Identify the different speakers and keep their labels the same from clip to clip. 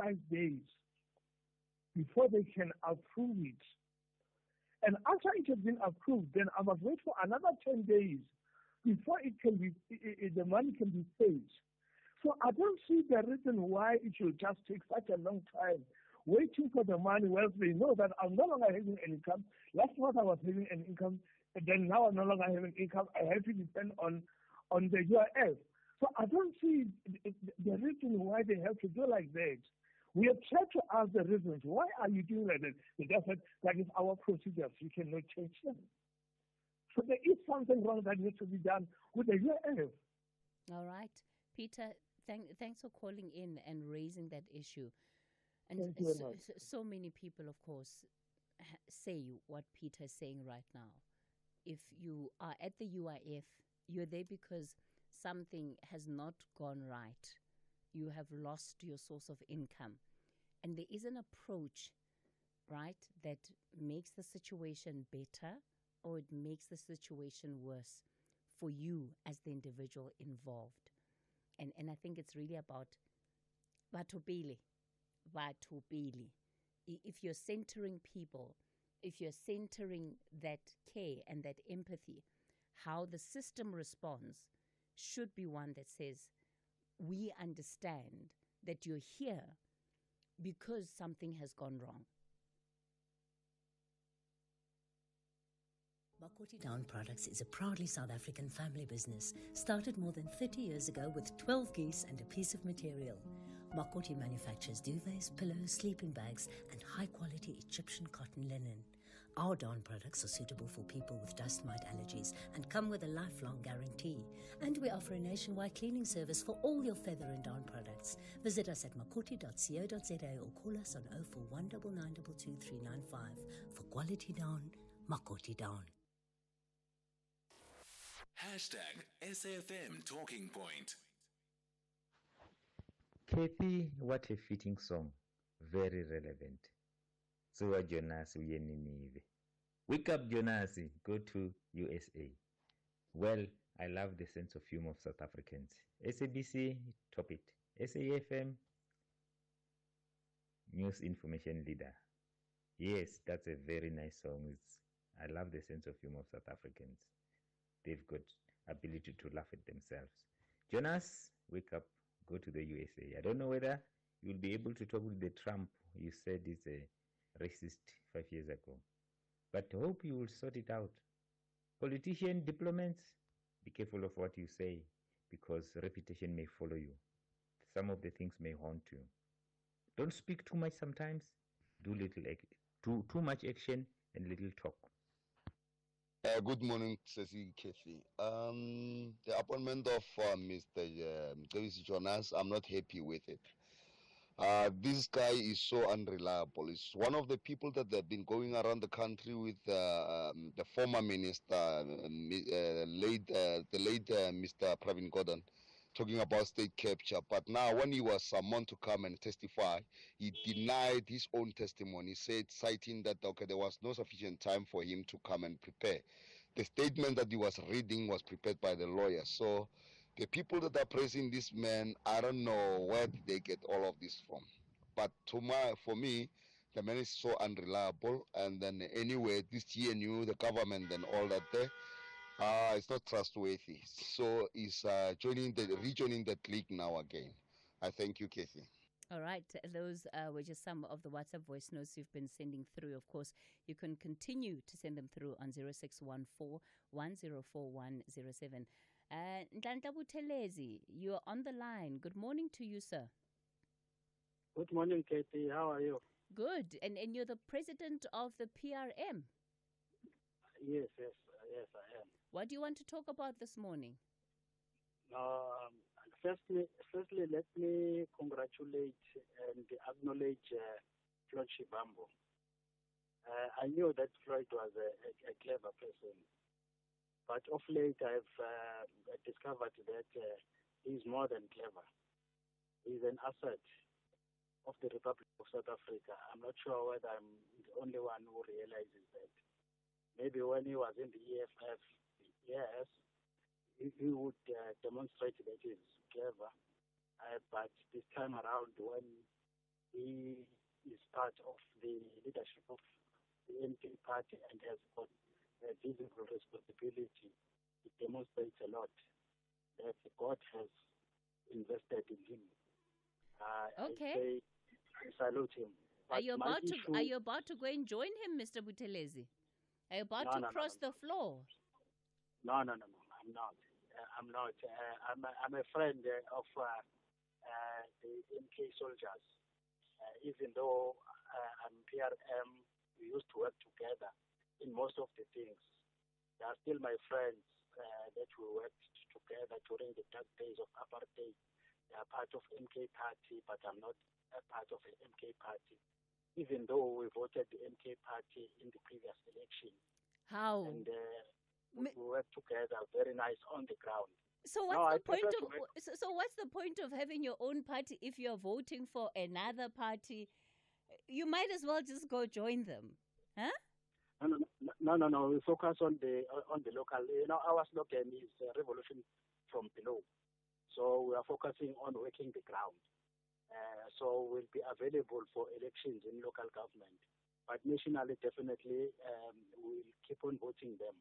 Speaker 1: 45 days before they can approve it. And after it has been approved, then I must wait for another 10 days before it can be, the money can be paid. So I don't see the reason why it should just take such a long time waiting for the money. Well, they know that I'm no longer having an income. Last month I was having an income, and then now I'm no longer having income. I have to depend on the UIF. So I don't see the reason why they have to do like that. We have tried to ask the reasons. Why are you doing like that? They just said, that is our procedures. We cannot change them. So there is something wrong that needs to be done with the UIF.
Speaker 2: All right. Peter, thanks for calling in and raising that issue. And so many people, of course, say what Peter is saying right now. If you are at the UIF, you're there because something has not gone right. You have lost your source of income. And there is an approach, right, that makes the situation better or it makes the situation worse for you as the individual involved. And I think it's really about batho pele. If you're centering people, if you're centering that care and that empathy, how the system responds should be one that says, we understand that you're here because something has gone wrong.
Speaker 3: Makoti Down Products is a proudly South African family business, started more than 30 years ago with 12 geese and a piece of material. Makoti manufactures duvets, pillows, sleeping bags, and high-quality Egyptian cotton linen. Our down products are suitable for people with dust mite allergies and come with a lifelong guarantee. And we offer a nationwide cleaning service for all your feather and down products. Visit us at makoti.co.za or call us on 041 9922 395. For quality down, Makoti Down.
Speaker 4: #SAFM Talking Point.
Speaker 5: Cathy, what a fitting song. Very relevant. So Jonas Uyeninive. Wake up, Jonas. Go to USA. Well, I love the sense of humor of South Africans. SABC, top it. SAFM, news information leader. Yes, that's a very nice song. I love the sense of humor of South Africans. They've got ability to laugh at themselves. Jonas, wake up, go to the USA. I don't know whether you'll be able to talk with the Trump you said is a racist 5 years ago. But I hope you will sort it out. Politicians, diplomats, be careful of what you say because reputation may follow you. Some of the things may haunt you. Don't speak too much sometimes. Do too much action and little talk.
Speaker 6: Good morning, Cathy. The appointment of Mr. Jonas, I'm not happy with it. This guy is so unreliable. He's one of the people that have been going around the country with the former minister, the late Mr. Pravin Gordhan, talking about state capture. But now when he was summoned to come and testify, he denied his own testimony, said, citing that, okay, there was no sufficient time for him to come and prepare. The statement that he was reading was prepared by the lawyer. So the people that are praising this man, I don't know where did they get all of this from. But for me, the man is so unreliable. And then anyway, this GNU, the government and all that there, it's not trustworthy. So he's rejoining that league now again. I thank you, Cathy.
Speaker 2: All right. Those were just some of the WhatsApp voice notes you've been sending through. Of course, you can continue to send them through on 0614 104107. Nhlanhla Buthelezi, you're on the line. Good morning to you, sir.
Speaker 7: Good morning, Cathy. How are you?
Speaker 2: Good. And you're the president of the PRM?
Speaker 7: Yes, I am.
Speaker 2: What do you want to talk about this morning?
Speaker 7: Firstly, let me congratulate and acknowledge Floyd Shivambu. I knew that Floyd was a clever person, but of late I've discovered that he's more than clever. He's an asset of the Republic of South Africa. I'm not sure whether I'm the only one who realizes that. Maybe when he was in the EFF, yes, he would demonstrate that he's clever. But this time around, when he part of the leadership of the MK party and has got a visible responsibility, it demonstrates a lot that God has invested in him.
Speaker 2: Okay.
Speaker 7: I say I salute him.
Speaker 2: Are you about to go and join him, Mr. Buthelezi? Are you about to cross the floor?
Speaker 7: No, I'm not. I'm not. I'm a friend of the MK soldiers. Even though I'm PRM, we used to work together in most of the things. They are still my friends that we worked together during the dark days of apartheid. They are part of MK party, but I'm not a part of the MK party. Even though we voted the MK party in the previous election.
Speaker 2: How?
Speaker 7: And we worked together, very nice on the ground.
Speaker 2: So what's the point of having your own party if you're voting for another party? You might as well just go join them, huh?
Speaker 7: No. We focus on the local. Our slogan is revolution from below. So we are focusing on working the ground. So we'll be available for elections in local government. But nationally, definitely, we'll keep on voting them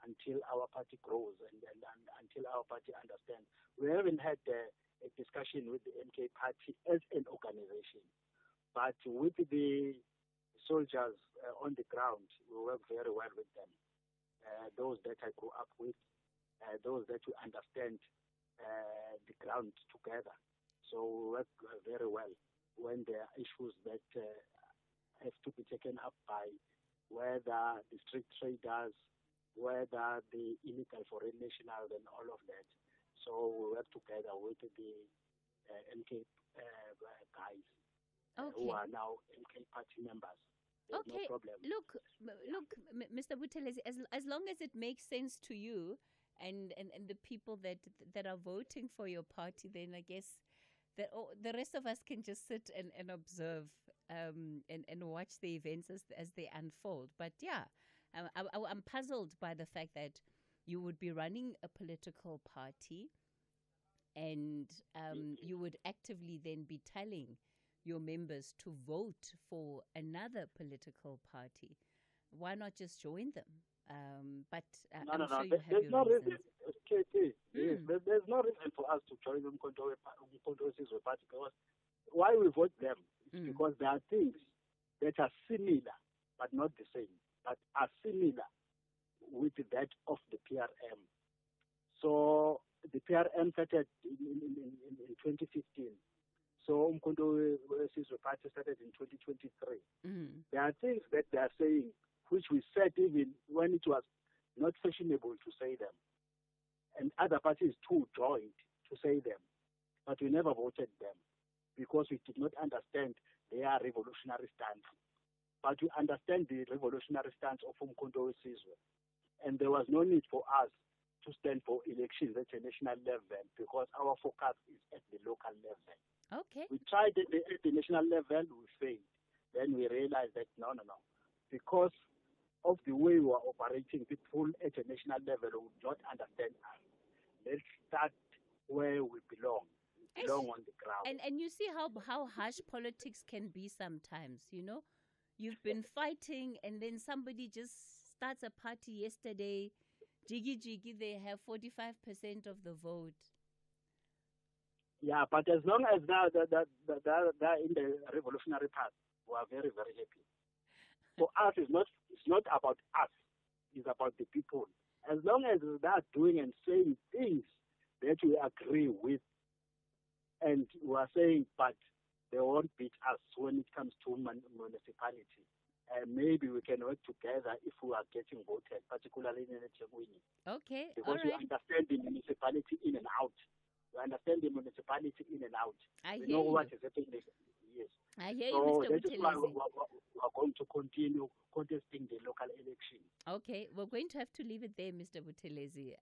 Speaker 7: until our party grows and until our party understands. We haven't had a discussion with the MK party as an organization. But with the soldiers on the ground, we work very well with them. Those that I grew up with, those that we understand the ground together. So we work very well when there are issues that have to be taken up by whether the street traders, whether the illegal foreign nationals and all of that. So we work together with the MK guys who are now MK party members. There's no problem.
Speaker 2: Look, Mr. Buthelezi, as long as it makes sense to you and the people that are voting for your party, then I guess that the rest of us can just sit and observe and watch the events as they unfold. But yeah, I'm puzzled by the fact that you would be running a political party and you would actively then be telling your members to vote for another political party. Why not just join them? But I'm sure you have your reasons.
Speaker 7: Yes, there's no reason for us to join them Umkhonto Sizwe party because why we vote them is because there are things that are similar but not the same, but are similar with that of the PRM. So the PRM started in 2015. So Umkhonto Sizwe party started in 2023. There are things that they are saying which we said even when it was not fashionable to say them. And other parties too joined to say them. But we never voted them because we did not understand their revolutionary stance. But we understand the revolutionary stance of Umkhonto Sizwe. And there was no need for us to stand for elections at a national level because our focus is at the local level.
Speaker 2: Okay.
Speaker 7: We tried at the national level, we failed. Then we realized that no. Because of the way we are operating, people at a national level would not understand us. Let's start where we belong. We belong on the ground.
Speaker 2: And you see how harsh politics can be sometimes, you know? You've been fighting and then somebody just starts a party yesterday. Jiggy, they have 45% of the vote. Yeah, but as long as they're in the revolutionary path, we are very, very happy. For us, it's not about us. It's about the people. As long as they are doing and saying things that we agree with, and we are saying, but they won't beat us when it comes to municipality. Maybe we can work together if we are getting voted, particularly in Etegwini. Okay,
Speaker 7: because we understand the municipality in and out. We understand the municipality in and out. We know what is happening. Yes.
Speaker 2: I hear you, Mr.
Speaker 7: That is why we are going to continue contesting the local election.
Speaker 2: Okay, we're going to have to leave it there, Mr. Buthelezi.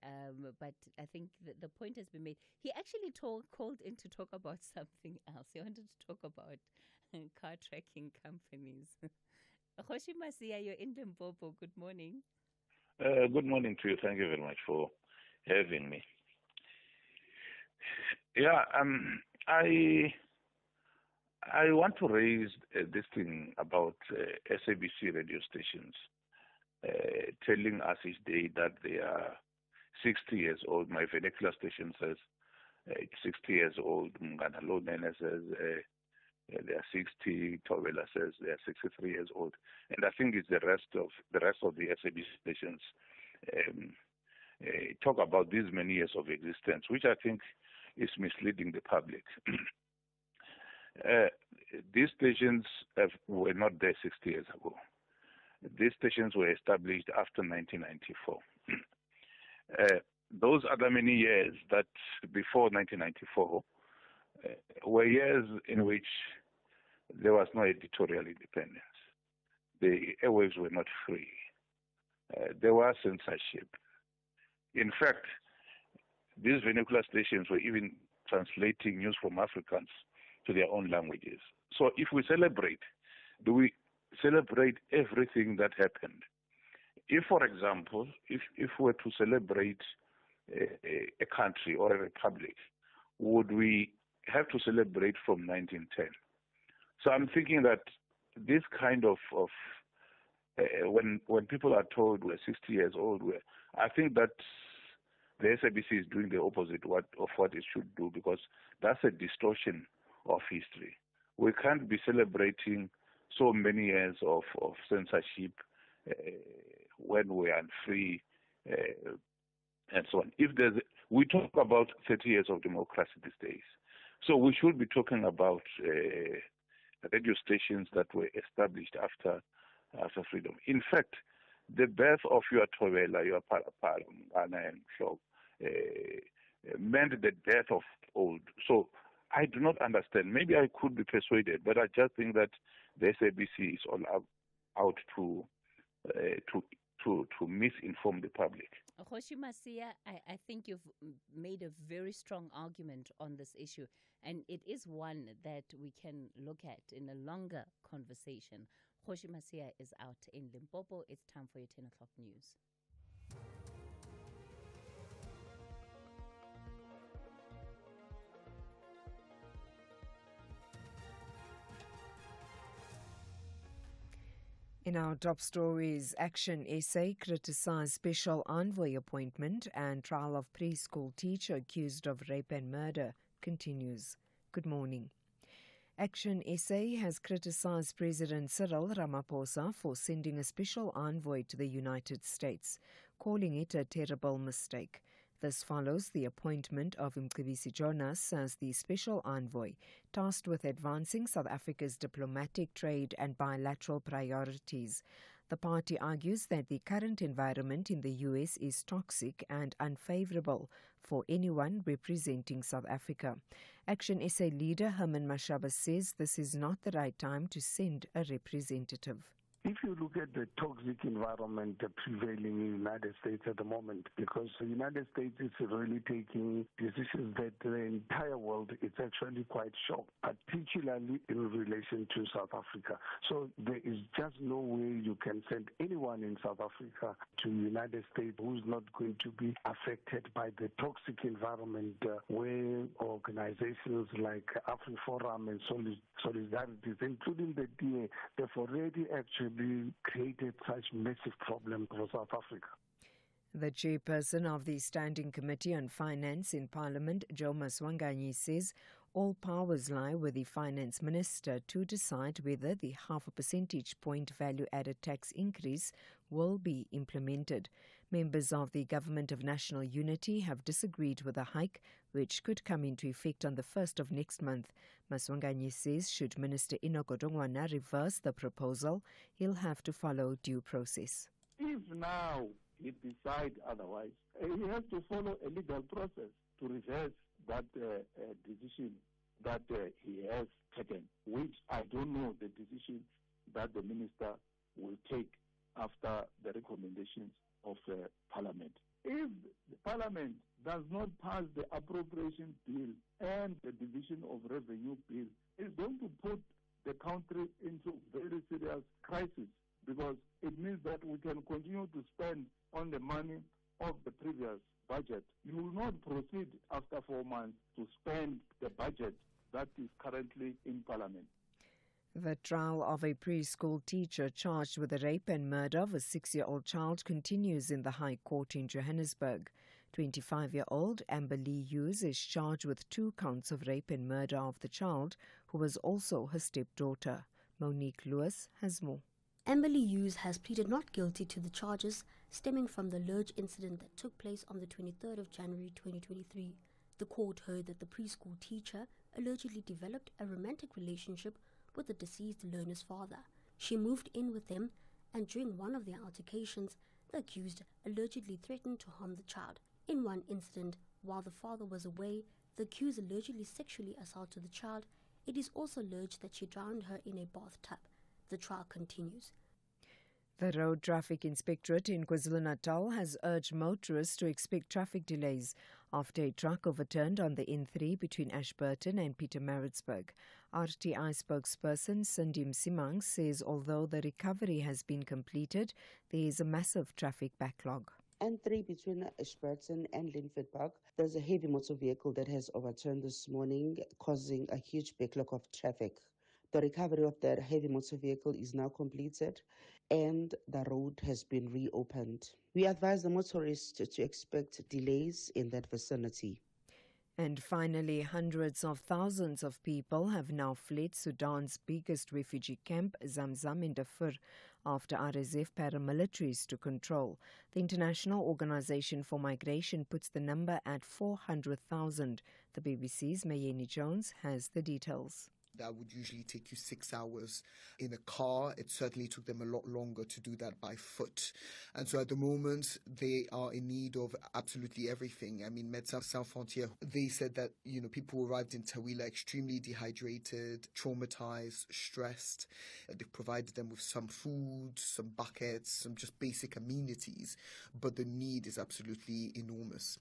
Speaker 2: But I think the point has been made. He actually called in to talk about something else. He wanted to talk about car tracking companies. Khoshi Masiya, you're in Limpopo. Good morning.
Speaker 4: Good morning to you. Thank you very much for having me. Yeah, I want to raise this thing about SABC radio stations telling us each day that they are 60 years old. My vernacular station says it's 60 years old. Mngana Lonene says they are 60. Tobela says they are 63 years old. And I think it's the rest of the SABC stations talk about these many years of existence, which I think is misleading the public. These stations were not there 60 years ago. These stations were established after 1994. Those other many years that before 1994 were years in which there was no editorial independence. The airwaves were not free. There was censorship. In fact, these vernacular stations were even translating news from Afrikaans to their own languages. So if we celebrate, do we celebrate everything that happened? If, for example, if we were to celebrate a country or a republic, would we have to celebrate from 1910? So I'm thinking that this kind of when people are told we're 60 years old, I think that the SABC is doing the opposite of what it should do, because that's a distortion of history. We can't be celebrating so many years of censorship when we are free and so on. We talk about 30 years of democracy these days, so we should be talking about radio stations that were established after freedom. In fact, the birth of your Tobela, your Parapara, and Shop meant the death of old. So I do not understand. Maybe I could be persuaded, but I just think that the SABC is all out to misinform the public.
Speaker 2: Khoshi Masia, I think you've made a very strong argument on this issue, and it is one that we can look at in a longer conversation. Khoshi Masia is out in Limpopo. It's time for your 10 o'clock news.
Speaker 8: In our top stories, Action SA criticized special envoy appointment and trial of preschool teacher accused of rape and murder continues. Good morning. Action SA has criticized President Cyril Ramaphosa for sending a special envoy to the United States, calling it a terrible mistake. This follows the appointment of Mcebisi Jonas as the special envoy, tasked with advancing South Africa's diplomatic, trade and bilateral priorities. The party argues that the current environment in the US is toxic and unfavorable for anyone representing South Africa. Action SA leader Herman Mashaba says this is not the right time to send a representative.
Speaker 9: If you look at the toxic environment prevailing in the United States at the moment, because the United States is really taking decisions that the entire world is actually quite shocked, particularly in relation to South Africa. So there is just no way you can send anyone in South Africa to the United States who's not going to be affected by the toxic environment where organizations like AfriForum and Solidarities, including the DA, they've already actually created such massive problems for South Africa.
Speaker 8: The chairperson of the Standing Committee on Finance in Parliament, Joe Maswanganyi, says all powers lie with the Finance Minister to decide whether the 0.5 percentage point value-added tax increase will be implemented. Members of the Government of National Unity have disagreed with the hike, which could come into effect on the 1st of next month. Maswanganyi says should Minister Enoch Godongwana reverse the proposal, he'll have to follow due process.
Speaker 10: If now he decides otherwise, he has to follow a legal process to reverse that decision that he has taken, which I don't know the decision that the minister will take after the recommendations of Parliament. If the Parliament does not pass the appropriation bill and the division of revenue bill, it's going to put the country into very serious crisis, because it means that we can continue to spend on the money of the previous budget. You will not proceed after 4 months to spend the budget that is currently in Parliament.
Speaker 8: The trial of a preschool teacher charged with the rape and murder of a 6-year-old child continues in the High Court in Johannesburg. 25-year-old Amber Lee Hughes is charged with 2 counts of rape and murder of the child, who was also her stepdaughter. Monique Lewis has more.
Speaker 11: Amber Lee Hughes has pleaded not guilty to the charges stemming from the alleged incident that took place on the 23rd of January 2023. The court heard that the preschool teacher allegedly developed a romantic relationship with the deceased learner's father. She moved in with him, and during one of their altercations, the accused allegedly threatened to harm the child. In one incident, while the father was away, the accused allegedly sexually assaulted the child. It is also alleged that she drowned her in a bathtub. The trial continues.
Speaker 8: The Road Traffic Inspectorate in KwaZulu-Natal has urged motorists to expect traffic delays after a truck overturned on the N3 between Ashburton and Pietermaritzburg. RTI spokesperson Cindy Msimang says although the recovery has been completed, there is a massive traffic backlog.
Speaker 12: N3 between Ashburton and Linford Park, there's a heavy motor vehicle that has overturned this morning, causing a huge backlog of traffic. The recovery of that heavy motor vehicle is now completed and the road has been reopened. We advise the motorists to expect delays in that vicinity.
Speaker 8: And finally, hundreds of thousands of people have now fled Sudan's biggest refugee camp, Zamzam in Darfur, after RSF paramilitaries took control. The International Organization for Migration puts the number at 400,000. The BBC's Mayeni Jones has the details.
Speaker 13: That would usually take you 6 hours in a car. It certainly took them a lot longer to do that by foot. And so at the moment, they are in need of absolutely everything. I mean, Médecins Sans Frontières, they said that, people who arrived in Tawila extremely dehydrated, traumatized, stressed. They've provided them with some food, some buckets, some just basic amenities. But the need is absolutely enormous.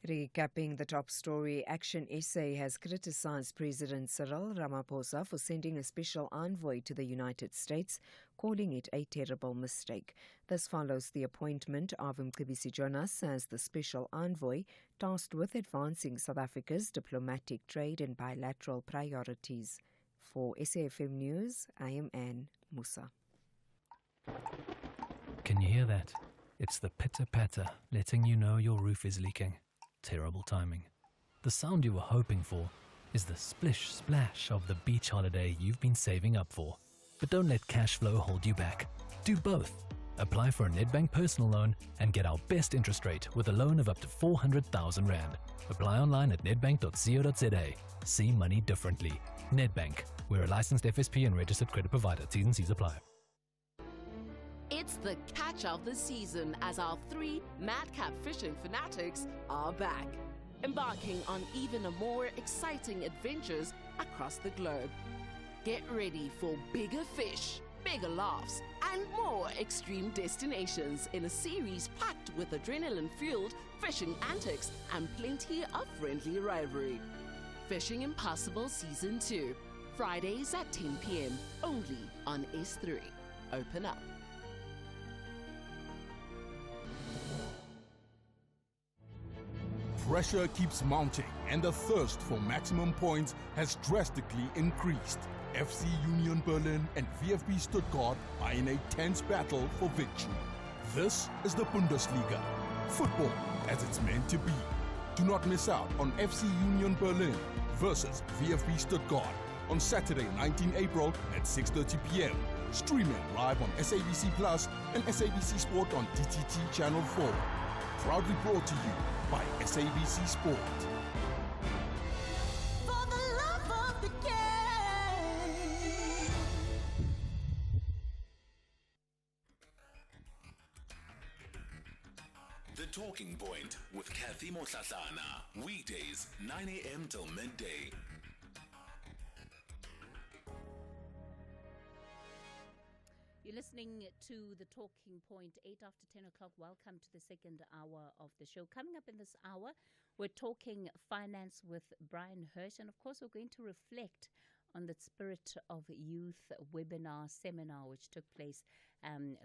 Speaker 8: Recapping the top story, Action SA has criticized President Cyril Ramaphosa for sending a special envoy to the United States, calling it a terrible mistake. This follows the appointment of Mcebisi Jonas as the special envoy tasked with advancing South Africa's diplomatic, trade and bilateral priorities. For SAFM News, I am Anne Musa.
Speaker 14: Can you hear that? It's the pitter-patter letting you know your roof is leaking. Terrible timing. The sound you were hoping for is the splish-splash of the beach holiday you've been saving up for. But don't let cash flow hold you back. Do both. Apply for a Nedbank personal loan and get our best interest rate with a loan of up to 400,000 Rand. Apply online at nedbank.co.za. See money differently. Nedbank. We're a licensed FSP and registered credit provider. T's and C's apply.
Speaker 15: It's the catch of the season as our 3 madcap fishing fanatics are back, embarking on even a more exciting adventures across the globe. Get ready for bigger fish, bigger laughs, and more extreme destinations in a series packed with adrenaline-fueled fishing antics and plenty of friendly rivalry. Fishing Impossible Season 2, Fridays at 10 p.m. only on S3. Open up.
Speaker 16: Pressure keeps mounting and the thirst for maximum points has drastically increased. FC Union Berlin and VfB Stuttgart are in a tense battle for victory. This is the Bundesliga. Football as it's meant to be. Do not miss out on FC Union Berlin versus VfB Stuttgart on Saturday, 19 April at 6:30 p.m. Streaming live on SABC Plus and SABC Sport on DTT Channel 4. Proudly brought to you by SABC Sport.
Speaker 17: For the love of the game.
Speaker 18: The Talking Point with Cathy Mohlahlana. Weekdays, 9 a.m. till midday.
Speaker 2: You're listening to The Talking Point, 8 after 10 o'clock. Welcome to the second hour of the show. Coming up in this hour, we're talking finance with Brian Hirsch. And of course, we're going to reflect on the Spirit of Youth webinar seminar, which took place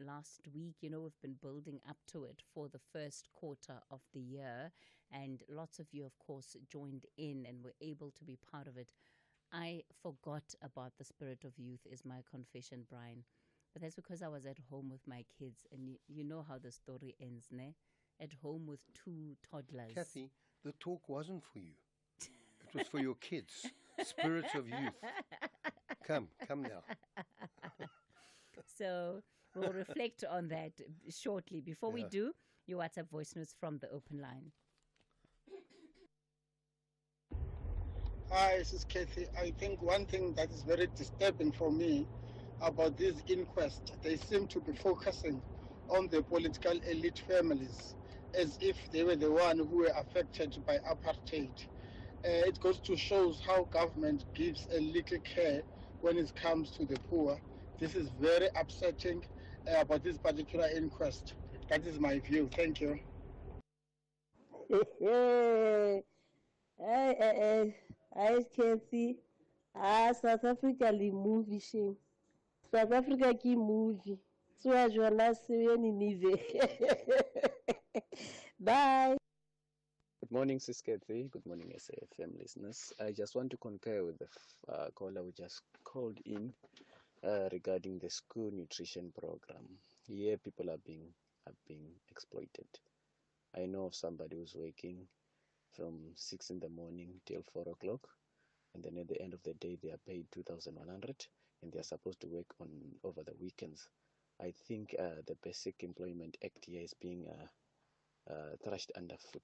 Speaker 2: last week. You know, we've been building up to it for the first quarter of the year. And lots of you, of course, joined in and were able to be part of it. I forgot about the spirit of youth is my confession, Brian. But that's because I was at home with my kids, and you know how the story ends, ne? At home with 2 toddlers.
Speaker 19: Cathy, the talk wasn't for you. It was for your kids. Spirits of youth. Come now.
Speaker 2: So we'll reflect on that shortly. Before we do, your WhatsApp voice notes from the open line.
Speaker 20: Hi, this is Cathy. I think one thing that is very disturbing for me about this inquest, they seem to be focusing on the political elite families as if they were the one who were affected by apartheid. It goes to show how government gives a little care when it comes to the poor. This is very upsetting about this particular inquest. That is my view. Thank you.
Speaker 21: I can see South Africa the movie shame. South Africa ki movie. So I journal Bye.
Speaker 22: Good morning, Sis Cathy. Good morning, SAFM listeners. I just want to concur with the caller who just called in regarding the school nutrition program. Here, people are being exploited. I know of somebody who's working from 6 in the morning till 4 o'clock, and then at the end of the day, they are paid 2,100, and they are supposed to work over the weekends. I think the Basic Employment Act here is being thrashed underfoot.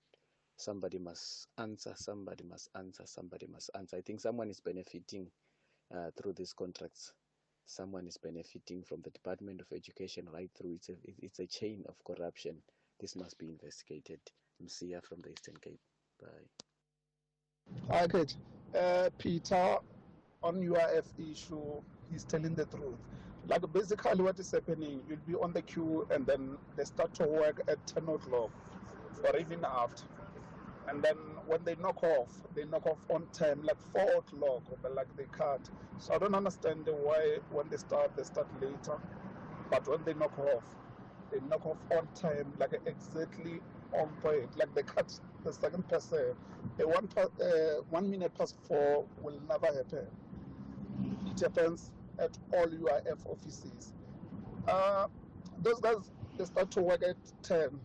Speaker 22: Somebody must answer. I think someone is benefiting through these contracts. Someone is benefiting from the Department of Education right through. It's a chain of corruption. This must be investigated. I'm Sia from the Eastern Cape. Bye.
Speaker 23: Hi, Kate. Peter, on UIF issue, he's telling the truth. Like basically what is happening, you'll be on the queue and then they start to work at 10 o'clock or even after. And then when they knock off on time, like 4 o'clock, or like they cut. So I don't understand why when they start later. But when they knock off on time, like exactly on point. Like they cut the second person. 1 minute past 4 will never happen. It happens at all UIF offices. Those guys, they start to work at 10.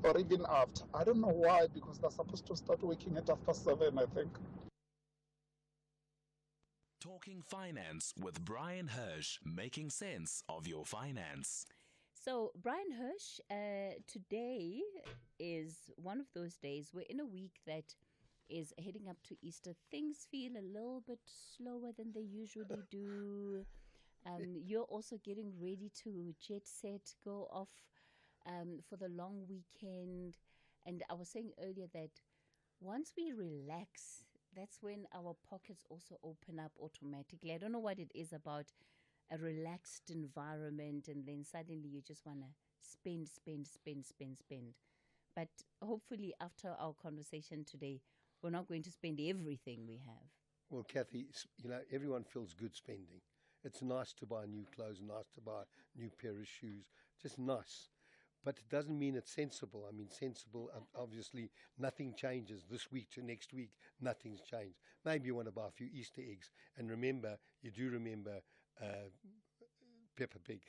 Speaker 23: Or even after. I don't know why, because they're supposed to start working at after 7, I think.
Speaker 18: Talking Finance with Brian Hirsch, making sense of your finance.
Speaker 2: So, Brian Hirsch, today is one of those days. We're in a week that is heading up to Easter. Things feel a little bit slower than they usually do. You're also getting ready to jet set, go off for the long weekend. And I was saying earlier that once we relax, that's when our pockets also open up automatically. I don't know what it is about a relaxed environment, and then suddenly you just want to spend. But hopefully after our conversation today, we're not going to spend everything we have.
Speaker 19: Well, Cathy, everyone feels good spending. It's nice to buy new clothes, nice to buy a new pair of shoes, just nice. But it doesn't mean it's sensible. I mean, sensible, obviously, nothing changes this week to next week. Nothing's changed. Maybe you want to buy a few Easter eggs. And remember, you do remember Peppa Pig.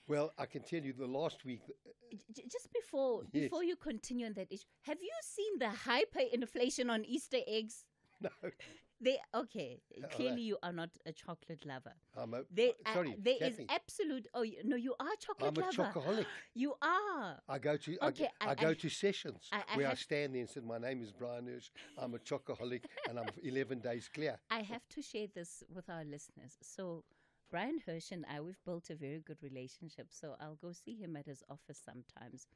Speaker 19: Well, I can tell you the last week...
Speaker 2: Just before you continue on that issue, have you seen the hyperinflation on Easter eggs?
Speaker 19: No.
Speaker 2: Clearly you are not a chocolate lover.
Speaker 19: There
Speaker 2: is absolute. Oh no, you are a chocolate lover.
Speaker 19: I'm a chocoholic.
Speaker 2: You are.
Speaker 19: I go to sessions where I stand there and say, "My name is Brian Hirsch. I'm a chocoholic, and I'm 11 days clear."
Speaker 2: I have to share this with our listeners. So, Brian Hirsch and I, we've built a very good relationship. So I'll go see him at his office sometimes.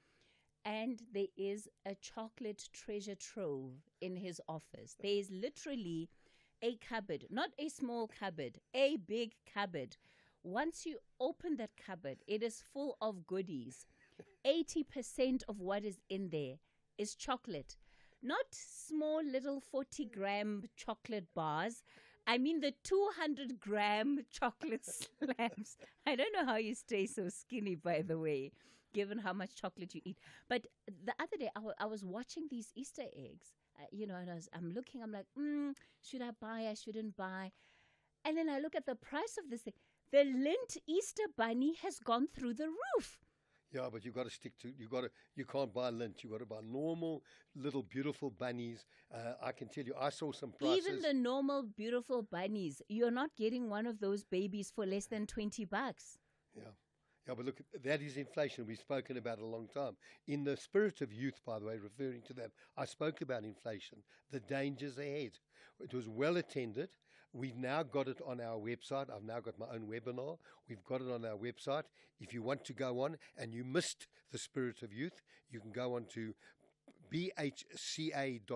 Speaker 2: And there is a chocolate treasure trove in his office. There is literally a cupboard, not a small cupboard, a big cupboard. Once you open that cupboard, it is full of goodies. 80% of what is in there is chocolate. Not small little 40-gram chocolate bars. I mean the 200-gram chocolate slabs. I don't know how you stay so skinny, by the way, given how much chocolate you eat. But the other day, I was watching these Easter eggs. and I'm looking, I'm like, should I buy? I shouldn't buy. And then I look at the price of this thing. The Lindt Easter Bunny has gone through the roof.
Speaker 19: Yeah, but you got to stick to, you can't buy Lindt. You got to buy normal, little, beautiful bunnies. I can tell you, I saw some prices.
Speaker 2: Even the normal, beautiful bunnies, you're not getting one of those babies for less than $20.
Speaker 19: Yeah. Yeah, but look, that is inflation. We've spoken about it a long time. In the spirit of youth, by the way, referring to that, I spoke about inflation, the dangers ahead. It was well attended. We've now got it on our website. I've now got my own webinar. We've got it on our website. If you want to go on and you missed the spirit of youth, you can go on to bhca.co.za.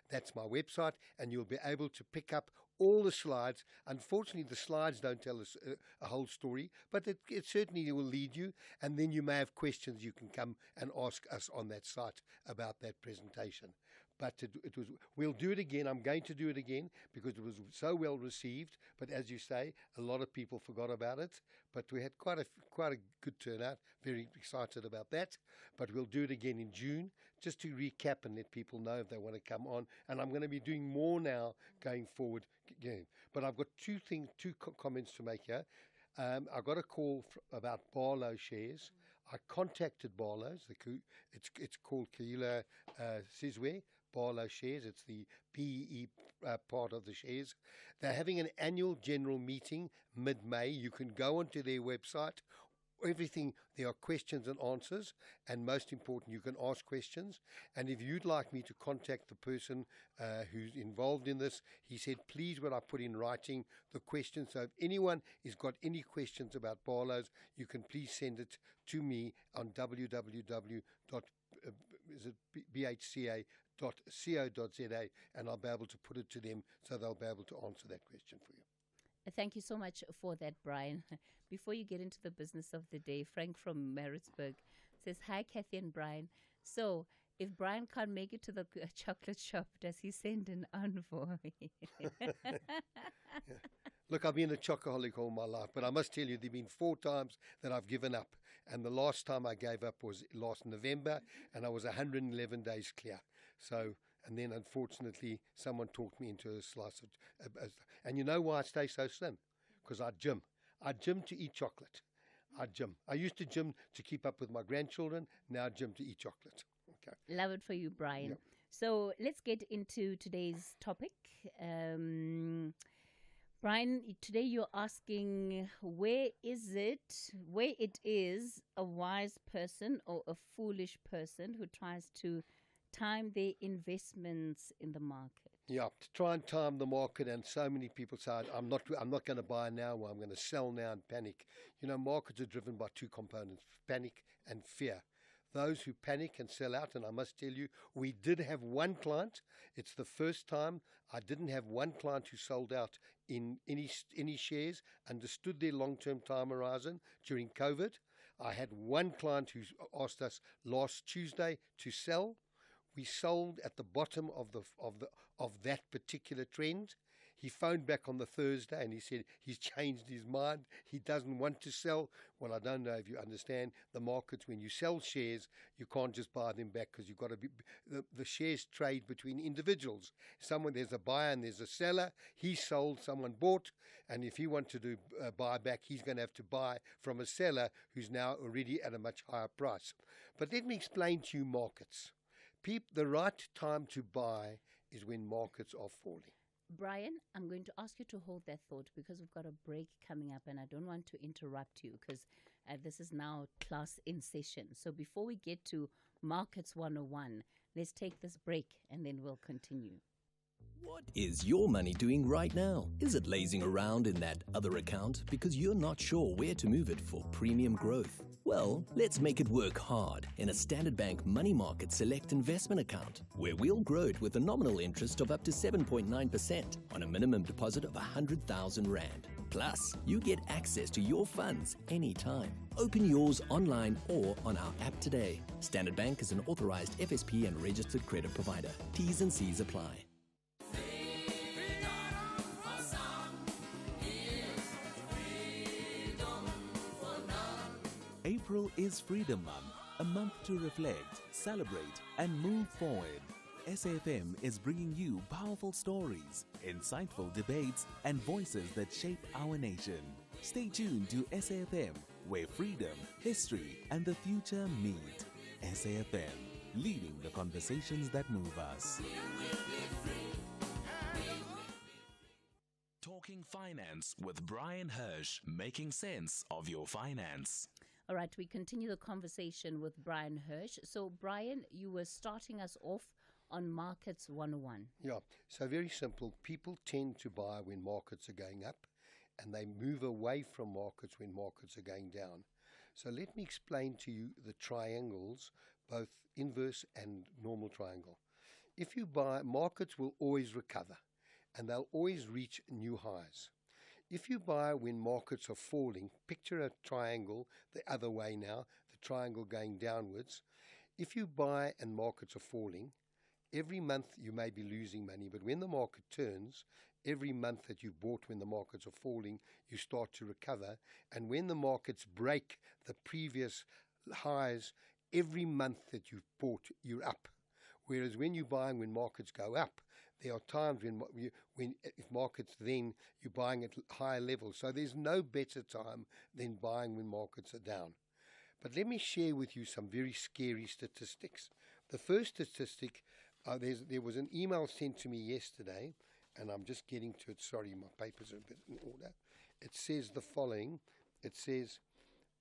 Speaker 19: That's my website, and you'll be able to pick up all the slides. Unfortunately, the slides don't tell us a whole story, but it certainly will lead you, and then you may have questions you can come and ask us on that site about that presentation. But it was, we'll do it again. I'm going to do it again because it was so well received. But as you say, a lot of people forgot about it. But we had quite a good turnout. Very excited about that. But we'll do it again in June, just to recap and let people know if they want to come on. And I'm going to be doing more now going forward. But I've got two comments to make here. I got a call about Barlow shares. I contacted Barlow's. It's called Kaila Sizwe. Barlow shares. It's the PE part of the shares. They're having an annual general meeting mid-May. You can go onto their website. Everything, there are questions and answers, and most important, you can ask questions. And if you'd like me to contact the person who's involved in this, he said, please, when I put in writing the questions. So if anyone has got any questions about Barlow's, you can please send it to me on www.bhca.co.za, and I'll be able to put it to them so they'll be able to answer that question for you.
Speaker 2: Thank you so much for that, Brian. Before you get into the business of the day, Frank from Maritzburg says, hi, Cathy and Brian. So if Brian can't make it to the chocolate shop, does he send an envoy?
Speaker 19: Yeah. Look, I've been a chocoholic all my life, but I must tell you, there have been 4 times that I've given up. And the last time I gave up was last November, and I was 111 days clear. So, and then unfortunately, someone talked me into a slice of, and you know why I stay so slim? Because I gym. I gym to eat chocolate. I gym. I used to gym to keep up with my grandchildren. Now I gym to eat chocolate. Okay.
Speaker 2: Love it for you, Brian.
Speaker 19: Yep.
Speaker 2: So let's get into today's topic. Brian, today you're asking where it is a wise person or a foolish person who tries to time their investments in the market.
Speaker 19: Yeah, to try and time the market, and so many people say, I'm not going to buy now, or I'm going to sell now and panic. You know, markets are driven by 2 components, panic and fear. Those who panic and sell out, and I must tell you, we did have one client. It's the first time I didn't have one client who sold out in any shares, understood their long-term time horizon during COVID. I had one client who asked us last Tuesday to sell. We sold at the bottom of that particular trend. He phoned back on the Thursday and he said he's changed his mind. He doesn't want to sell. Well, I don't know if you understand the markets. When you sell shares, you can't just buy them back because you've got to be. The shares trade between individuals. There's a buyer and there's a seller. He sold, someone bought, and if he wanted to buy back, he's going to have to buy from a seller who's now already at a much higher price. But let me explain to you markets. The right time to buy is when markets are falling.
Speaker 2: Brian, I'm going to ask you to hold that thought because we've got a break coming up and I don't want to interrupt you because this is now class in session. So before we get to Markets 101, let's take this break and then we'll continue.
Speaker 1: What is your money doing right now? Is it lazing around in that other account because you're not sure where to move it for premium growth? Well, let's make it work hard in a Standard Bank Money Market Select investment account, where we'll grow it with a nominal interest of up to 7.9% on a minimum deposit of 100,000 Rand. Plus, you get access to your funds anytime. Open yours online or on our app today. Standard Bank is an authorized FSP and registered credit provider. T's and C's apply.
Speaker 3: April is Freedom Month, a month to reflect, celebrate, and move forward. SAFM is bringing you powerful stories, insightful debates, and voices that shape our nation. Stay tuned to SAFM, where freedom, history, and the future meet. SAFM, leading the conversations that move us.
Speaker 18: Talking Finance with Brian Hirsch, making sense of your finance.
Speaker 2: All right, we continue the conversation with Brian Hirsch. So, Brian, you were starting us off on Markets 101.
Speaker 19: Yeah, so very simple. People tend to buy when markets are going up, and they move away from markets when markets are going down. So let me explain to you the triangles, both inverse and normal triangle. If you buy, markets will always recover, and they'll always reach new highs. If you buy when markets are falling, picture a triangle the other way now, the triangle going downwards. If you buy and markets are falling, every month you may be losing money, but when the market turns, every month that you bought when the markets are falling, you start to recover. And when the markets break the previous highs, every month that you've bought, you're up. Whereas when you're buying when markets go up, there are times when if markets then you're buying at higher levels. So there's no better time than buying when markets are down. But let me share with you some very scary statistics. The first statistic, there was an email sent to me yesterday, and I'm just getting to it. Sorry, my papers are a bit in order. It says the following. It says,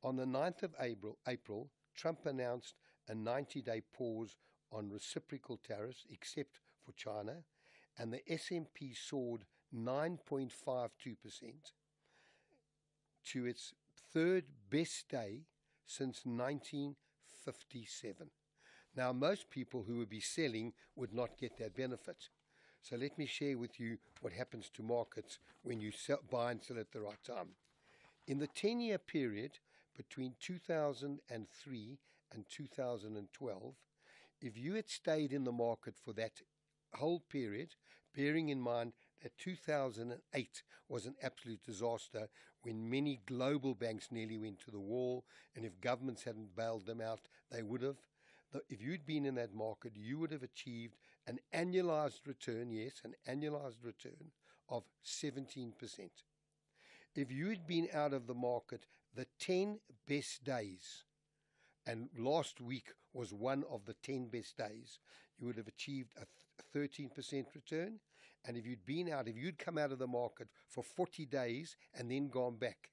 Speaker 19: on the 9th of April, Trump announced a 90-day pause on reciprocal tariffs except for China, and the S&P soared 9.52% to its third best day since 1957. Now, most people who would be selling would not get that benefit. So let me share with you what happens to markets when you buy and sell at the right time. In the 10-year period between 2003 and 2012, if you had stayed in the market for that whole period, bearing in mind that 2008 was an absolute disaster when many global banks nearly went to the wall, and if governments hadn't bailed them out, they would have. If you'd been in that market, you would have achieved an annualized return, yes, an annualized return of 17%. If you had been out of the market the 10 best days, and last week was one of the 10 best days, you would have achieved a 13% return. And if you'd come out of the market for 40 days and then gone back,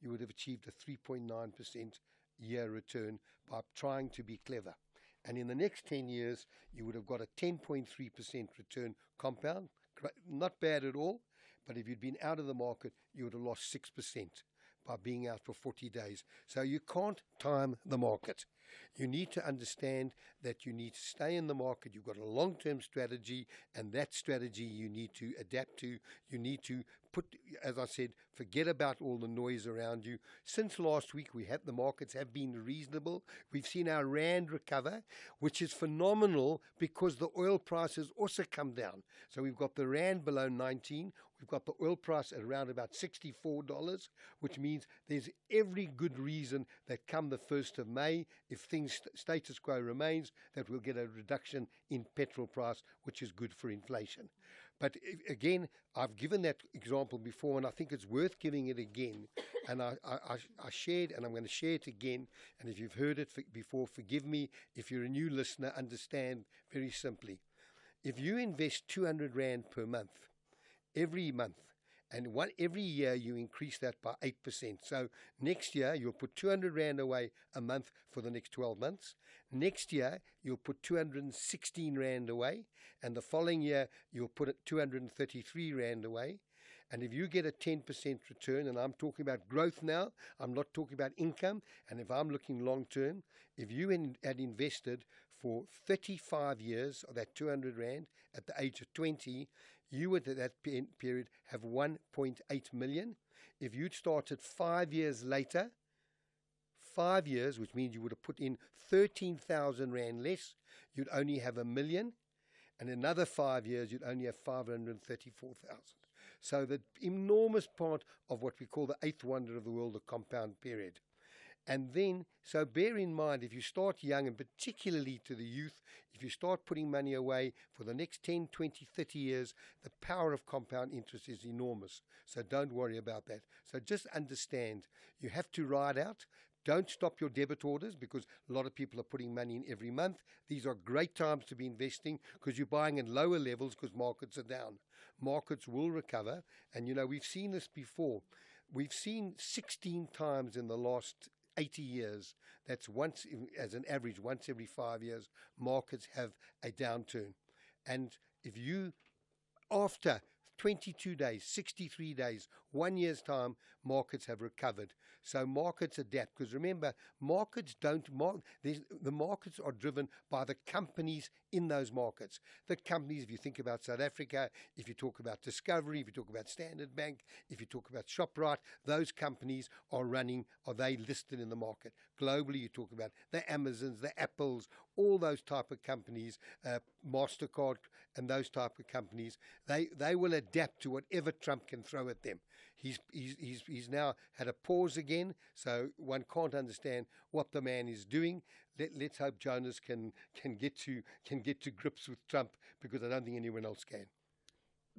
Speaker 19: you would have achieved a 3.9% year return by trying to be clever. And in the next 10 years, you would have got a 10.3% return compound. Not bad at all, but if you'd been out of the market, you would have lost 6% by being out for 40 days. So you can't time the market. You need to understand that you need to stay in the market. You've got a long-term strategy, and that strategy you need to adapt to. You need to as I said, forget about all the noise around you. Since last week, the markets have been reasonable. We've seen our rand recover, which is phenomenal because the oil price has also come down. So we've got the rand below 19. We've got the oil price at around about $64, which means there's every good reason that come the 1st of May, if things status quo remains, that we'll get a reduction in petrol price, which is good for inflation. But again, I've given that example before, and I think it's worth giving it again. And I shared, and I'm going to share it again. And if you've heard it before, forgive me. If you're a new listener, understand very simply. If you invest 200 Rand per month, every month, and every year you increase that by 8%. So next year you'll put 200 Rand away a month for the next 12 months. Next year you'll put 216 Rand away, and the following year you'll put 233 Rand away. And if you get a 10% return, and I'm talking about growth now, I'm not talking about income, and if I'm looking long term, if you had invested for 35 years of that 200 Rand at the age of 20, you would at that period have 1.8 million. If you'd started 5 years later, 5 years, which means you would have put in 13,000 Rand less, you'd only have 1 million. And another 5 years, you'd only have 534,000. So the enormous part of what we call the eighth wonder of the world, the compound period. And then, so bear in mind, if you start young, and particularly to the youth, if you start putting money away for the next 10, 20, 30 years, the power of compound interest is enormous. So don't worry about that. So just understand, you have to ride out. Don't stop your debit orders, because a lot of people are putting money in every month. These are great times to be investing, because you're buying at lower levels because markets are down. Markets will recover. And, you know, we've seen this before. We've seen 16 times in the last 80 years, that's once, as an average, once every 5 years, markets have a downturn. And if you, after 22 days, 63 days, 1 year's time, markets have recovered. So markets adapt, because remember, markets don't, the markets are driven by the companies in those markets. The companies, if you think about South Africa, if you talk about Discovery, if you talk about Standard Bank, if you talk about ShopRite, those companies are they listed in the market. Globally, you talk about the Amazons, the Apples, all those type of companies, MasterCard and those type of companies, they will adapt to whatever Trump can throw at them. He's now had a pause again, so one can't understand what the man is doing. Let's hope Jonas can get to grips with Trump, because I don't think anyone else can.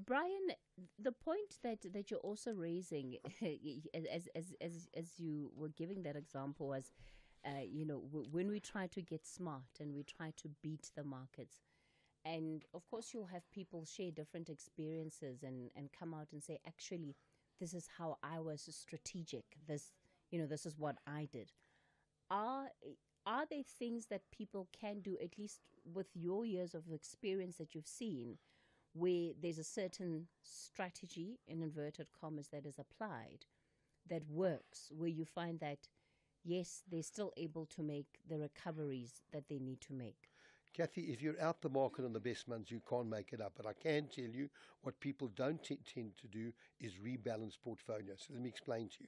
Speaker 2: Brian, the point that you're also raising, as you were giving that example, was, when we try to get smart and we try to beat the markets, and of course you'll have people share different experiences and come out and say, actually, this is how I was strategic. This is what I did. Are there things that people can do, at least with your years of experience that you've seen, where there's a certain strategy, in inverted commas, that is applied that works, where you find that, yes, they're still able to make the recoveries that they need to make?
Speaker 19: Cathy, if you're out the market on the best months, you can't make it up. But I can tell you what people don't tend to do is rebalance portfolios. So let me explain to you.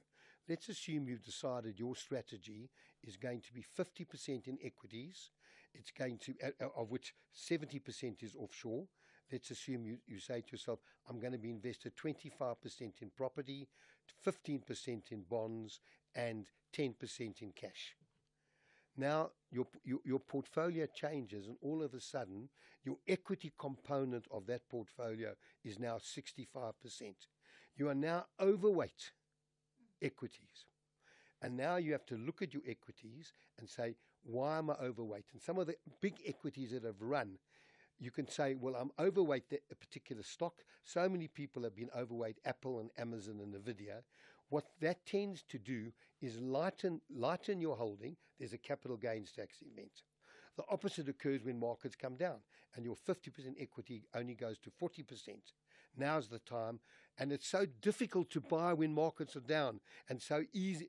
Speaker 19: Let's assume you've decided your strategy is going to be 50% in equities. It's going to, of which 70% is offshore. Let's assume you say to yourself, I'm going to be invested 25% in property, 15% in bonds, and 10% in cash. Now, your portfolio changes, and all of a sudden, your equity component of that portfolio is now 65%. You are now overweight equities. And now you have to look at your equities and say, why am I overweight? And some of the big equities that have run, you can say, well, I'm overweight a particular stock. So many people have been overweight Apple and Amazon and Nvidia. What that tends to do is lighten your holding. There's a capital gains tax event. The opposite occurs when markets come down and your 50% equity only goes to 40%. Now's the time. And it's so difficult to buy when markets are down, and so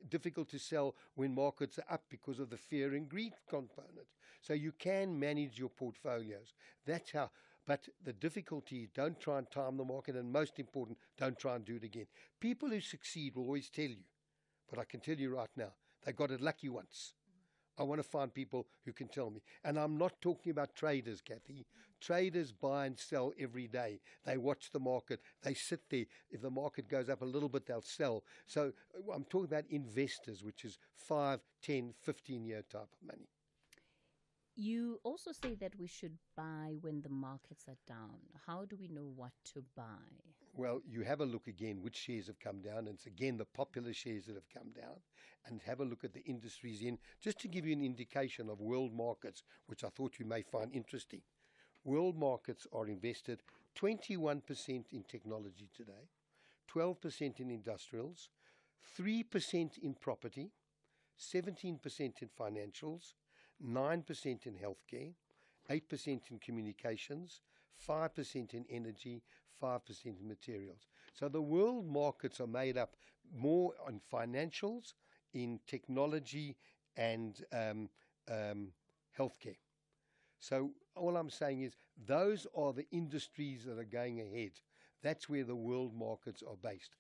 Speaker 19: difficult to sell when markets are up because of the fear and greed component. So you can manage your portfolios. That's how. But the difficulty, don't try and time the market, and most important, don't try and do it again. People who succeed will always tell you, but I can tell you right now, they got it lucky once. I want to find people who can tell me. And I'm not talking about traders, Cathy. Traders buy and sell every day. They watch the market. They sit there. If the market goes up a little bit, they'll sell. So I'm talking about investors, which is 5, 10, 15-year type of money.
Speaker 2: You also say that we should buy when the markets are down. How do we know what to buy?
Speaker 19: Well, you have a look again which shares have come down, and it's again the popular shares that have come down, and have a look at the industries in, just to give you an indication of world markets, which I thought you may find interesting. World markets are invested 21% in technology today, 12% in industrials, 3% in property, 17% in financials, 9% in healthcare, 8% in communications, 5% in energy, 5% in materials. So the world markets are made up more on financials, in technology, and healthcare. So all I'm saying is those are the industries that are going ahead. That's where the world markets are based.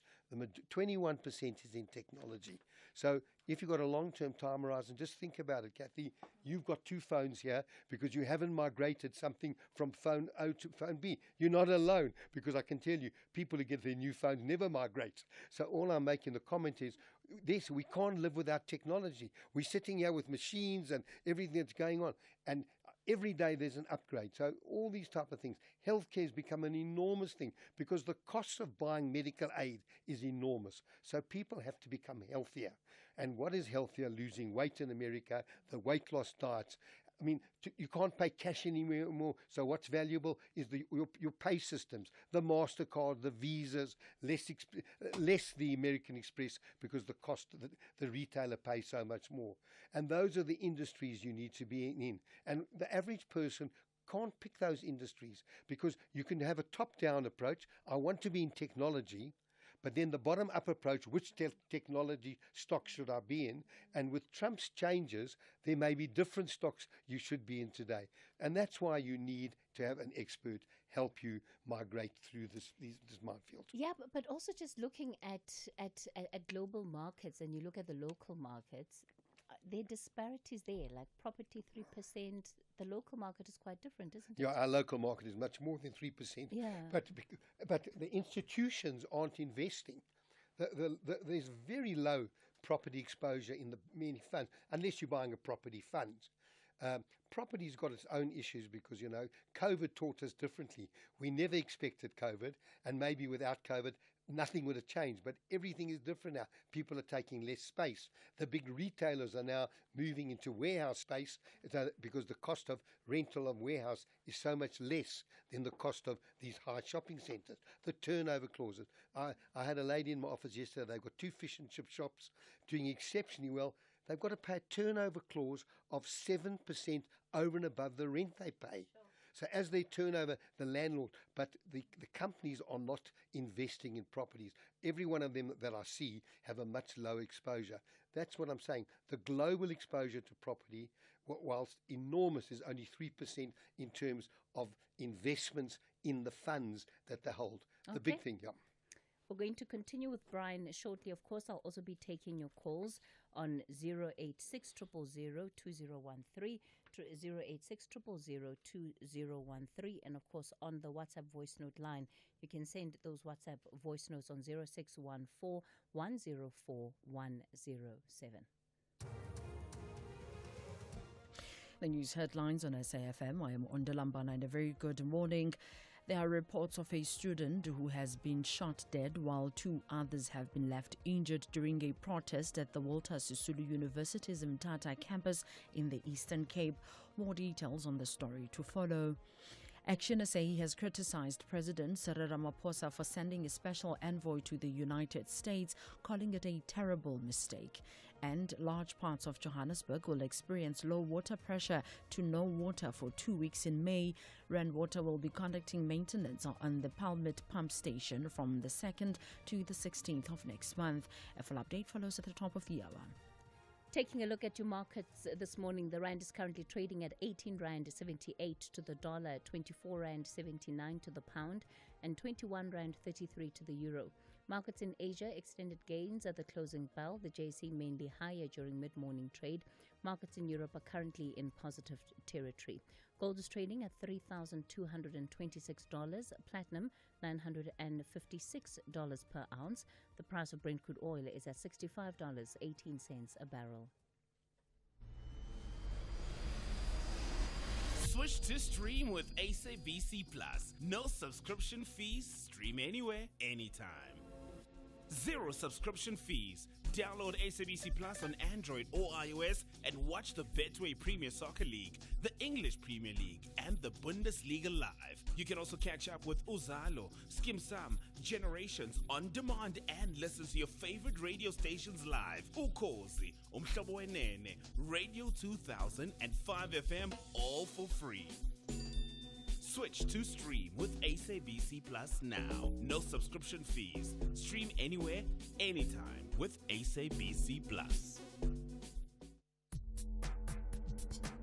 Speaker 19: 21% is in technology. So if you've got a long-term time horizon, just think about it, Cathy. You've got 2 phones here because you haven't migrated something from phone O to phone B. You're not alone, because I can tell you, people who get their new phones never migrate. So all I'm making the comment is, this, we can't live without technology. We're sitting here with machines and everything that's going on. And every day there's an upgrade. So all these type of things. Healthcare has become an enormous thing because the cost of buying medical aid is enormous. So people have to become healthier. And what is healthier? Losing weight in America, the weight loss diets. I mean, you can't pay cash anymore. So what's valuable is your pay systems, the MasterCard, the Visas, less the American Express, because the cost of the retailer pays so much more. And those are the industries you need to be in. And the average person can't pick those industries, because you can have a top-down approach. I want to be in technology. But then the bottom-up approach, which technology stock should I be in? And with Trump's changes, there may be different stocks you should be in today. And that's why you need to have an expert help you migrate through this minefield.
Speaker 2: Yeah, but also just looking at global markets, and you look at the local markets, there are disparities there, like property 3%. The local market is quite different, isn't it?
Speaker 19: Yeah, our local market is much more than 3%.
Speaker 2: Yeah.
Speaker 19: But the institutions aren't investing. There's very low property exposure in the many funds, unless you're buying a property fund. Property's got its own issues because, COVID taught us differently. We never expected COVID, and maybe without COVID, nothing would have changed, but everything is different now. People are taking less space. The big retailers are now moving into warehouse space because the cost of rental of warehouse is so much less than the cost of these high shopping centres. The turnover clauses. I had a lady in my office yesterday. They've got 2 fish and chip shops doing exceptionally well. They've got to pay a turnover clause of 7% over and above the rent they pay. So as they turn over, the landlord, but the companies are not investing in properties. Every one of them that I see have a much lower exposure. That's what I'm saying. The global exposure to property, whilst enormous, is only 3% in terms of investments in the funds that they hold. The big thing, yeah.
Speaker 2: We're going to continue with Brian shortly. Of course, I'll also be taking your calls on 086 000 2013, 086 000 2013, and of course on the WhatsApp voice note line. You can send those WhatsApp voice notes on 0614 104 107. The news headlines on SAFM. I am Ondalambana, and a very good morning. There are reports of a student who has been shot dead while 2 others have been left injured during a protest at the Walter Sisulu University's Mthatha campus in the Eastern Cape. More details on the story to follow. Action SA has criticized President Cyril Ramaphosa for sending a special envoy to the United States, calling it a terrible mistake. And large parts of Johannesburg will experience low water pressure to no water for 2 weeks in May. Rand Water will be conducting maintenance on the Palmit pump station from the 2nd to the 16th of next month. A full update follows at the top of the hour. Taking a look at your markets this morning, the rand is currently trading at 18 rand 78 to the dollar, 24 rand 79 to the pound, and 21 rand 33 to the euro. Markets in Asia extended gains at the closing bell, the JSE mainly higher during mid-morning trade. Markets in Europe are currently in positive territory. Gold is trading at $3,226, platinum $956 per ounce. The price of Brent crude oil is at $65.18 a barrel.
Speaker 5: Switch to stream with SABC Plus. No subscription fees. Stream anywhere, anytime. 0 subscription fees. Download SABC Plus on Android or iOS and watch the Betway Premier Soccer League, the English Premier League, and the Bundesliga live. You can also catch up with Uzalo, Skim Sam, Generations on demand and listen to your favorite radio stations live. Ukhozi, Umhlobo Wenene, Radio 2000 and 5FM, all for free. Switch to stream with SABC Plus now. No subscription fees. Stream anywhere, anytime with SABC Plus.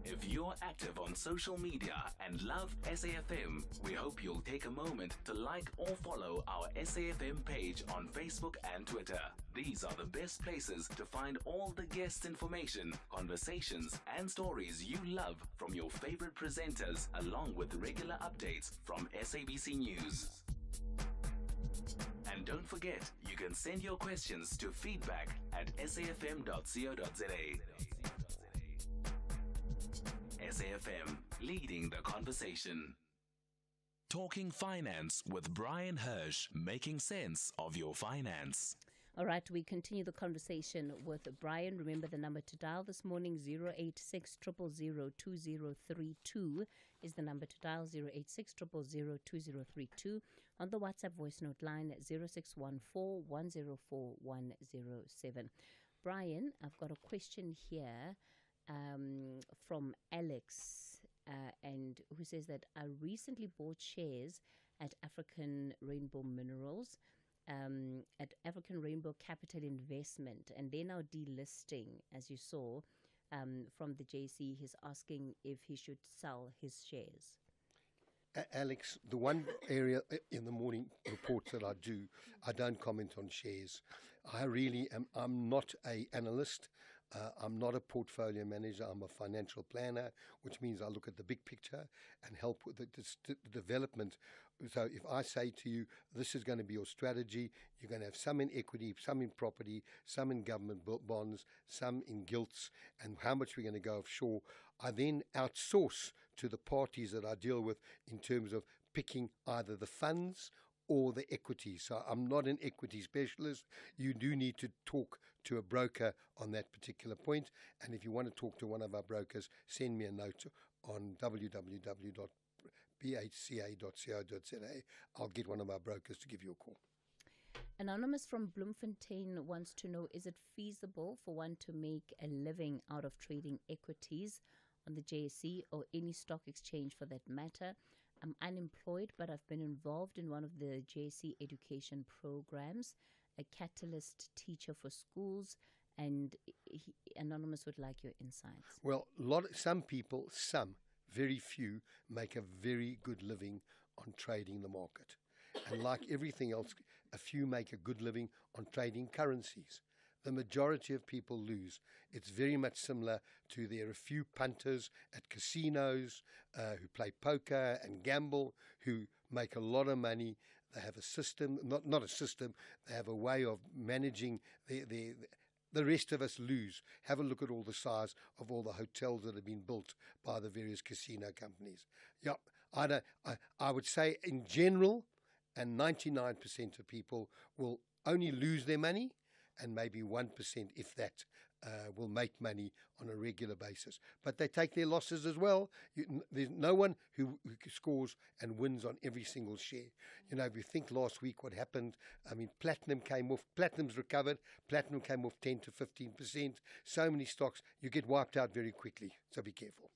Speaker 18: If you're active on social media and love SAFM, we hope you'll take a moment to like or follow our SAFM page on Facebook and Twitter. These are the best places to find all the guest information, conversations, and stories you love from your favorite presenters, along with regular updates from SABC News. And don't forget, you can send your questions to feedback@safm.co.za. SAFM, leading the conversation. Talking Finance with Brian Hirsch, making sense of your finance.
Speaker 2: All right, we continue the conversation with Brian. Remember the number to dial this morning, 086 000 2032 is the number to dial, 086 000 2032. On the WhatsApp voice note line at 0614 104 107. Brian, I've got a question here from Alex, and who says that I recently bought shares at African Rainbow Minerals, at African Rainbow Capital Investment, and they're now delisting, as you saw, from the JC. He's asking if he should sell his shares.
Speaker 19: Alex, the one area in the morning reports that I do, I don't comment on shares. I really am. I'm not an analyst. I'm not a portfolio manager. I'm a financial planner, which means I look at the big picture and help with the development. So if I say to you, this is going to be your strategy, you're going to have some in equity, some in property, some in government bonds, some in gilts, and how much we're going to go offshore, I then outsource to the parties that I deal with in terms of picking either the funds or the equity. So I'm not an equity specialist. You do need to talk to a broker on that particular point. And if you want to talk to one of our brokers, send me a note on www.bhca.co.za. I'll get one of our brokers to give you a call.
Speaker 2: Anonymous from Bloemfontein wants to know, is it feasible for one to make a living out of trading equities on the JSE or any stock exchange for that matter? I'm unemployed, but I've been involved in one of the JSE education programs, a catalyst teacher for schools, and Anonymous would like your insights.
Speaker 19: Well, some people, very few, make a very good living on trading the market. And like everything else, a few make a good living on trading currencies. The majority of people lose. It's very much similar to there are a few punters at casinos who play poker and gamble who make a lot of money. They have a system, not a system, they have a way of managing the rest of us lose. Have a look at all the size of all the hotels that have been built by the various casino companies. Yeah, I would say in general, and 99% of people will only lose their money, and maybe 1%, if that, will make money on a regular basis. But they take their losses as well. There's no one who scores and wins on every single share. You know, if you think last week what happened, I mean, platinum's recovered, platinum came off 10 to 15%. So many stocks, you get wiped out very quickly. So be careful.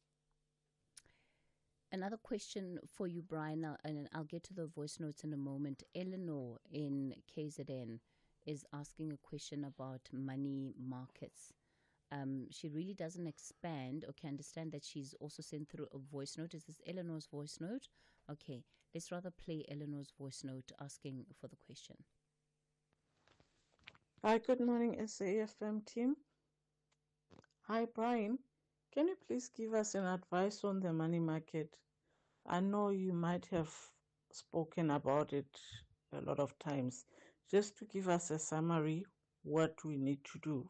Speaker 2: Another question for you, Brian, and I'll get to the voice notes in a moment. Eleanor in KZN is asking a question about money markets. She really doesn't expand or can understand that she's also sent through a voice note. Is this Eleanor's voice note? Okay, let's rather play Eleanor's voice note asking for the question.
Speaker 4: Hi, good morning, SAFM team. Hi, Brian. Can you please give us an advice on the money market? I know you might have spoken about it a lot of times. Just to give us a summary, what we need to do.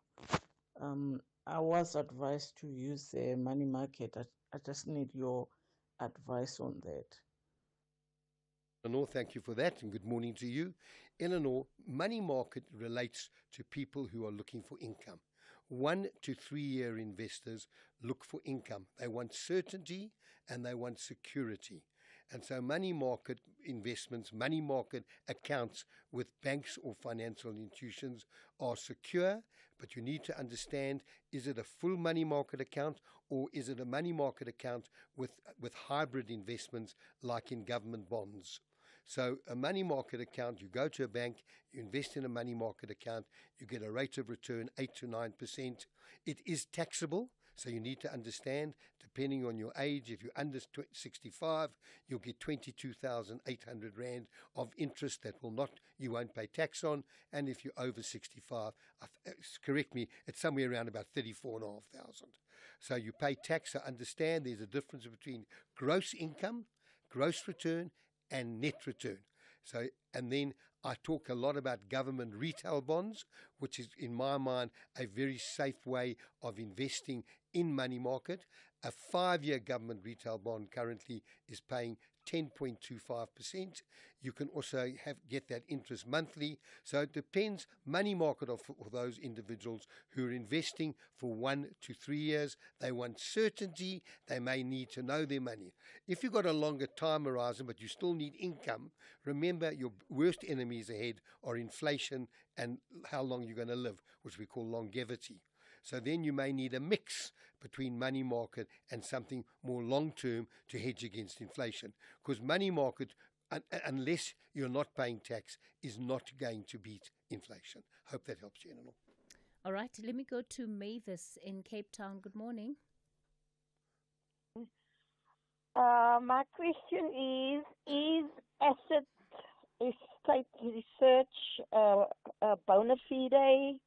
Speaker 4: I was advised to use the money market. I just need your advice on that.
Speaker 19: Eleanor, thank you for that, and good morning to you. Eleanor, money market relates to people who are looking for income. 1 to 3 year investors look for income. They want certainty and they want security. And so money market investments, money market accounts with banks or financial institutions are secure, but you need to understand, is it a full money market account or is it a money market account with hybrid investments like in government bonds? So a money market account, you go to a bank, you invest in a money market account, you get a rate of return 8 to 9%. It is taxable. So you need to understand, depending on your age, if you're under 65, you'll get 22,800 Rand of interest that you won't pay tax on. And if you're over 65, correct me, it's somewhere around about 34,500. So you pay tax. So understand there's a difference between gross income, gross return, and net return. So, and then I talk a lot about government retail bonds, which is, in my mind, a very safe way of investing in money market. A 5-year government retail bond currently is paying 10.25%. You can also get that interest monthly. So it depends, money market for those individuals who are investing for 1 to 3 years. They want certainty. They may need to know their money. If you've got a longer time horizon, but you still need income, remember your worst enemies ahead are inflation and how long you're going to live, which we call longevity. So then you may need a mix between money market and something more long-term to hedge against inflation. Because money market, unless you're not paying tax, is not going to beat inflation. Hope that helps you, Eleanor.
Speaker 2: All right, let me go to Mavis in Cape Town. Good morning.
Speaker 6: My question is asset estate research a bona fide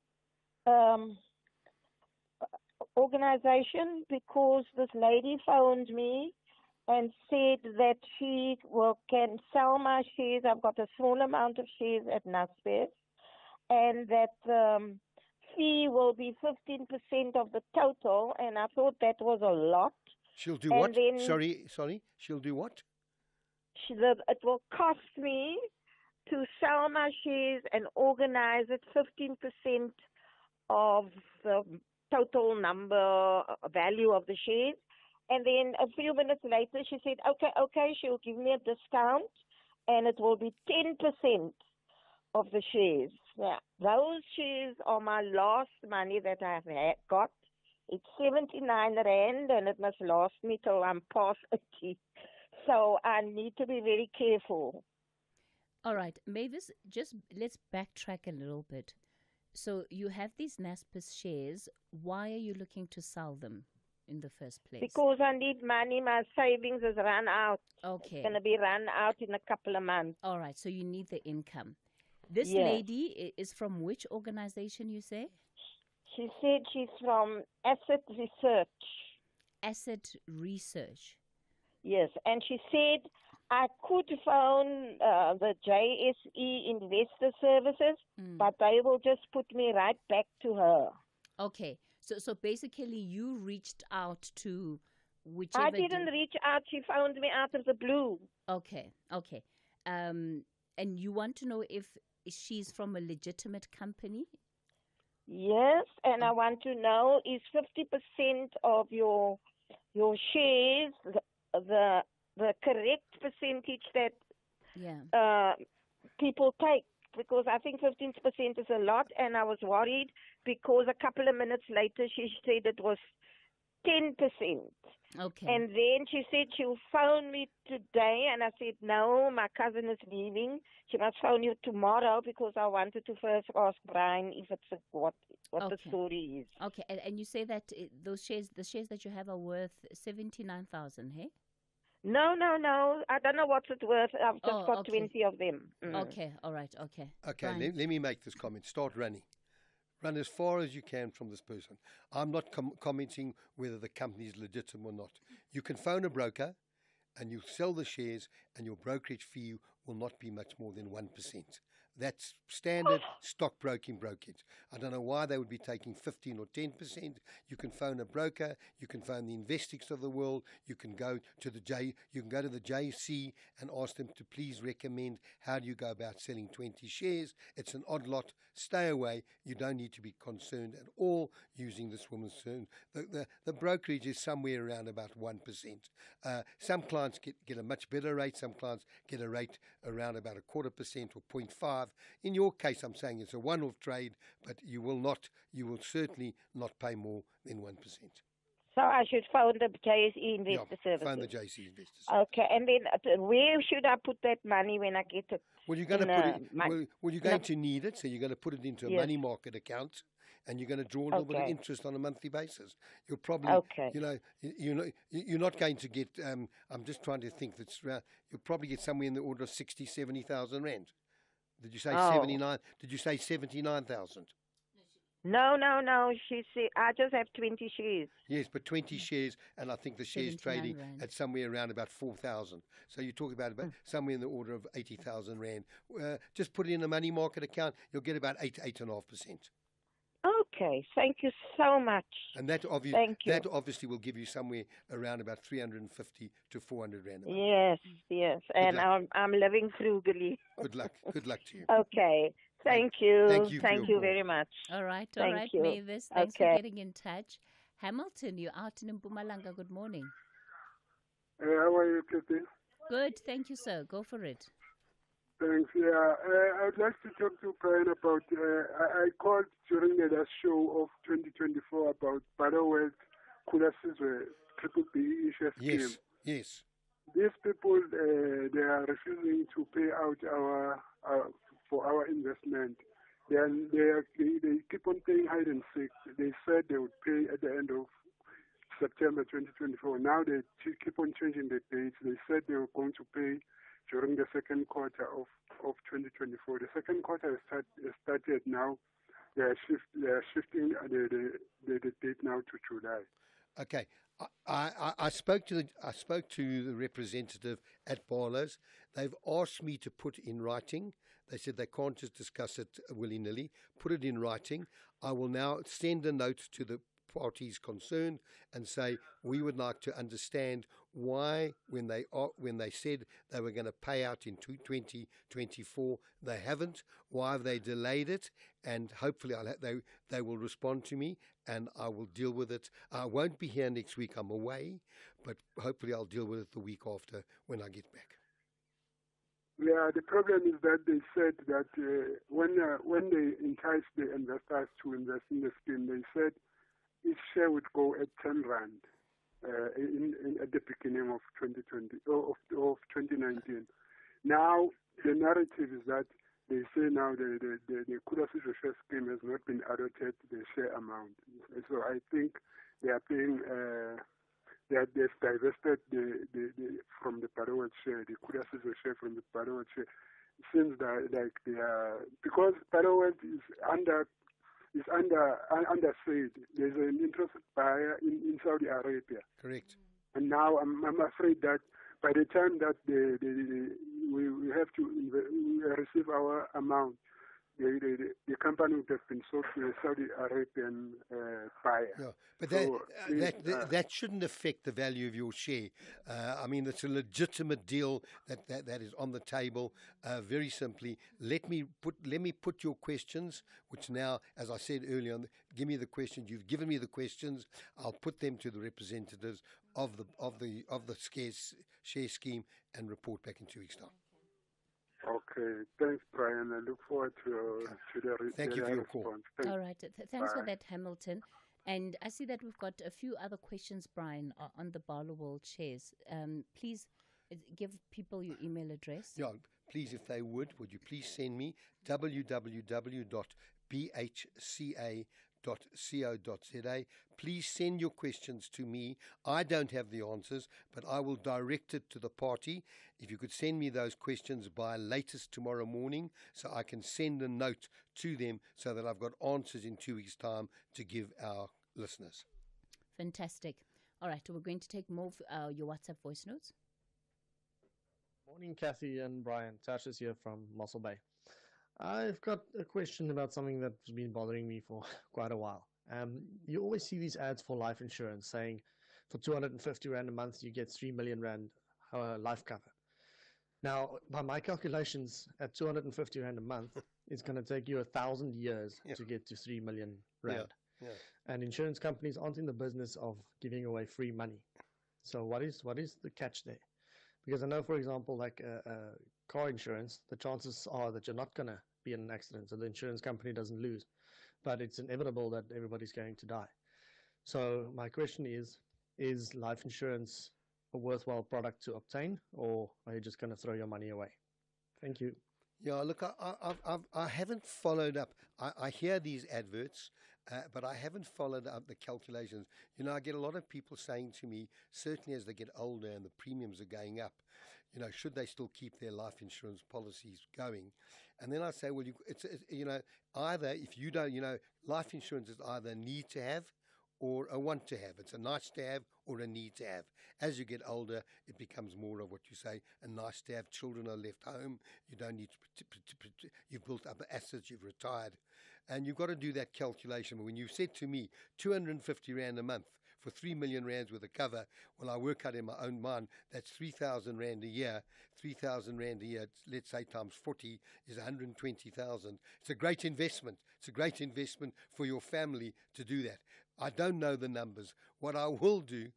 Speaker 6: organization? Because this lady phoned me and said that she can sell my shares. I've got a small amount of shares at Naspers, and that fee will be 15% of the total, and I thought that was a lot.
Speaker 19: She'll do what? Sorry. She'll do what?
Speaker 6: It will cost me to sell my shares and organize it 15% of the total value of the shares. And then a few minutes later, she said, okay, she'll give me a discount, and it will be 10% of the shares. Now, those shares are my last money that I've got. It's 79 Rand, and it must last me till I'm past 80. So I need to be very careful.
Speaker 2: All right, Mavis, just let's backtrack a little bit. So you have these Naspers shares. Why are you looking to sell them in the first place?
Speaker 6: Because I need money. My savings is run out.
Speaker 2: Okay.
Speaker 6: It's going to be run out in a couple of months.
Speaker 2: All right, so you need the income. This lady is from which organization, you say?
Speaker 6: She said she's from Asset Research.
Speaker 2: Asset Research.
Speaker 6: Yes, and she said I could phone the JSE Investor Services, but they will just put me right back to her.
Speaker 2: Okay, so basically you reached out to whichever...
Speaker 6: I didn't reach out. She phoned me out of the blue.
Speaker 2: Okay. And you want to know if she's from a legitimate company?
Speaker 6: Yes, and I want to know, is 50% of your shares the correct percentage that people take? Because I think 15% is a lot, and I was worried because a couple of minutes later she said it was 10%.
Speaker 2: Okay.
Speaker 6: And then she said she'll phone me today, and I said, no, my cousin is leaving. She must phone you tomorrow because I wanted to first ask Brian if it's what the story is.
Speaker 2: Okay, and you say that the shares that you have are worth 79,000, hey?
Speaker 6: No. I don't know what's it worth. I've just got 20 of them.
Speaker 2: Okay, all right, okay.
Speaker 19: Okay, let me make this comment. Start running. Run as far as you can from this person. I'm not commenting whether the company is legitimate or not. You can phone a broker and you sell the shares, and your brokerage fee will not be much more than 1%. That's standard stockbroking brokerage. I don't know why they would be taking 15 or 10%. You can phone a broker. You can phone the Investix of the world. You can go to the JC and ask them to please recommend how do you go about selling 20 shares. It's an odd lot. Stay away. You don't need to be concerned at all using this woman's term. The brokerage is somewhere around about 1%. Some clients get a much better rate. Some clients get a rate around about 0.25% or 0.5%. In your case, I'm saying it's a one-off trade, but you will certainly not pay more than 1%.
Speaker 6: So I should phone the JSE Investor Services.
Speaker 19: Phone the JSE Investors.
Speaker 6: Okay, and then where should I put that money when I get it?
Speaker 19: Well, you're going to put it. Well, you're going to need it, so you're going to put it into a money market account, and you're going to draw a little bit of interest on a monthly basis. You'll probably, you're not going to get. I'm just trying to think. You'll probably get somewhere in the order of 70,000 rand. Did you say 79? Did you say 79,000?
Speaker 6: No. She said I just have 20 shares.
Speaker 19: Yes, but 20 shares, and I think the shares trading at somewhere around about 4,000. So you're talking about somewhere in the order of 80,000 rand. Just put it in a money market account. You'll get about 8.5%.
Speaker 6: Okay, thank you so much.
Speaker 19: And that obviously will give you somewhere around about 350 to 400 rand a month.
Speaker 6: Yes, and I'm living frugally.
Speaker 19: Good luck to you.
Speaker 6: Okay. Thank you.
Speaker 19: Thank you
Speaker 6: very much.
Speaker 2: All right,
Speaker 6: Thank you.
Speaker 2: Mavis. Thanks for getting in touch. Hamilton, you're out in Mpumalanga. Good morning.
Speaker 7: How are you, Cathy?
Speaker 2: Good, thank you, sir. Go for it.
Speaker 7: Thanks. Yeah, I'd like to talk to Brian about. I called during the last show of 2024 about Barrowell Kulasizwe Triple B share scheme.
Speaker 19: Yes.
Speaker 7: These people, they are refusing to pay out for our investment. They keep on paying hide and seek. They said they would pay at the end of September 2024. Now they keep on changing the dates. They said they were going to pay during the second quarter of 2024. The second quarter has started now. They are shifting the date now to July.
Speaker 19: Okay. I spoke to the representative at Barlow's. They've asked me to put in writing. They said they can't just discuss it willy-nilly. Put it in writing. I will now send a note to the parties concerned and say we would like to understand why, when they said they were going to pay out in 2024, they haven't. Why have they delayed it? And hopefully they will respond to me, and I will deal with it. I won't be here next week. I'm away, but hopefully I'll deal with it the week after when I get back.
Speaker 7: Yeah, the problem is that they said that when they enticed the investors to invest in the scheme, they said each share would go at 10 rand at the beginning of 2020 of 2019. Now the narrative is that they say now the Kulasizwe share scheme has not been adopted the share amount. So I think they are paying. They've divested from the Barrowell share, the Kulasizwe share from the Barrowell share. Since because Barrowell is under said. There's an interested buyer in Saudi Arabia.
Speaker 19: Correct.
Speaker 7: And now I'm afraid that by the time that we have to receive our amount, the company would have been sold to a Saudi Arabian buyer.
Speaker 19: Yeah, but
Speaker 7: so,
Speaker 19: that shouldn't affect the value of your share. I mean, it's a legitimate deal that is on the table. Very simply, let me put your questions, which now, as I said earlier on, give me the questions. You've given me the questions. I'll put them to the representatives of the share scheme and report back in 2 weeks' time.
Speaker 7: Okay, thanks, Brian. I look forward to the
Speaker 19: Thank you for your call.
Speaker 2: All right, thanks for that, Hamilton. And I see that we've got a few other questions, Brian, on the Barlow World shares. Please give people your email address.
Speaker 19: Yeah, please, if they would you please send me www.bhca.co.za. Please send your questions to me. I don't have the answers, but I will direct it to the party. If you could send me those questions by latest tomorrow morning, so I can send a note to them so that I've got answers in 2 weeks' time to give our listeners.
Speaker 2: Fantastic. All right, we're going to take more of your WhatsApp voice notes.
Speaker 9: Morning, Cathy and Brian. Tash is here from Mossel Bay. I've got a question about something that's been bothering me for quite a while. You always see these ads for life insurance saying for 250 Rand a month, you get 3 million Rand life cover. Now, by my calculations, at 250 Rand a month, it's going to take you 1,000 years to get to 3 million Rand.
Speaker 19: Yeah.
Speaker 9: And insurance companies aren't in the business of giving away free money. So what is the catch there? Because I know, for example, like car insurance, the chances are that you're not going to be in an accident, so the insurance company doesn't lose. But it's inevitable that everybody's going to die. So my question is, is life insurance a worthwhile product to obtain, or are you just going to throw your money away? Thank you.
Speaker 19: Yeah, look, I haven't followed up. I hear these adverts, but I haven't followed up the calculations. You know, I get a lot of people saying to me, certainly as they get older and the premiums are going up, you know, should they still keep their life insurance policies going? And then I say, well, it's you know, either if you don't, you know, life insurance is either a need to have or a want to have. It's a nice to have or a need to have. As you get older, it becomes more of what you say, a nice to have. Children are left home. You don't need to, you've built up assets, you've retired. And you've got to do that calculation. When you said to me, 250 Rand a month for 3 million Rands worth of cover, well, I work out in my own mind, that's 3,000 Rand a year. 3,000 Rand a year, let's say times 40 is 120,000. It's a great investment. It's a great investment for your family to do that. I don't know the numbers. What I will do,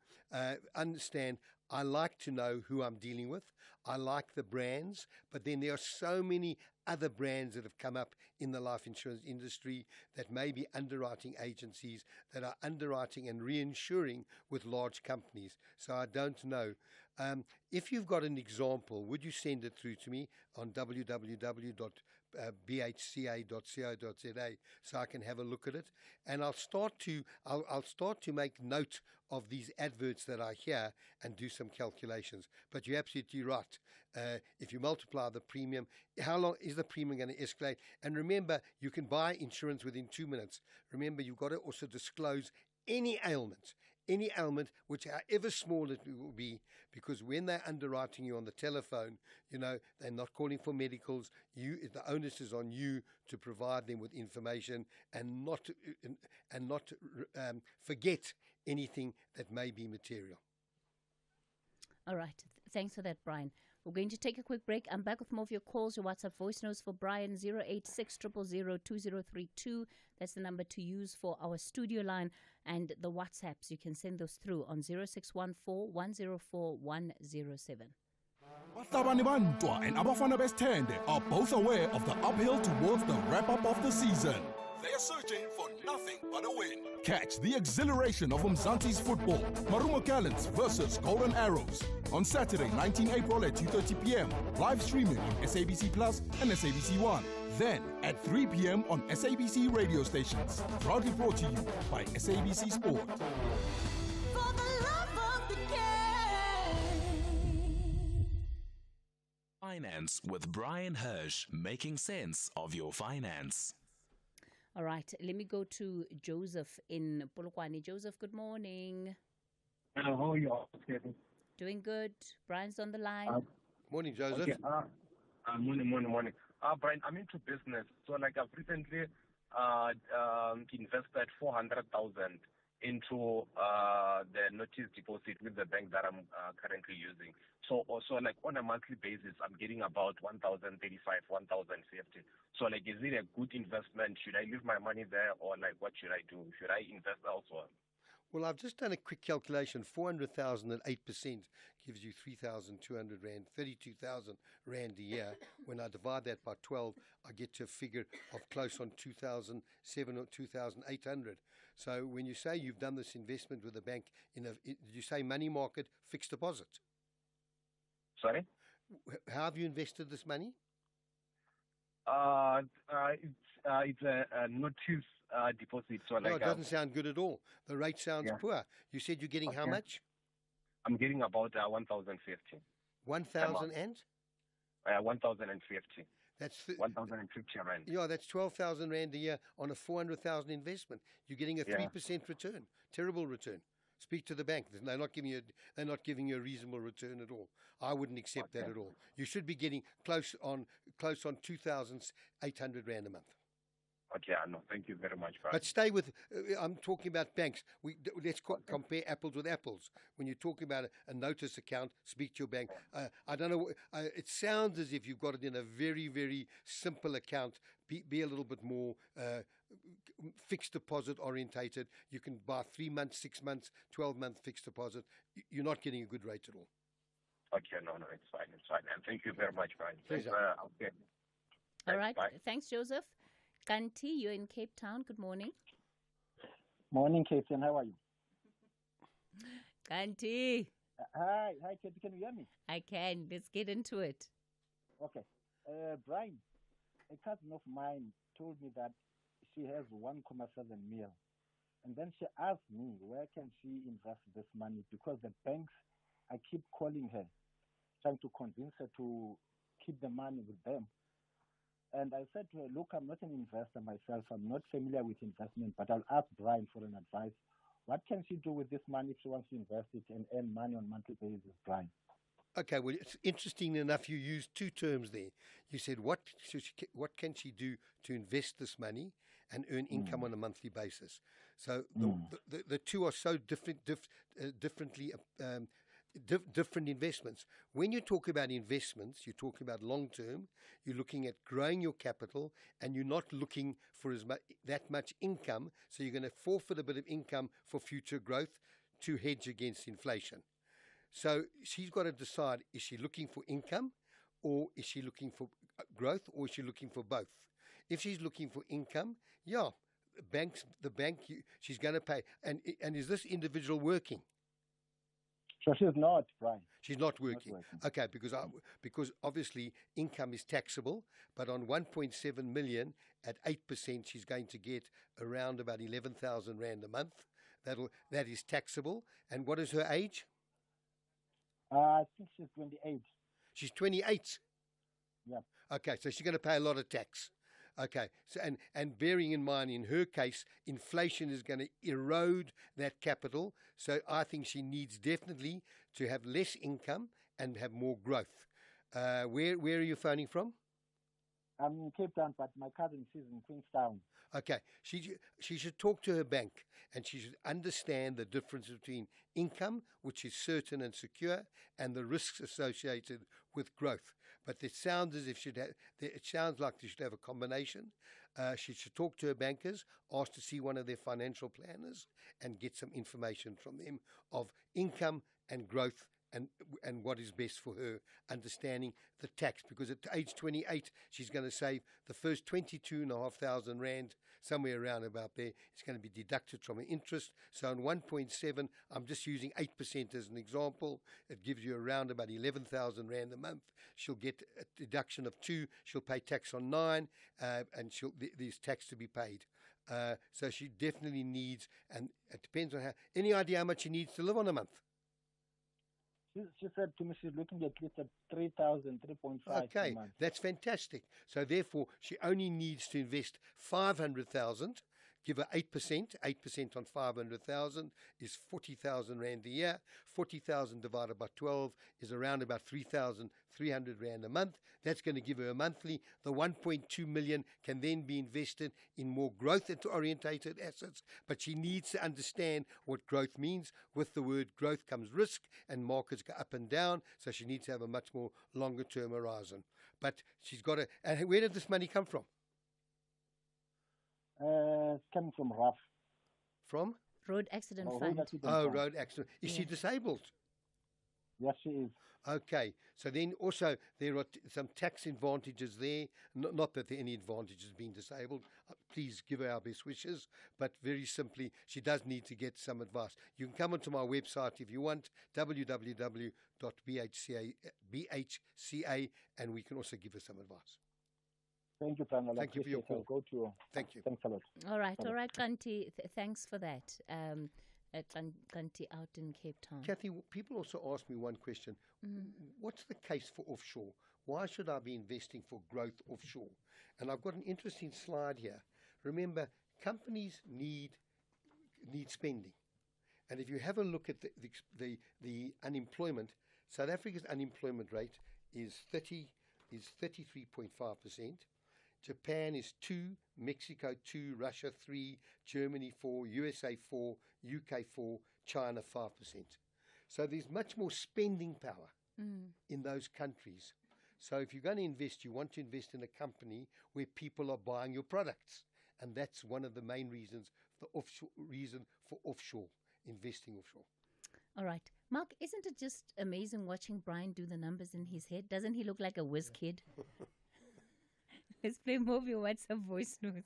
Speaker 19: understand, I like to know who I'm dealing with. I like the brands, but then there are so many other brands that have come up in the life insurance industry that may be underwriting agencies that are underwriting and reinsuring with large companies. So I don't know. If you've got an example, would you send it through to me on www.bhca.co.za so I can have a look at it, and I'll start to make note of these adverts that I hear and do some calculations. But you're absolutely right. If you multiply the premium, how long is the premium going to escalate? And remember, you can buy insurance within 2 minutes. Remember, you've got to also disclose any ailment, which however small it will be, because when they're underwriting you on the telephone, you know, they're not calling for medicals. The onus is on you to provide them with information and not forget anything that may be material.
Speaker 2: All right. Thanks for that, Brian. We're going to take a quick break. I'm back with more of your calls, your WhatsApp voice notes for Brian, 086 000 2032. That's the number to use for our studio line. And the WhatsApps, you can send those through on 0614 104 107.
Speaker 16: Bahlabani Bantwa and Abafana Bestende are both aware of the uphill towards the wrap-up of the season. They are searching for nothing but a win. Catch the exhilaration of Mzansi's football, Marumo Gallants versus Golden Arrows, on Saturday, 19 April at 2:30 p.m. Live streaming on SABC Plus and SABC One. Then at 3 p.m. on SABC radio stations. Proudly brought to you by SABC Sport.
Speaker 17: For the love of the game.
Speaker 18: Finance with Brian Hirsch, making sense of your finance.
Speaker 2: All right, let me go to Joseph in Polokwane. Joseph, good morning.
Speaker 10: Hello, how are you all?
Speaker 2: Doing good. Brian's on the line.
Speaker 19: Morning, Joseph.
Speaker 10: Okay, morning. Brian, I'm into business. So, like, I've recently invested 400,000 into the notice deposit with the bank that I'm currently using. So, also, like, on a monthly basis, I'm getting about 1,035, 1,050. So, like, is it a good investment? Should I leave my money there, or, like, what should I do? Should I invest elsewhere?
Speaker 19: Well, I've just done a quick calculation. 400,000 at 8% gives you 3,200 Rand, 32,000 Rand a year. When I divide that by 12, I get to a figure of close on 2,700 or 2,800. So when you say you've done this investment with a bank, did you say money market, fixed deposit?
Speaker 10: Sorry?
Speaker 19: How have you invested this money?
Speaker 10: It's a notice deposit. So, like,
Speaker 19: no, it doesn't sound good at all. The rate sounds poor. You said you're getting how much?
Speaker 10: I'm getting about 1,050.
Speaker 19: 1,000 and?
Speaker 10: 1,050.
Speaker 19: That's
Speaker 10: 1,050 Rand.
Speaker 19: Yeah, that's 12,000 Rand a year on a 400,000 investment. You're getting a 3% return. Terrible return. Speak to the bank. They're not giving you a reasonable return at all. I wouldn't accept that at all. You should be getting close on 2,800 Rand a month.
Speaker 10: Okay, no, thank you very much.
Speaker 19: But stay with, I'm talking about banks. Let's compare apples with apples. When you're talking about a notice account, speak to your bank. I don't know, it sounds as if you've got it in a very, very simple account. Be a little bit more fixed deposit orientated. You can buy 3 months, 6 months, 12-month fixed deposit. You're not getting a good rate at all.
Speaker 10: Okay, no, it's fine. And thank you very much, Brian.
Speaker 19: Pleasure.
Speaker 10: Okay.
Speaker 2: All right. Thanks, Joseph. Kanti, you're in Cape Town. Good morning.
Speaker 11: Morning, Cathy, and how are you?
Speaker 2: Kanti.
Speaker 11: Hi, Katie, can you hear me?
Speaker 2: I can. Let's get into it.
Speaker 11: Okay. Brian, a cousin of mine told me that she has 1.7 mil. And then she asked me, where can she invest this money? Because the banks, I keep calling her, trying to convince her to keep the money with them. And I said to her, look, I'm not an investor myself. I'm not familiar with investment, but I'll ask Brian for an advice. What can she do with this money if she wants to invest it and earn money on a monthly basis, Brian?
Speaker 19: Okay, well, it's interesting enough you used two terms there. You said, what can she do to invest this money and earn income on a monthly basis? So the two are so different investments. When you talk about investments, you're talking about long term. You're looking at growing your capital, and you're not looking for that much income. So you're going to forfeit a bit of income for future growth to hedge against inflation. So she's got to decide: is she looking for income, or is she looking for growth, or is she looking for both? If she's looking for income, she's going to pay. And is this individual working?
Speaker 11: So she's not, Brian.
Speaker 19: She's not working. Okay, because obviously income is taxable, but on 1.7 million at 8%, she's going to get around about 11,000 Rand a month. That is taxable. And what is her age?
Speaker 11: I think she's 28.
Speaker 19: She's 28?
Speaker 11: Yeah.
Speaker 19: Okay, so she's going to pay a lot of tax. Okay, so and bearing in mind, in her case, inflation is going to erode that capital. So I think she needs definitely to have less income and have more growth. Where are you phoning from?
Speaker 11: I'm in Cape Town, but my cousin is in Queenstown.
Speaker 19: Okay, she should talk to her bank, and she should understand the difference between income, which is certain and secure, and the risks associated with growth. But it sounds as if it sounds like she should have a combination. She should talk to her bankers, ask to see one of their financial planners, and get some information from them of income and growth and what is best for her, understanding the tax. Because at age 28, she's going to save the first 22,500 Rand, somewhere around about there. It's going to be deducted from her interest. So on 1.7, I'm just using 8% as an example. It gives you around about 11,000 Rand a month. She'll get a deduction of 2. She'll pay tax on 9, and there's tax to be paid. So she definitely needs, and it depends on any idea how much she needs to live on a month?
Speaker 11: She said to me she's looking at least at 3,000, 3.5
Speaker 19: Okay,
Speaker 11: per month.
Speaker 19: that's fantastic. So therefore, she only needs to invest 500,000. Give her 8%. 8% on 500,000 is 40,000 Rand a year. 40,000 divided by 12 is around about 3,300 Rand a month. That's going to give her a monthly. The 1.2 million can then be invested in more growth-orientated assets, but she needs to understand what growth means. With the word growth comes risk, and markets go up and down, so she needs to have a much more longer-term horizon. But she's got to... And where did this money come from?
Speaker 11: It's coming from RAF.
Speaker 19: From?
Speaker 2: Road accident fund.
Speaker 19: Road accident. Is she disabled?
Speaker 11: Yes, she is.
Speaker 19: Okay. So then also there are some tax advantages there. Not that there are any advantages being disabled. Please give her our best wishes. But very simply, she does need to get some advice. You can come onto my website if you want, www.bhca, and we can also give her some advice.
Speaker 11: Thank you, Pamela.
Speaker 19: Thank you for your call.
Speaker 11: Go to
Speaker 19: Thank you.
Speaker 11: Thanks a lot.
Speaker 2: All right, Kanti. Thanks for that. Kanti out in Cape Town.
Speaker 19: Cathy, people also ask me one question. What's the case for offshore? Why should I be investing for growth offshore? And I've got an interesting slide here. Remember, companies need spending. And if you have a look at the unemployment, South Africa's unemployment rate is 33.5%. Japan is 2, Mexico 2, Russia 3, Germany 4, USA 4, UK 4, China 5%. So there's much more spending power in those countries. So if you're going to invest, you want to invest in a company where people are buying your products. And that's one of the main reasons for offshore, investing offshore.
Speaker 2: All right. Mark, isn't it just amazing watching Brian do the numbers in his head? Doesn't he look like a whiz kid? Let's play more of your WhatsApp voice notes.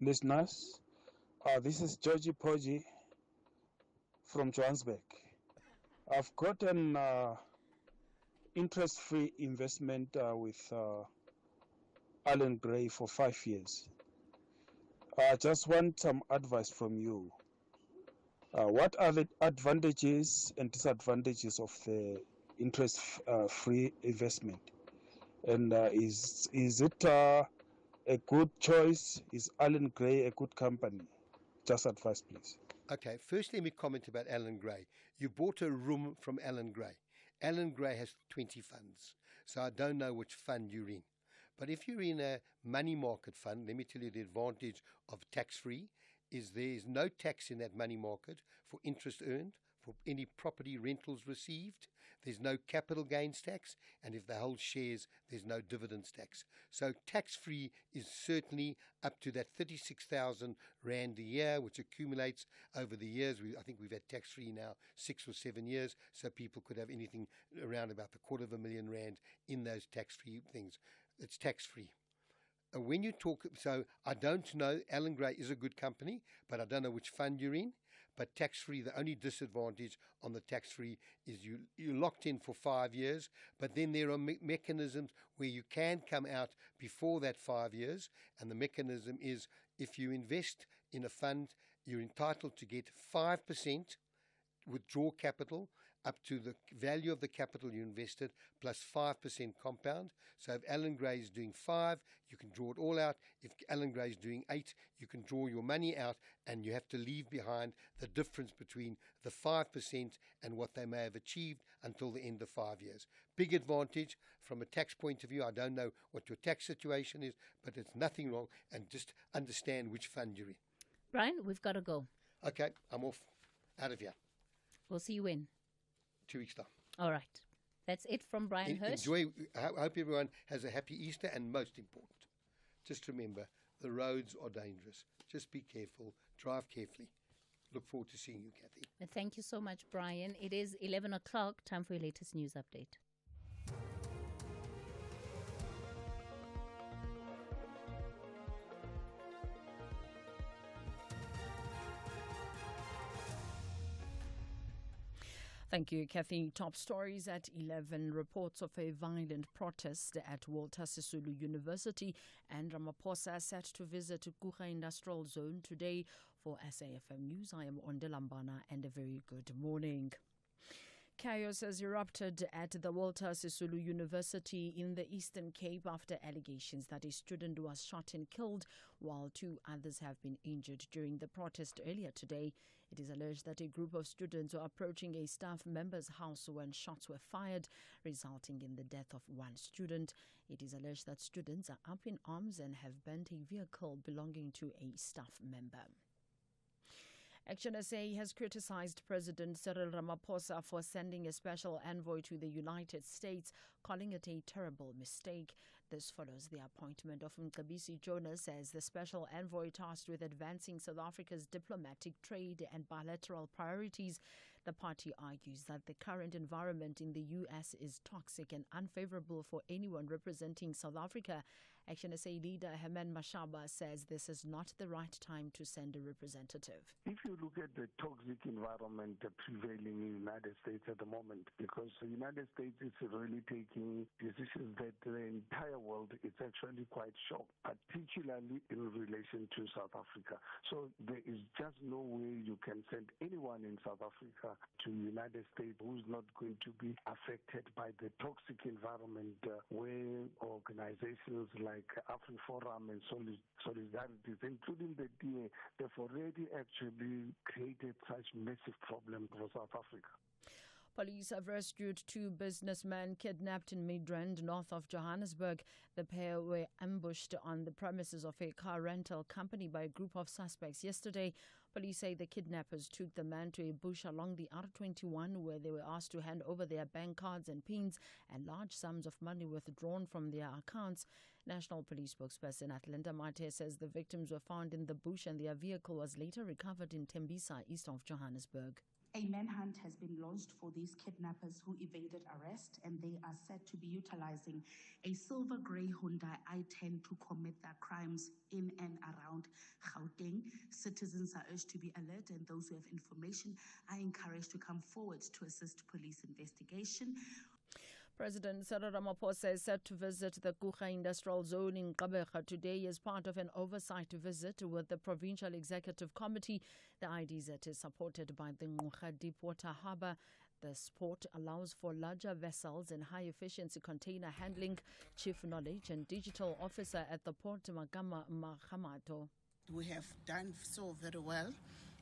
Speaker 12: Listeners,
Speaker 8: This is Georgie Poggi from Johannesburg. I've got an interest-free investment with Alan Gray for 5 years. I just want some advice from you. What are the advantages and disadvantages of the interest-free investment? And is it a good choice? Is Alan Gray a good company? Just advice, please.
Speaker 19: Okay, first let me comment about Alan Gray. You bought a room from Alan Gray. Alan Gray has 20 funds, so I don't know which fund you're in. But if you're in a money market fund, let me tell you the advantage of tax-free is there is no tax in that money market for interest earned, for any property rentals received. There's no capital gains tax, and if they hold shares, there's no dividends tax. So tax-free is certainly up to that 36,000 Rand a year, which accumulates over the years. I think we've had tax-free now 6 or 7 years, so people could have anything around about $250,000 Rand in those tax-free things. It's tax-free. When you talk, so I don't know, Alan Gray is a good company, but I don't know which fund you're in. But tax-free, the only disadvantage on the tax-free is you're locked in for 5 years, but then there are mechanisms where you can come out before that 5 years, and the mechanism is if you invest in a fund, you're entitled to get 5% withdraw capital up to the value of the capital you invested plus 5% compound. So if Alan Gray is doing 5, you can draw it all out. If Alan Gray is doing 8, you can draw your money out, and you have to leave behind the difference between the 5% and what they may have achieved until the end of 5 years. Big advantage from a tax point of view. I don't know what your tax situation is, but it's nothing wrong, and just understand which fund you're in.
Speaker 2: Brian, we've got to go.
Speaker 19: Okay, I'm off. Out of here.
Speaker 2: We'll see you in
Speaker 19: 2 weeks' time.
Speaker 2: All right. That's it from Brian Hirsch.
Speaker 19: Enjoy. I hope everyone has a happy Easter, and most important, just remember, the roads are dangerous. Just be careful. Drive carefully. Look forward to seeing you, Cathy.
Speaker 2: Thank you so much, Brian. It is 11 o'clock. Time for your latest news update.
Speaker 12: Thank you, Cathy. Top stories at 11. Reports of a violent protest at Walter Sisulu University, and Ramaphosa set to visit Kucha Industrial Zone today. For SAFM News, I am Onde Lambana, and a very good morning. Chaos has erupted at the Walter Sisulu University in the Eastern Cape after allegations that a student was shot and killed, while 2 others have been injured during the protest earlier today. It is alleged that a group of students were approaching a staff member's house when shots were fired, resulting in the death of 1 student. It is alleged that students are up in arms and have burnt a vehicle belonging to a staff member. Action SA has criticized President Cyril Ramaphosa for sending a special envoy to the United States, calling it a terrible mistake. This follows the appointment of Mcebisi Jonas as the special envoy tasked with advancing South Africa's diplomatic, trade and bilateral priorities. The party argues that the current environment in the U.S. is toxic and unfavorable for anyone representing South Africa. Action SA leader Herman Mashaba says this is not the right time to send a representative.
Speaker 13: If you look at the toxic environment prevailing in the United States at the moment, because the United States is really taking decisions that the entire world is actually quite shocked, particularly in relation to South Africa. So there is just no way you can send anyone in South Africa to the United States who's not going to be affected by the toxic environment where organizations like AfriForum and Solidarities, including the DA, they've already actually created such massive problems for South Africa.
Speaker 12: Police have rescued 2 businessmen kidnapped in Midrand, north of Johannesburg. The pair were ambushed on the premises of a car rental company by a group of suspects yesterday. Police say the kidnappers took the man to a bush along the R21 where they were asked to hand over their bank cards and pins and large sums of money withdrawn from their accounts. National Police spokesperson Atlinda Mate says the victims were found in the bush and their vehicle was later recovered in Tembisa, east of Johannesburg.
Speaker 14: A manhunt has been launched for these kidnappers who evaded arrest, and they are said to be utilizing a silver grey Hyundai i10 to commit their crimes in and around Gauteng. Citizens are urged to be alert, and those who have information are encouraged to come forward to assist police investigation.
Speaker 12: President Cyril Ramaphosa is set to visit the Kucha Industrial Zone in Gqeberha today as part of an oversight visit with the Provincial Executive Committee. The IDZ is supported by the Ngqura Deepwater Harbour. This port allows for larger vessels and high-efficiency container handling. Chief Knowledge and Digital Officer at the port, Magama Mahamato.
Speaker 15: We have done so very well,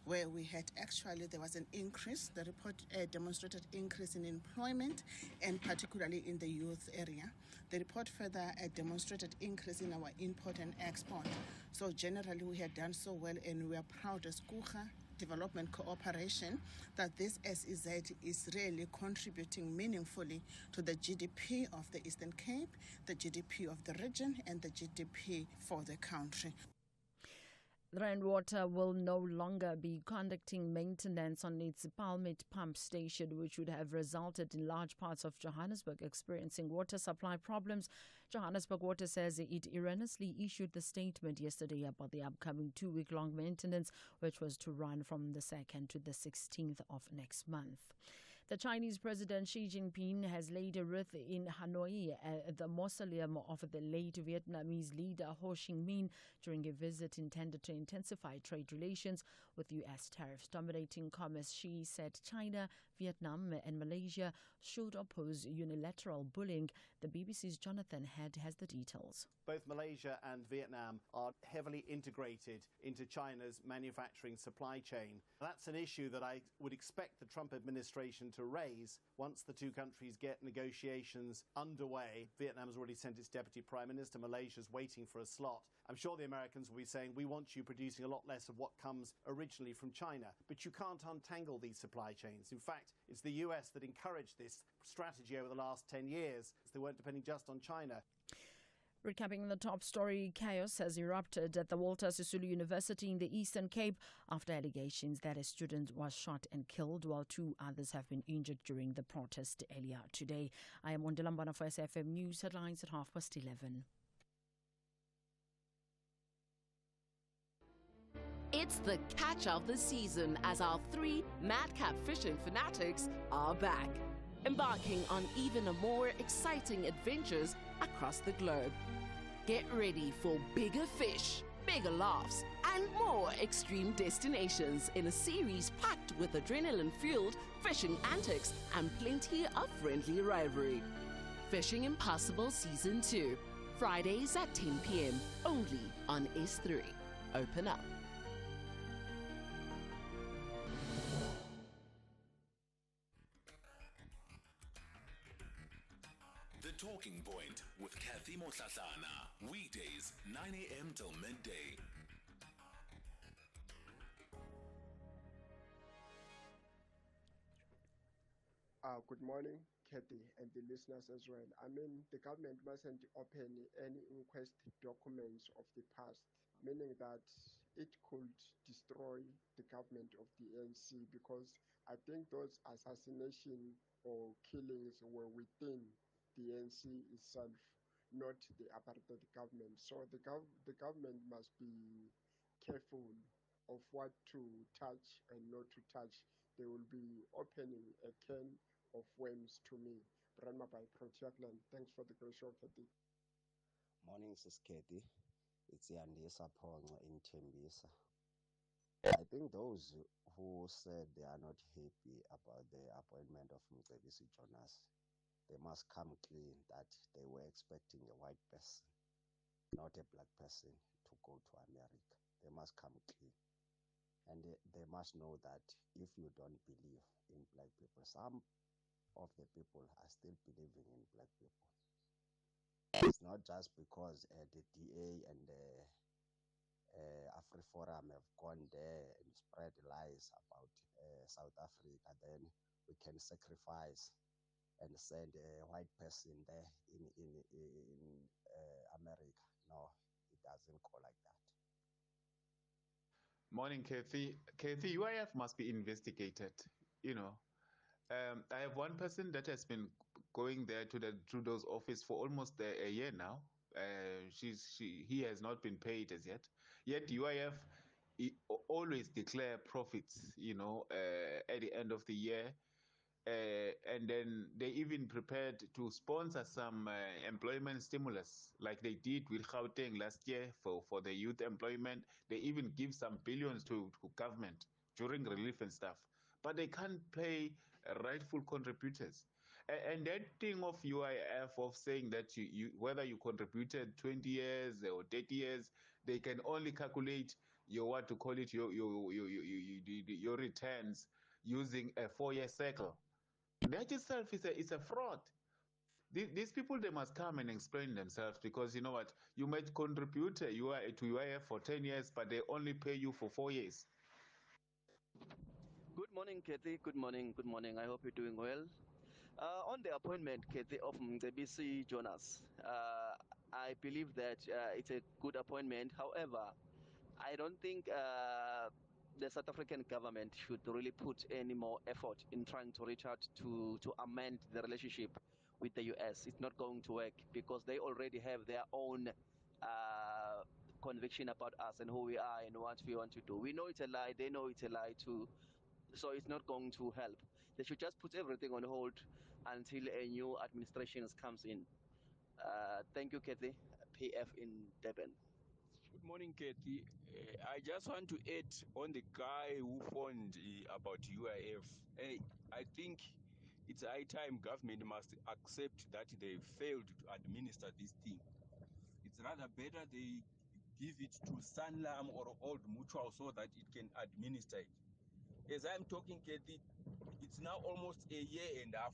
Speaker 15: where we had there was an increase. The report demonstrated increase in employment, and particularly in the youth area. The report further demonstrated increase in our import and export. So generally we had done so well, and we are proud as Kucha Development Cooperation that this SEZ is really contributing meaningfully to the GDP of the Eastern Cape, the GDP of the region, and the GDP for the country.
Speaker 12: Rainwater will no longer be conducting maintenance on its Palmet pump station, which would have resulted in large parts of Johannesburg experiencing water supply problems. Johannesburg Water says it erroneously issued the statement yesterday about the upcoming 2-week-long maintenance, which was to run from the 2nd to the 16th of next month. The Chinese President Xi Jinping has laid a wreath in Hanoi at the mausoleum of the late Vietnamese leader Ho Chi Minh during a visit intended to intensify trade relations. With U.S. tariffs dominating commerce, Xi said China, Vietnam and Malaysia should oppose unilateral bullying. The BBC's Jonathan Head has the details.
Speaker 20: Both Malaysia and Vietnam are heavily integrated into China's manufacturing supply chain. That's an issue that I would expect the Trump administration to raise once the two countries get negotiations underway. Vietnam has already sent its deputy prime minister. Malaysia's waiting for a slot. I'm sure the Americans will be saying, we want you producing a lot less of what comes originally from China. But you can't untangle these supply chains. In fact, it's the US that encouraged this strategy over the last 10 years. They weren't depending just on China.
Speaker 12: Recapping the top story, chaos has erupted at the Walter Sisulu University in the Eastern Cape after allegations that a student was shot and killed while 2 others have been injured during the protest earlier today. I am Ondilambana for SFM News headlines at 11:30.
Speaker 24: It's the catch of the season as our 3 madcap fishing fanatics are back, embarking on even a more exciting adventures across the globe. Get ready for bigger fish, bigger laughs, and more extreme destinations in a series packed with adrenaline-fueled fishing antics and plenty of friendly rivalry. Fishing Impossible Season 2, Fridays at 10 p.m. only on S3. Open up.
Speaker 3: The Talking Point with Cathy Mohlahlana. Weekdays, 9 a.m. till midday.
Speaker 25: Good morning, Cathy, and the listeners as well. I mean, the government mustn't open any inquest documents of the past, meaning that it could destroy the government of the ANC, because I think those assassination or killings were within the ANC itself, not the apartheid government. So the government must be careful of what to touch and not to touch. They will be opening a can of worms to me. Brahma by Proteacland. Thanks for the great show, Cathy.
Speaker 26: Morning, Sis Cathy. It's Yandisa Ponga in Tembisa. I think those who said they are not happy about the appointment of Mcebisi Jonas, they must come clean that they were expecting a white person, not a black person, to go to America. They must come clean. And they must know that if you don't believe in black people, some of the people are still believing in black people. It's not just because the DA and the AfriForum have gone there and spread lies about South Africa, then we can sacrifice and send a white person there in America. No, it doesn't go like that.
Speaker 1: Morning, Cathy. Cathy, UIF must be investigated. You know, I have one person that has been going there to the Trudeau's office for almost a year now. He has not been paid as yet. Yet UIF always declare profits, at the end of the year. And then they even prepared to sponsor some employment stimulus, like they did with Gauteng last year for the youth employment. They even give some billions to government during relief and stuff. But they can't pay rightful contributors. And that thing of UIF of saying that you whether you contributed 20 years or 30 years, they can only calculate your your returns using a 4-year cycle. That itself is a fraud. These people, they must come and explain themselves, because you know what, you might contribute to UIF for 10 years, but they only pay you for 4 years.
Speaker 4: Good morning, Cathy. Good morning. Good morning. I hope you're doing well. On the appointment, Cathy, of the BC Jonas, I believe that it's a good appointment. However, I don't think the South African government should really put any more effort in trying to reach out to amend the relationship with the US. It's not going to work, because they already have their own conviction about us and who we are and what we want to do. We know it's a lie. They know it's a lie too. So it's not going to help. They should just put everything on hold until a new administration comes in. Thank you, Cathy. PF in Durban.
Speaker 5: Good morning, Cathy. I just want to add on the guy who phoned about UIF. I think it's high time government must accept that they failed to administer this thing. It's rather better they give it to Sanlam or Old Mutual so that it can administer it. As I'm talking, Cathy, it's now almost a year and a half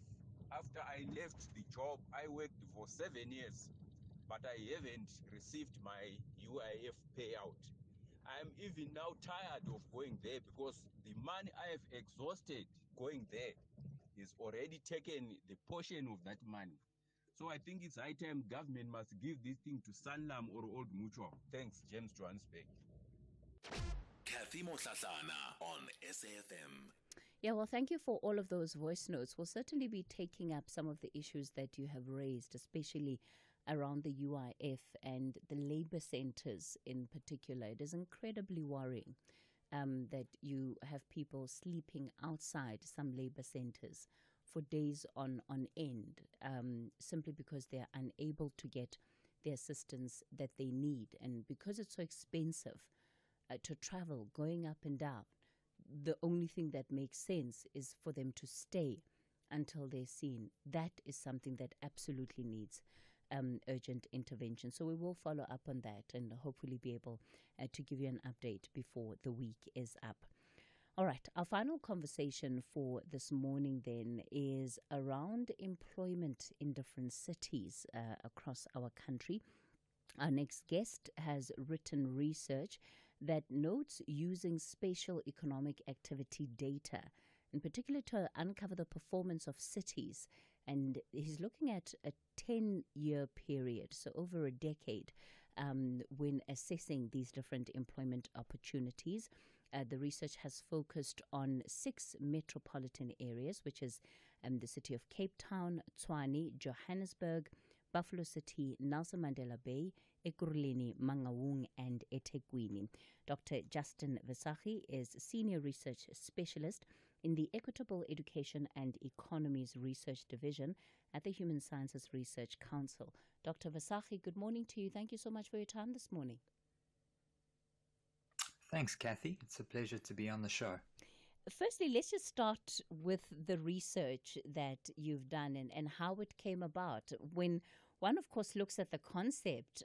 Speaker 5: after I left the job. I worked for 7 years, but I haven't received my UIF payout. I'm even now tired of going there, because the money I have exhausted going there is already taken the portion of that money. So I think it's high time government must give this thing to Sanlam or Old Mutual. Thanks, James Johannesburg.
Speaker 3: Cathy Mohlahlana on SAFM.
Speaker 2: Yeah, well, thank you for all of those voice notes. We'll certainly be taking up some of the issues that you have raised, especially around the UIF and the labor centers in particular. It is incredibly worrying that you have people sleeping outside some labor centers for days on end, simply because they are unable to get the assistance that they need. And because it's so expensive to travel, going up and down, the only thing that makes sense is for them to stay until they're seen. That is something that absolutely needs urgent intervention. So we will follow up on that and hopefully be able to give you an update before the week is up. All right, our final conversation for this morning then is around employment in different cities across our country. Our next guest has written research that notes using spatial economic activity data, in particular to uncover the performance of cities. And he's looking at a 10-year period, so over a decade, when assessing these different employment opportunities. The research has focused on 6 metropolitan areas, which is the city of Cape Town, Tshwane, Johannesburg, Buffalo City, Nelson Mandela Bay, Ekurhuleni, Mangaung, and eThekwini. Dr. Justin Visagie is Senior Research Specialist in the Equitable Education and Economies Research Division at the Human Sciences Research Council. Dr. Visagie, good morning to you. Thank you so much for your time this morning.
Speaker 21: Thanks, Cathy. It's a pleasure to be on the show.
Speaker 2: Firstly, let's just start with the research that you've done and how it came about. When one, of course, looks at the concept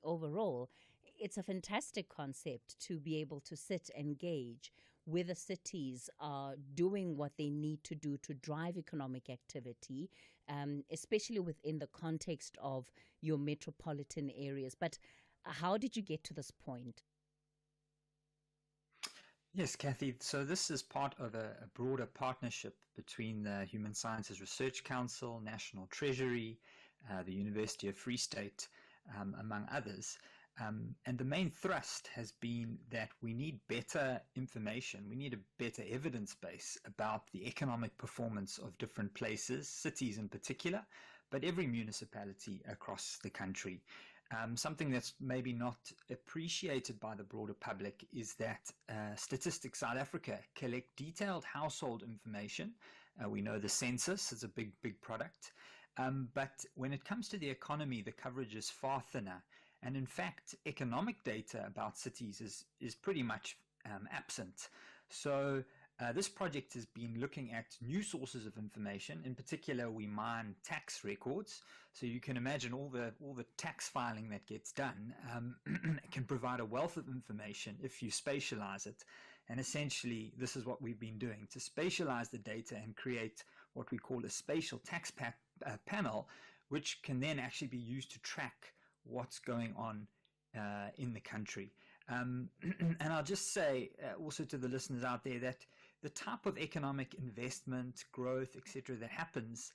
Speaker 2: overall, it's a fantastic concept to be able to sit and gauge whether cities are doing what they need to do to drive economic activity, especially within the context of your metropolitan areas. But how did you get to this point?
Speaker 21: Yes, Cathy. So this is part of a broader partnership between the Human Sciences Research Council, National Treasury, the University of Free State, among others. And the main thrust has been that we need better information. We need a better evidence base about the economic performance of different places, cities in particular, but every municipality across the country. Something that's maybe not appreciated by the broader public is that Statistics South Africa collect detailed household information. We know the census is a big product. But when it comes to the economy, the coverage is far thinner. And in fact, economic data about cities is pretty much absent. So this project has been looking at new sources of information. In particular, we mine tax records. So you can imagine all the tax filing that gets done can provide a wealth of information if you spatialize it. And essentially, this is what we've been doing, to spatialize the data and create what we call a spatial tax panel, which can then actually be used to track what's going on in the country. And I'll just say also to the listeners out there that the type of economic investment, growth, etc., that happens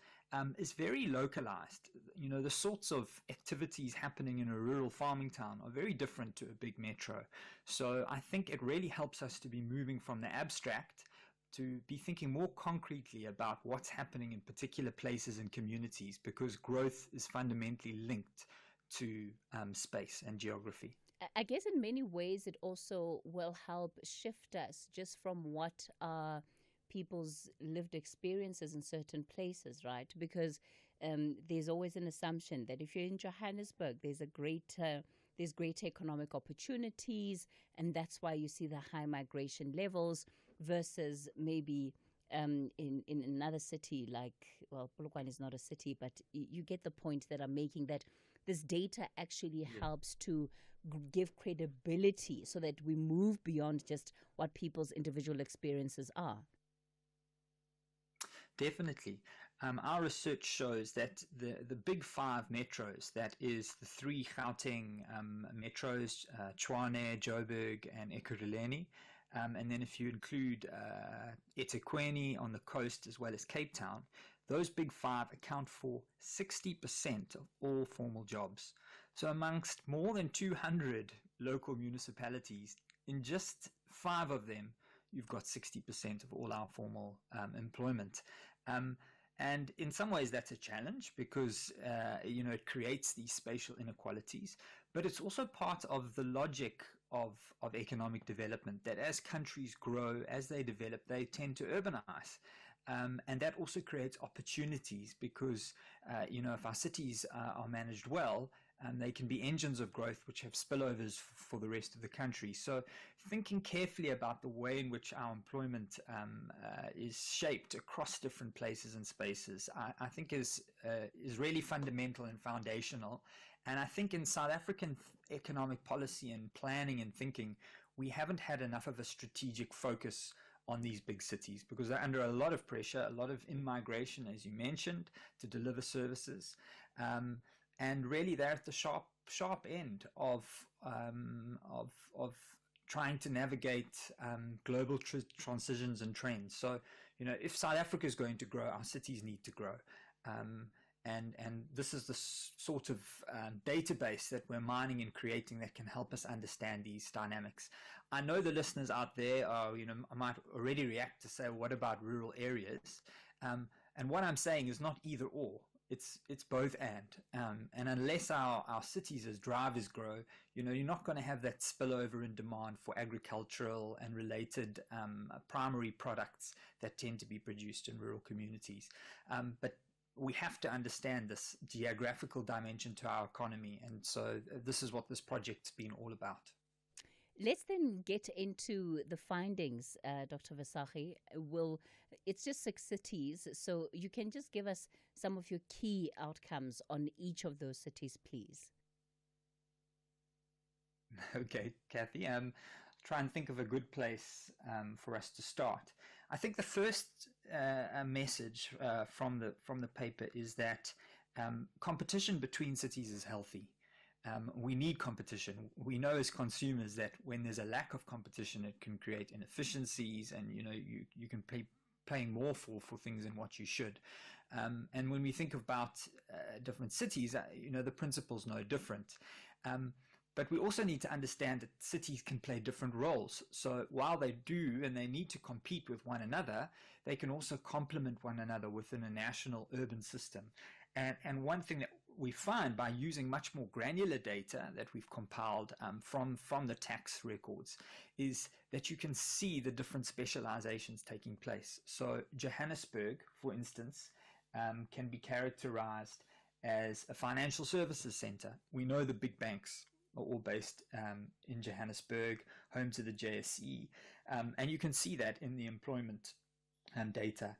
Speaker 21: is very localized. You know, the sorts of activities happening in a rural farming town are very different to a big metro. So I think it really helps us to be moving from the abstract to be thinking more concretely about what's happening in particular places and communities, because growth is fundamentally linked to space and geography.
Speaker 2: I guess in many ways it also will help shift us just from what are people's lived experiences in certain places, right? Because there's always an assumption that if you're in Johannesburg, there's great economic opportunities, and that's why you see the high migration levels, versus maybe in another city like, well, Polokwane is not a city, but you get the point that I'm making, that this data actually helps to give credibility so that we move beyond just what people's individual experiences are.
Speaker 21: Definitely. Our research shows that the big five metros, that is the three Gauteng metros, Tshwane, Joburg, and Ekurhuleni, and then if you include eThekwini on the coast as well as Cape Town, those big five account for 60% of all formal jobs. So amongst more than 200 local municipalities, in just 5 of them, you've got 60% of all our formal employment. And in some ways that's a challenge because, it creates these spatial inequalities, but it's also part of the logic of economic development, that as countries grow, as they develop, they tend to urbanize. And that also creates opportunities because, if our cities are managed well, they can be engines of growth which have spillovers for the rest of the country. So thinking carefully about the way in which our employment is shaped across different places and spaces, I think is really fundamental and foundational. And I think in South African economic policy and planning and thinking, we haven't had enough of a strategic focus on these big cities because they're under a lot of pressure, a lot of in-migration, as you mentioned, to deliver services. And really they're at the sharp end of trying to navigate global transitions and trends. So, if South Africa is going to grow, our cities need to grow. And this is the sort of database that we're mining and creating that can help us understand these dynamics. I know the listeners out there are, might already react to say, what about rural areas? And what I'm saying is not either or. It's both and unless our cities as drivers grow, you're not going to have that spillover in demand for agricultural and related primary products that tend to be produced in rural communities. But we have to understand this geographical dimension to our economy, and so this is what this project's been all about.
Speaker 2: Let's then get into the findings, Dr. Visagie. It's just 6 cities, so you can just give us some of your key outcomes on each of those cities, please.
Speaker 21: Okay, Cathy. Try and think of a good place for us to start. I think the first message from the paper is that competition between cities is healthy. We need competition. We know as consumers that when there's a lack of competition, it can create inefficiencies, and you can paying more for things than what you should. And when we think about different cities, the principle's no different. But we also need to understand that cities can play different roles. So while they do and they need to compete with one another, they can also complement one another within a national urban system. And one thing that we find by using much more granular data that we've compiled from the tax records is that you can see the different specializations taking place. So Johannesburg, for instance, can be characterized as a financial services center. We know the big banks are all based in Johannesburg, home to the JSE, and you can see that in the employment data.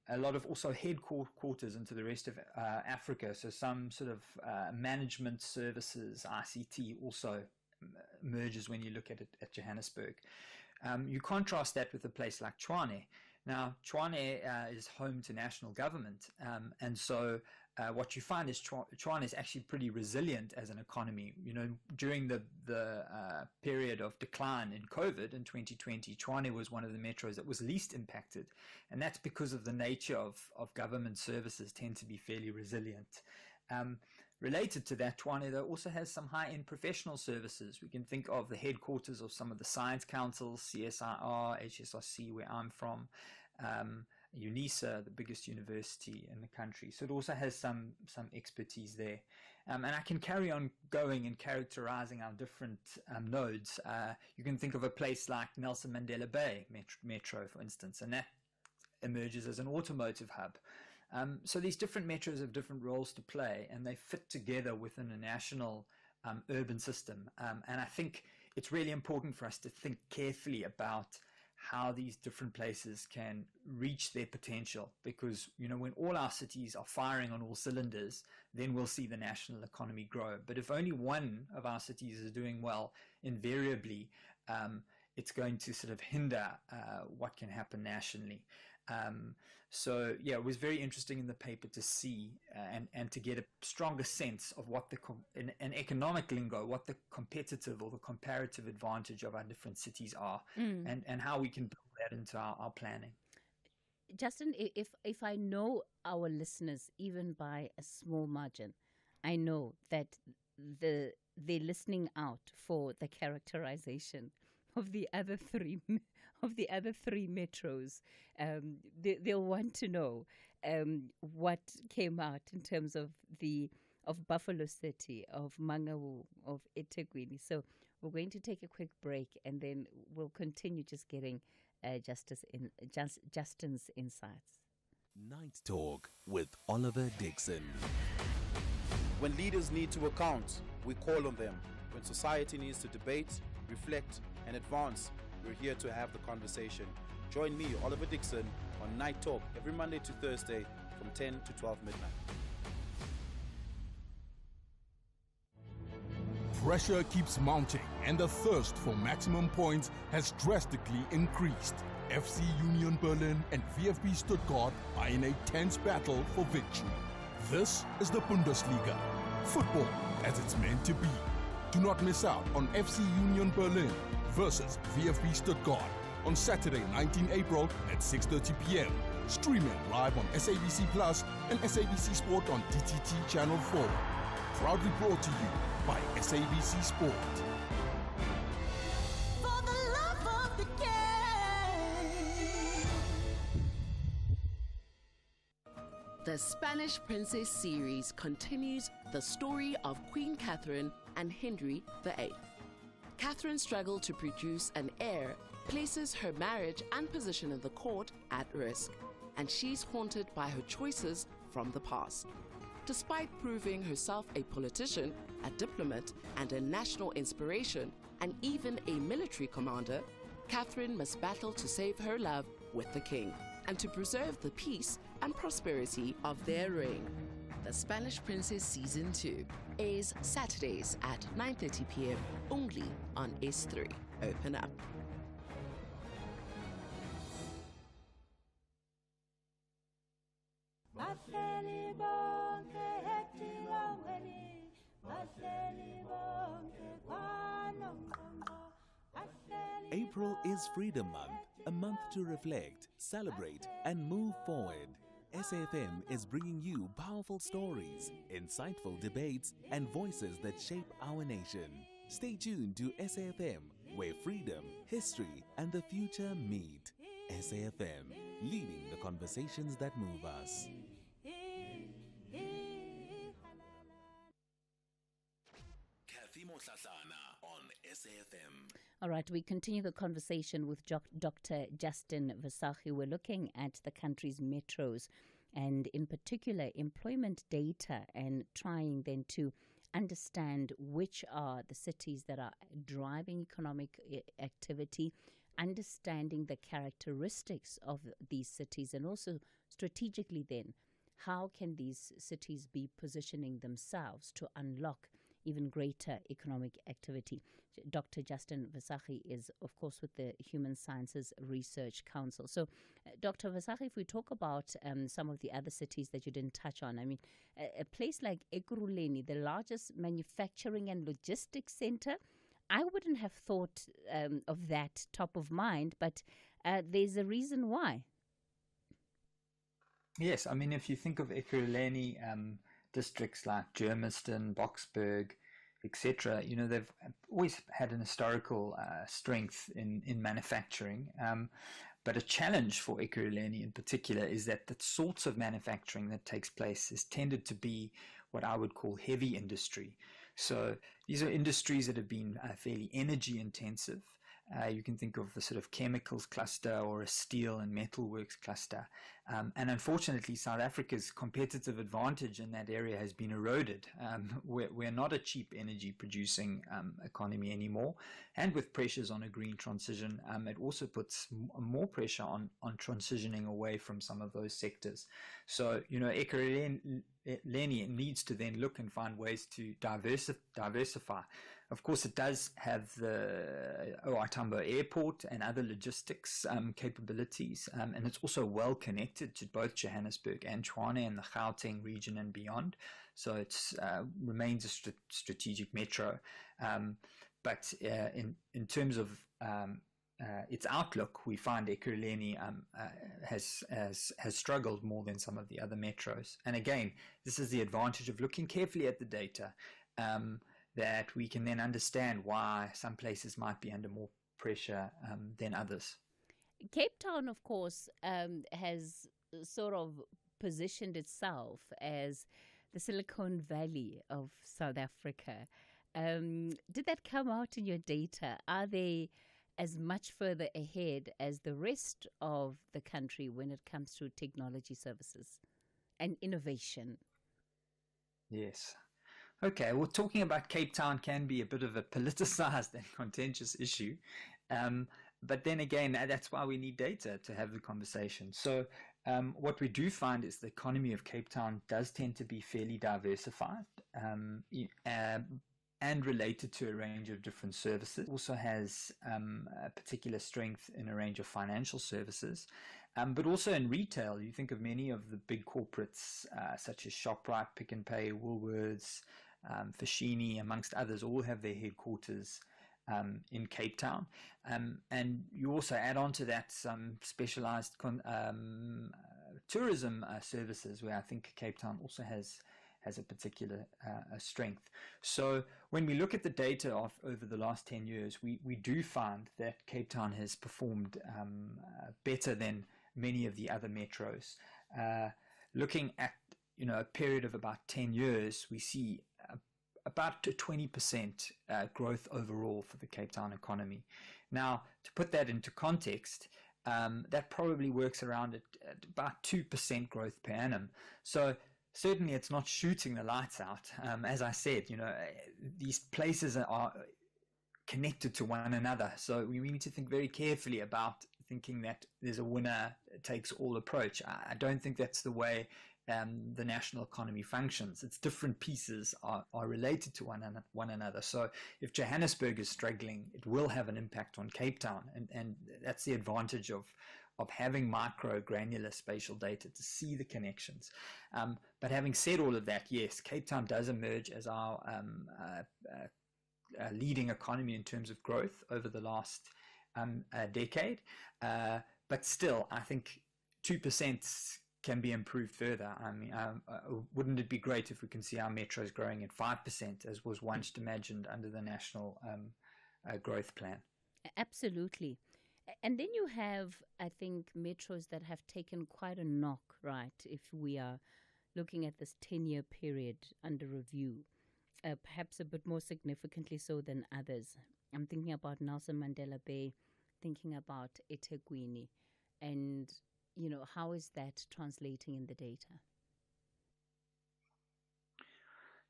Speaker 21: A lot of also headquarters into the rest of Africa, so some sort of management services, ICT also emerges when you look at it at Johannesburg. You contrast that with a place like Tshwane. Now, Tshwane is home to national government, and so what you find is Tshwane is actually pretty resilient as an economy. During the period of decline in COVID in 2020, Tshwane was one of the metros that was least impacted, and that's because of the nature of government services tend to be fairly resilient. Related to that, Tshwane though also has some high-end professional services. We can think of the headquarters of some of the science councils, CSIR, HSRC, where I'm from, UNISA, the biggest university in the country. So it also has some expertise there. And I can carry on going and characterizing our different nodes. You can think of a place like Nelson Mandela Bay Metro, for instance, and that emerges as an automotive hub. So these different metros have different roles to play, and they fit together within a national urban system. And I think it's really important for us to think carefully about how these different places can reach their potential, because when all our cities are firing on all cylinders, then we'll see the national economy grow. But if only one of our cities is doing well, invariably it's going to sort of hinder what can happen nationally. So yeah, it was very interesting in the paper to see and to get a stronger sense of what in economic lingo, what the competitive or the comparative advantage of our different cities are, and how we can build that into our planning.
Speaker 2: Justin, if I know our listeners even by a small margin, I know that they're listening out for the characterization of the other three metros. They'll want to know what came out in terms of Buffalo City, of Mangaung, of eThekwini. So we're going to take a quick break, and then we'll continue just getting Justin's insights.
Speaker 3: Night Talk with Oliver Dixon.
Speaker 6: When leaders need to account, we call on them. When society needs to debate, reflect, and advance, we're here to have the conversation. Join me, Oliver Dixon, on Night Talk every Monday to Thursday from 10 to 12 midnight.
Speaker 7: Pressure keeps mounting, and the thirst for maximum points has drastically increased. FC Union Berlin and VfB Stuttgart are in a tense battle for victory. This is the Bundesliga. Football as it's meant to be. Do not miss out on FC Union Berlin versus VfB Stuttgart on Saturday, 19 April at 6:30 p.m. Streaming live on SABC Plus and SABC Sport on DTT Channel 4. Proudly brought to you by SABC Sport.
Speaker 17: For the love of the game.
Speaker 24: The Spanish Princess series continues the story of Queen Catherine and Henry VIII. Catherine's struggle to produce an heir places her marriage and position in the court at risk, and she's haunted by her choices from the past. Despite proving herself a politician, a diplomat, and a national inspiration, and even a military commander, Catherine must battle to save her love with the king and to preserve the peace and prosperity of their reign. The Spanish Princess Season 2 airs Saturdays at 9:30 p.m. only on S3. Open up.
Speaker 3: April is Freedom Month, a month to reflect, celebrate, and move forward. SAFM is bringing you powerful stories, insightful debates, and voices that shape our nation. Stay tuned to SAFM, where freedom, history, and the future meet. SAFM, leading the conversations that move us. Cathy Mohlahlana on SAFM.
Speaker 2: All right, we continue the conversation with Dr. Justin Visagie. We're looking at the country's metros and in particular employment data and trying then to understand which are the cities that are driving economic activity, understanding the characteristics of these cities, and also strategically then, how can these cities be positioning themselves to unlock even greater economic activity. Dr. Justin Visagie is, of course, with the Human Sciences Research Council. So, Dr. Visagie, if we talk about some of the other cities that you didn't touch on, I mean, a place like Ekurhuleni, the largest manufacturing and logistics center, I wouldn't have thought of that top of mind, but there's a reason why.
Speaker 21: Yes, I mean, if you think of Ekurhuleni, districts like Germiston, Boksburg, etc., you know, they've always had an historical strength in manufacturing. But a challenge for Ekurhuleni in particular is that the sorts of manufacturing that takes place is tended to be what I would call heavy industry. So these are industries that have been fairly energy intensive. You can think of the sort of chemicals cluster or a steel and metalworks cluster. And unfortunately, South Africa's competitive advantage in that area has been eroded. We're not a cheap energy producing economy anymore. And with pressures on a green transition, it also puts more pressure on transitioning away from some of those sectors. So, you know, Ekurhuleni needs to then look and find ways to diversify. Of course, it does have the OR Tambo Airport and other logistics capabilities, and it's also well connected to both Johannesburg and Tshwane and the Gauteng region and beyond. So it remains a strategic metro. But in terms of its outlook, we find Ekurhuleni has struggled more than some of the other metros. And again, this is the advantage of looking carefully at the data. That we can then understand why some places might be under more pressure than others.
Speaker 2: Cape Town, of course, has sort of positioned itself as the Silicon Valley of South Africa. Did that come out in your data? Are they as much further ahead as the rest of the country when it comes to technology services and innovation?
Speaker 21: Yes. Okay, well, talking about Cape Town can be a bit of a politicized and contentious issue. But then again, that's why we need data to have the conversation. So what we do find is the economy of Cape Town does tend to be fairly diversified and related to a range of different services. It also has a particular strength in a range of financial services. But also in retail, you think of many of the big corporates such as ShopRite, Pick n Pay, Woolworths, Foschini, amongst others, all have their headquarters in Cape Town. And you also add on to that some specialized tourism services, where I think Cape Town also has a particular strength. So when we look at the data of over the last 10 years, we do find that Cape Town has performed better than many of the other metros. Looking at a period of about 10 years, we see about 20% growth overall for the Cape Town economy. Now, to put that into context, that probably works around at about 2% growth per annum. So certainly it's not shooting the lights out. As I said, these places are connected to one another. So we need to think very carefully about thinking that there's a winner takes all approach. I don't think that's the way the national economy functions. Its different pieces are related to one another. So if Johannesburg is struggling, it will have an impact on Cape Town, and that's the advantage of of having micro granular spatial data to see the connections. But having said all of that, yes, Cape Town does emerge as our leading economy in terms of growth over the last decade. But still, I think 2% can be improved further. I mean, wouldn't it be great if we can see our metros growing at 5%, as was once imagined under the National Growth Plan?
Speaker 2: Absolutely. And then you have, I think, metros that have taken quite a knock, right, if we are looking at this 10-year period under review, perhaps a bit more significantly so than others. I'm thinking about Nelson Mandela Bay, thinking about eThekwini, and, you know, how is that translating in the data?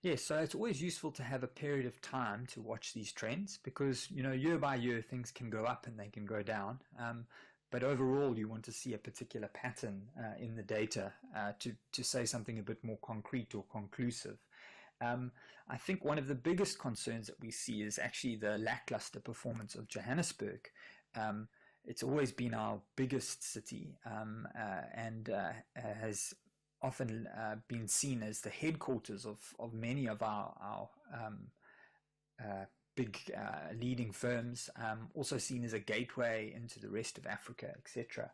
Speaker 21: Yes, so it's always useful to have a period of time to watch these trends because, you know, year by year things can go up and they can go down. But overall, you want to see a particular pattern in the data to say something a bit more concrete or conclusive. I think one of the biggest concerns that we see is actually the lackluster performance of Johannesburg. It's always been our biggest city and has often been seen as the headquarters of many of our big leading firms, also seen as a gateway into the rest of Africa, etc.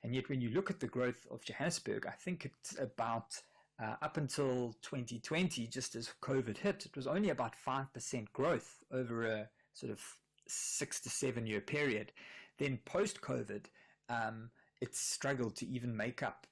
Speaker 21: And yet when you look at the growth of Johannesburg, I think it's about up until 2020, just as COVID hit, it was only about 5% growth over a sort of 6 to 7 year period. Then post-COVID, it's struggled to even make up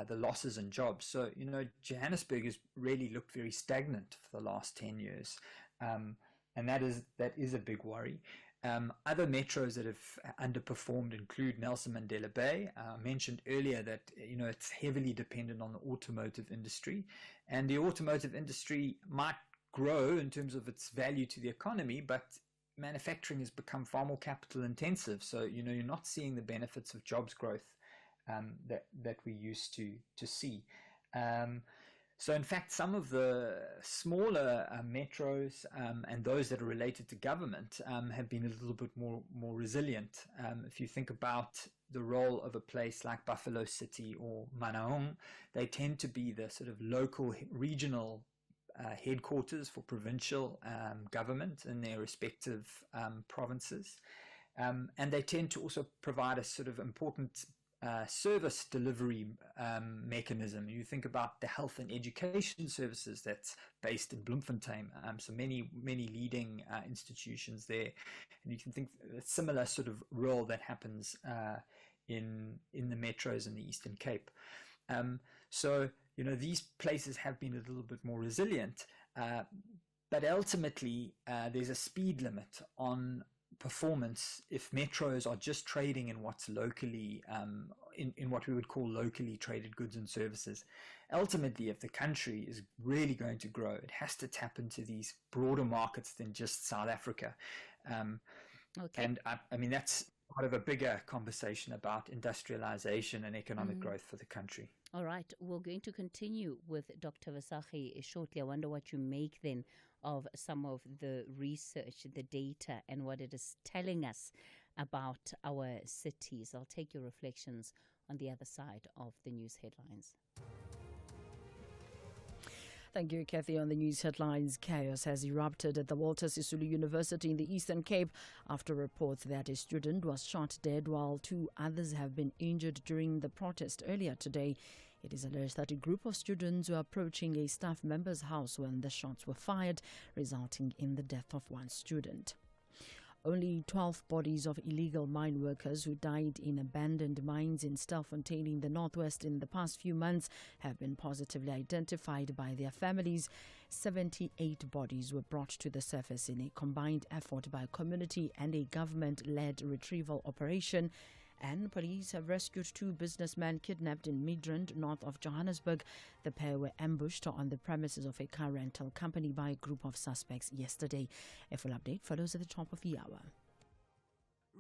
Speaker 21: the losses in jobs. So, you know, Johannesburg has really looked very stagnant for the last 10 years. And that is a big worry. Other metros that have underperformed include Nelson Mandela Bay. I mentioned earlier that, you know, it's heavily dependent on the automotive industry. And the automotive industry might grow in terms of its value to the economy, but manufacturing has become far more capital intensive. So, you know, you're not seeing the benefits of jobs growth that we used to see. So in fact, some of the smaller metros and those that are related to government have been a little bit more resilient. If you think about the role of a place like Buffalo City or Manaung, they tend to be the sort of local regional headquarters for provincial government in their respective provinces. And they tend to also provide a sort of important service delivery mechanism. You think about the health and education services that's based in Bloemfontein, so many leading institutions there, and you can think a similar sort of role that happens in the metros in the Eastern Cape. So, you know, these places have been a little bit more resilient, but ultimately there's a speed limit on performance if metros are just trading in what's locally in what we would call locally traded goods and services. Ultimately, if the country is really going to grow, it has to tap into these broader markets than just South Africa.
Speaker 2: Okay.
Speaker 21: And I mean, that's part of a bigger conversation about industrialization and economic growth for the country.
Speaker 2: All right, we're going to continue with Dr. Visagie shortly. I wonder what you make then of some of the research, the data, and what it is telling us about our cities. I'll take your reflections on the other side of the news headlines.
Speaker 12: Thank you, Cathy. On the news headlines, chaos has erupted at the Walter Sisulu University in the Eastern Cape after reports that a student was shot dead while 2 others have been injured during the protest earlier today. It is alleged that a group of students were approaching a staff member's house when the shots were fired, resulting in the death of 1 student. Only 12 bodies of illegal mine workers who died in abandoned mines in Stelfontein in the northwest in the past few months have been positively identified by their families. 78 bodies were brought to the surface in a combined effort by community and a government-led retrieval operation. And police have rescued 2 businessmen kidnapped in Midrand, north of Johannesburg. The pair were ambushed on the premises of a car rental company by a group of suspects yesterday. A full update follows at the top of the hour.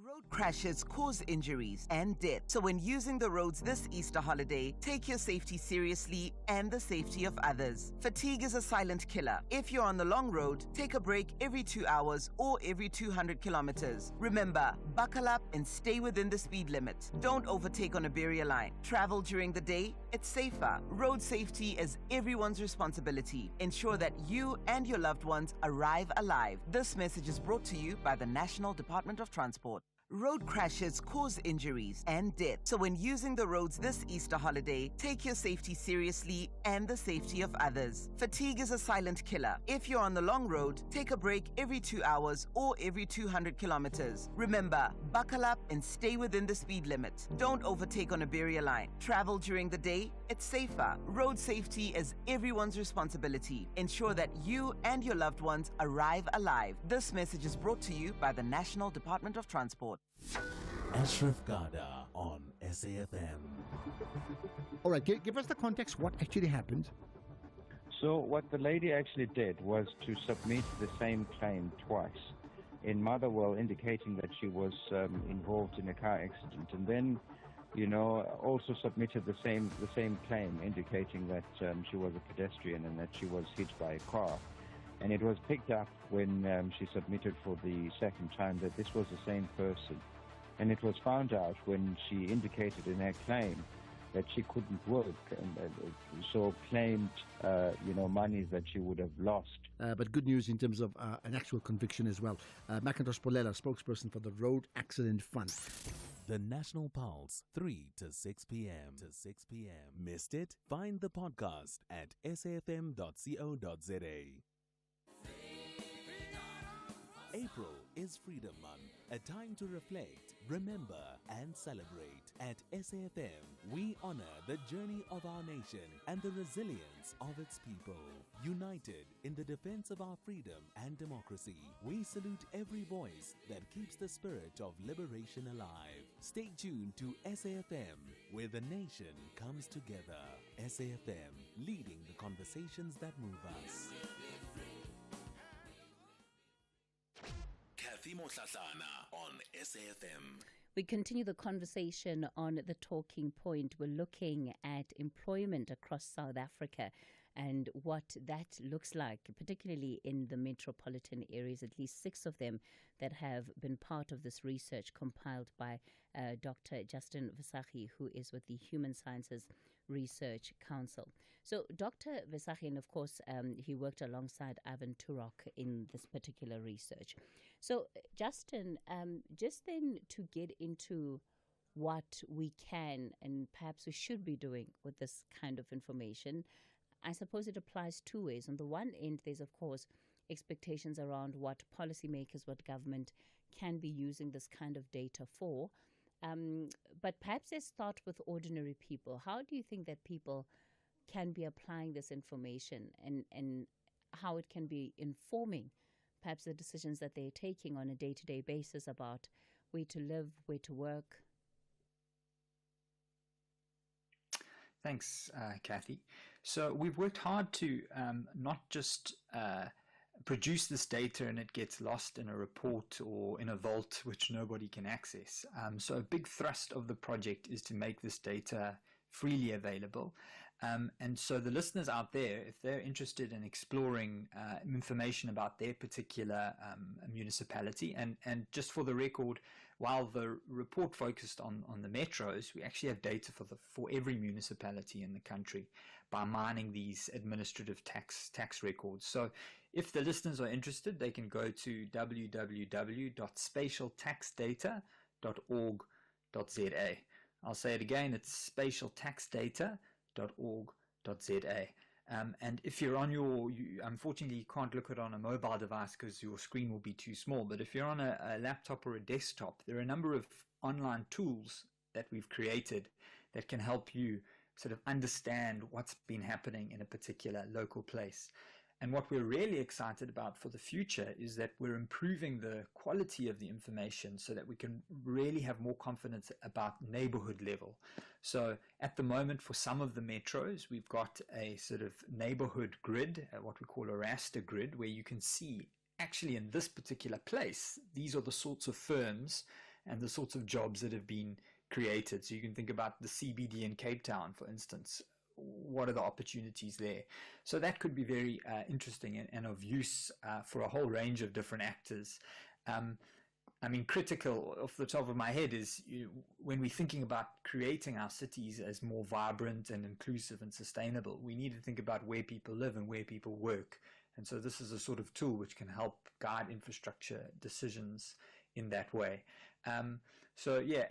Speaker 9: Road crashes cause injuries and death. So when using the roads this Easter holiday, take your safety seriously and the safety of others. Fatigue is a silent killer. If you're on the long road, take a break every 2 hours or every 200 kilometers. Remember, buckle up and stay within the speed limit. Don't overtake on a barrier line. Travel during the day, it's safer. Road safety is everyone's responsibility. Ensure that you and your loved ones arrive alive. This message is brought to you by the National Department of Transport. Road crashes cause injuries and death. So when using the roads this Easter holiday, take your safety seriously and the safety of others. Fatigue is a silent killer. If you're on the long road, take a break every 2 hours or every 200 kilometers. Remember, buckle up and stay within the speed limit. Don't overtake on a barrier line. Travel during the day, it's safer. Road safety is everyone's responsibility. Ensure that you and your loved ones arrive alive. This message is brought to you by the National Department of Transport.
Speaker 3: Ashraf Garda on SAFM.
Speaker 10: All right, give us the context. What actually happened?
Speaker 16: So what the lady actually did was to submit the same claim twice in Motherwell, indicating that she was involved in a car accident, and then, also submitted the same claim, indicating that she was a pedestrian and that she was hit by a car. And it was picked up when she submitted for the second time that this was the same person. And it was found out when she indicated in her claim that she couldn't work, and so claimed, monies that she would have lost.
Speaker 10: But good news in terms of an actual conviction as well. Macintosh Polela, spokesperson for the Road Accident Fund.
Speaker 3: The National Pulse, 3 to 6 p.m. Missed it? Find the podcast at safm.co.za. April is Freedom Month, a time to reflect, remember, and celebrate. At SAFM, we honor the journey of our nation and the resilience of its people. United in the defense of our freedom and democracy, we salute every voice that keeps the spirit of liberation alive. Stay tuned to SAFM, where the nation comes together. SAFM, leading the conversations that move us. Cathy Mohlahlana on SAFM.
Speaker 2: We continue the conversation on the talking point. We're looking at employment across South Africa and what that looks like, particularly in the metropolitan areas, at least 6 of them that have been part of this research compiled by Dr. Justin Visagie, who is with the Human Sciences Research Council. So Dr. Visagie, and of course, he worked alongside Ivan Turok in this particular research. So Justin, just then to get into what we can and perhaps we should be doing with this kind of information, I suppose it applies 2 ways. On the one end, there's of course expectations around what policymakers, what government can be using this kind of data for. But perhaps let's start with ordinary people. How do you think that people can be applying this information and how it can be informing perhaps the decisions that they're taking on a day-to-day basis about where to live, where to work?
Speaker 21: Thanks, Cathy. So we've worked hard to not just produce this data and it gets lost in a report or in a vault which nobody can access. So a big thrust of the project is to make this data freely available. And so the listeners out there, if they're interested in exploring information about their particular municipality, and just for the record, while the report focused on the metros, we actually have data for every municipality in the country by mining these administrative tax records. So if the listeners are interested, they can go to www.spatialtaxdata.org.za. I'll say it again, it's spatialtaxdata.org.za. And if you're on unfortunately you can't look at it on a mobile device because your screen will be too small, but if you're on a laptop or a desktop, there are a number of online tools that we've created that can help you sort of understand what's been happening in a particular local place. And what we're really excited about for the future is that we're improving the quality of the information so that we can really have more confidence about neighborhood level. So at the moment, for some of the metros, we've got a sort of neighborhood grid, what we call a raster grid, where you can see actually in this particular place, these are the sorts of firms and the sorts of jobs that have been created. So you can think about the CBD in Cape Town, for instance. What are the opportunities there? So that could be very interesting and of use for a whole range of different actors. I mean, critical off the top of my head is when we're thinking about creating our cities as more vibrant and inclusive and sustainable, we need to think about where people live and where people work. And so this is a sort of tool which can help guide infrastructure decisions in that way. So yeah,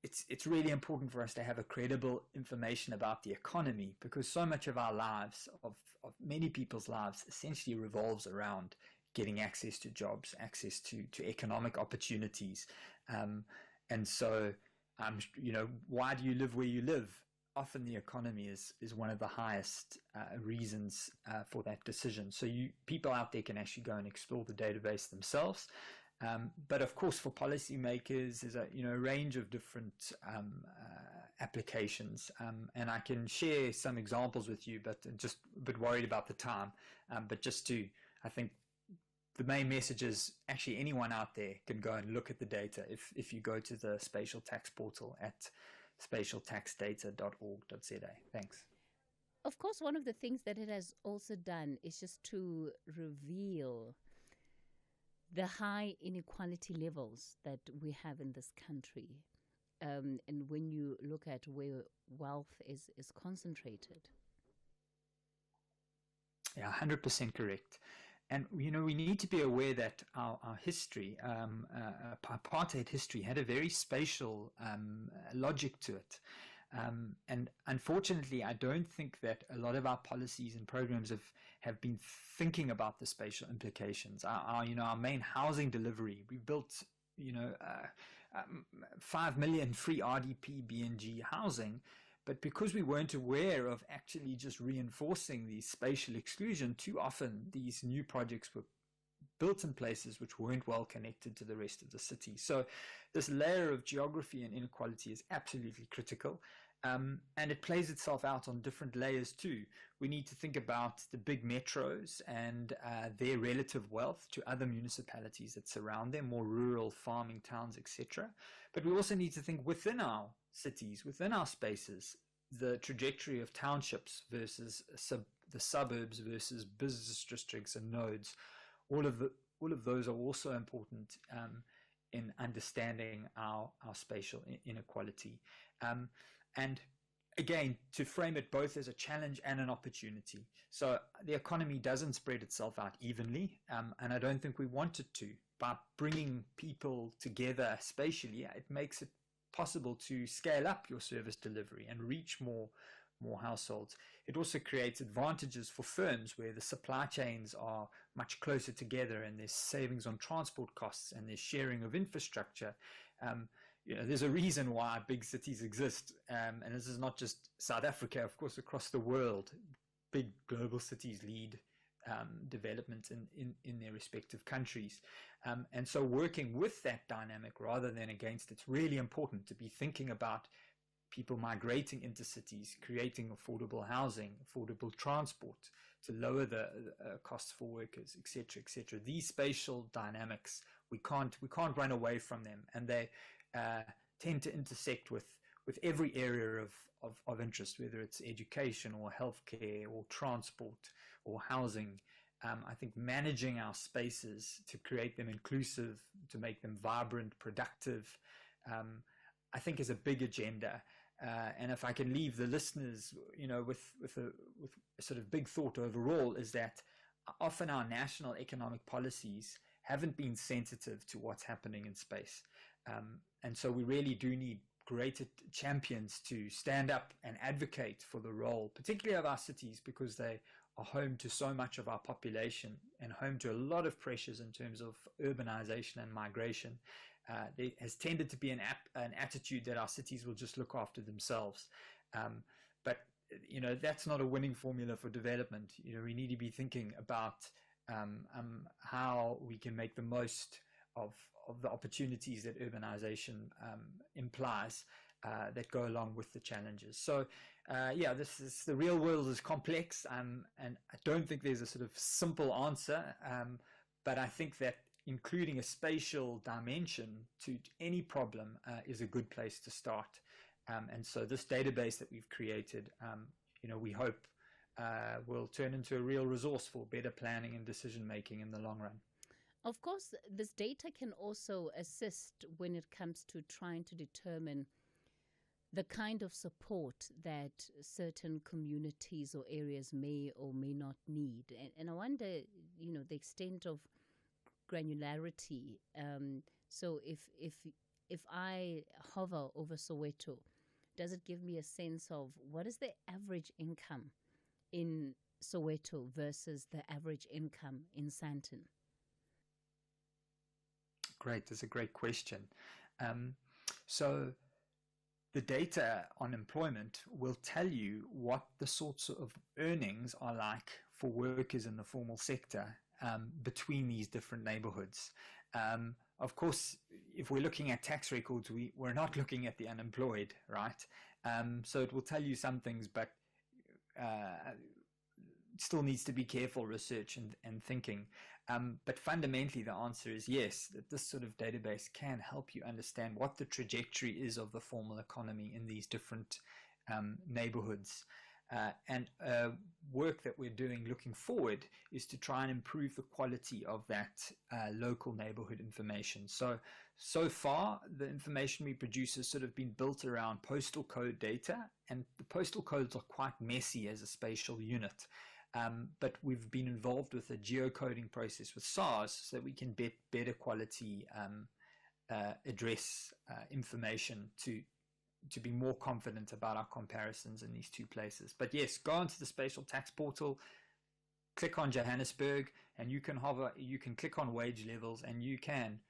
Speaker 21: it's really important for us to have a credible information about the economy, because so much of our lives, of many people's lives, essentially revolves around getting access to jobs, access to economic opportunities. And so, why do you live where you live? Often the economy is one of the highest reasons for that decision. So people out there can actually go and explore the database themselves. But of course, for policymakers, there's a range of different applications, and I can share some examples with you, but just a bit worried about the time. But just to, I think, the main message is actually anyone out there can go and look at the data if you go to the Spatial Tax portal at spatialtaxdata.org.za. Thanks.
Speaker 2: Of course, one of the things that it has also done is just to reveal the high inequality levels that we have in this country. And when you look at where wealth is concentrated.
Speaker 21: Yeah, 100% correct. And, we need to be aware that our history, apartheid history, had a very spatial logic to it. And unfortunately, I don't think that a lot of our policies and programs have been thinking about the spatial implications. Our main housing delivery, we built, 5 million free RDP BNG housing. But because we weren't aware of actually just reinforcing the spatial exclusion, too often these new projects were built in places which weren't well connected to the rest of the city. So this layer of geography and inequality is absolutely critical. And it plays itself out on different layers too. We need to think about the big metros and their relative wealth to other municipalities that surround them, more rural farming towns, etc. But we also need to think within our cities, within our spaces, the trajectory of townships versus the suburbs versus business districts and nodes. All of those are also important in understanding our spatial inequality. And again, to frame it both as a challenge and an opportunity. So the economy doesn't spread itself out evenly, and I don't think we want it to. By bringing people together spatially, it makes it possible to scale up your service delivery and reach more households. It also creates advantages for firms where the supply chains are much closer together and there's savings on transport costs and there's sharing of infrastructure. There's a reason why big cities exist, and this is not just South Africa, of course, across the world. Big global cities lead development in their respective countries. And so working with that dynamic rather than against it's really important to be thinking about people migrating into cities, creating affordable housing, affordable transport to lower the costs for workers, etc., etc. These spatial dynamics, we can't run away from them, and they tend to intersect with every area of interest, whether it's education or healthcare or transport or housing. I think managing our spaces to create them inclusive, to make them vibrant, productive, I think is a big agenda. And if I can leave the listeners, with a sort of big thought overall, is that often our national economic policies haven't been sensitive to what's happening in space. And so we really do need greater champions to stand up and advocate for the role, particularly of our cities, because they are home to so much of our population and home to a lot of pressures in terms of urbanization and migration. There has tended to be an attitude that our cities will just look after themselves. But that's not a winning formula for development. We need to be thinking about how we can make the most of the opportunities that urbanization implies that go along with the challenges. So the real world is complex, and I don't think there's a sort of simple answer, but I think that including a spatial dimension to any problem is a good place to start. And so this database that we've created, we hope will turn into a real resource for better planning and decision making in the long run.
Speaker 2: Of course, this data can also assist when it comes to trying to determine the kind of support that certain communities or areas may or may not need. And I wonder, the extent of granularity. So if I hover over Soweto, does it give me a sense of what is the average income in Soweto versus the average income in Sandton?
Speaker 21: Great, that's a great question. So the data on employment will tell you what the sorts of earnings are like for workers in the formal sector between these different neighborhoods. Of course, if we're looking at tax records, we're not looking at the unemployed, right? So it will tell you some things, but still needs to be careful research and thinking. But fundamentally, the answer is yes, that this sort of database can help you understand what the trajectory is of the formal economy in these different neighborhoods. And work that we're doing looking forward is to try and improve the quality of that local neighborhood information. So far, the information we produce has sort of been built around postal code data, and the postal codes are quite messy as a spatial unit. But we've been involved with a geocoding process with SARS so that we can better quality address information to be more confident about our comparisons in these two places. But yes, go onto the Spatial Tax Portal, click on Johannesburg, and you can click on wage levels, and you can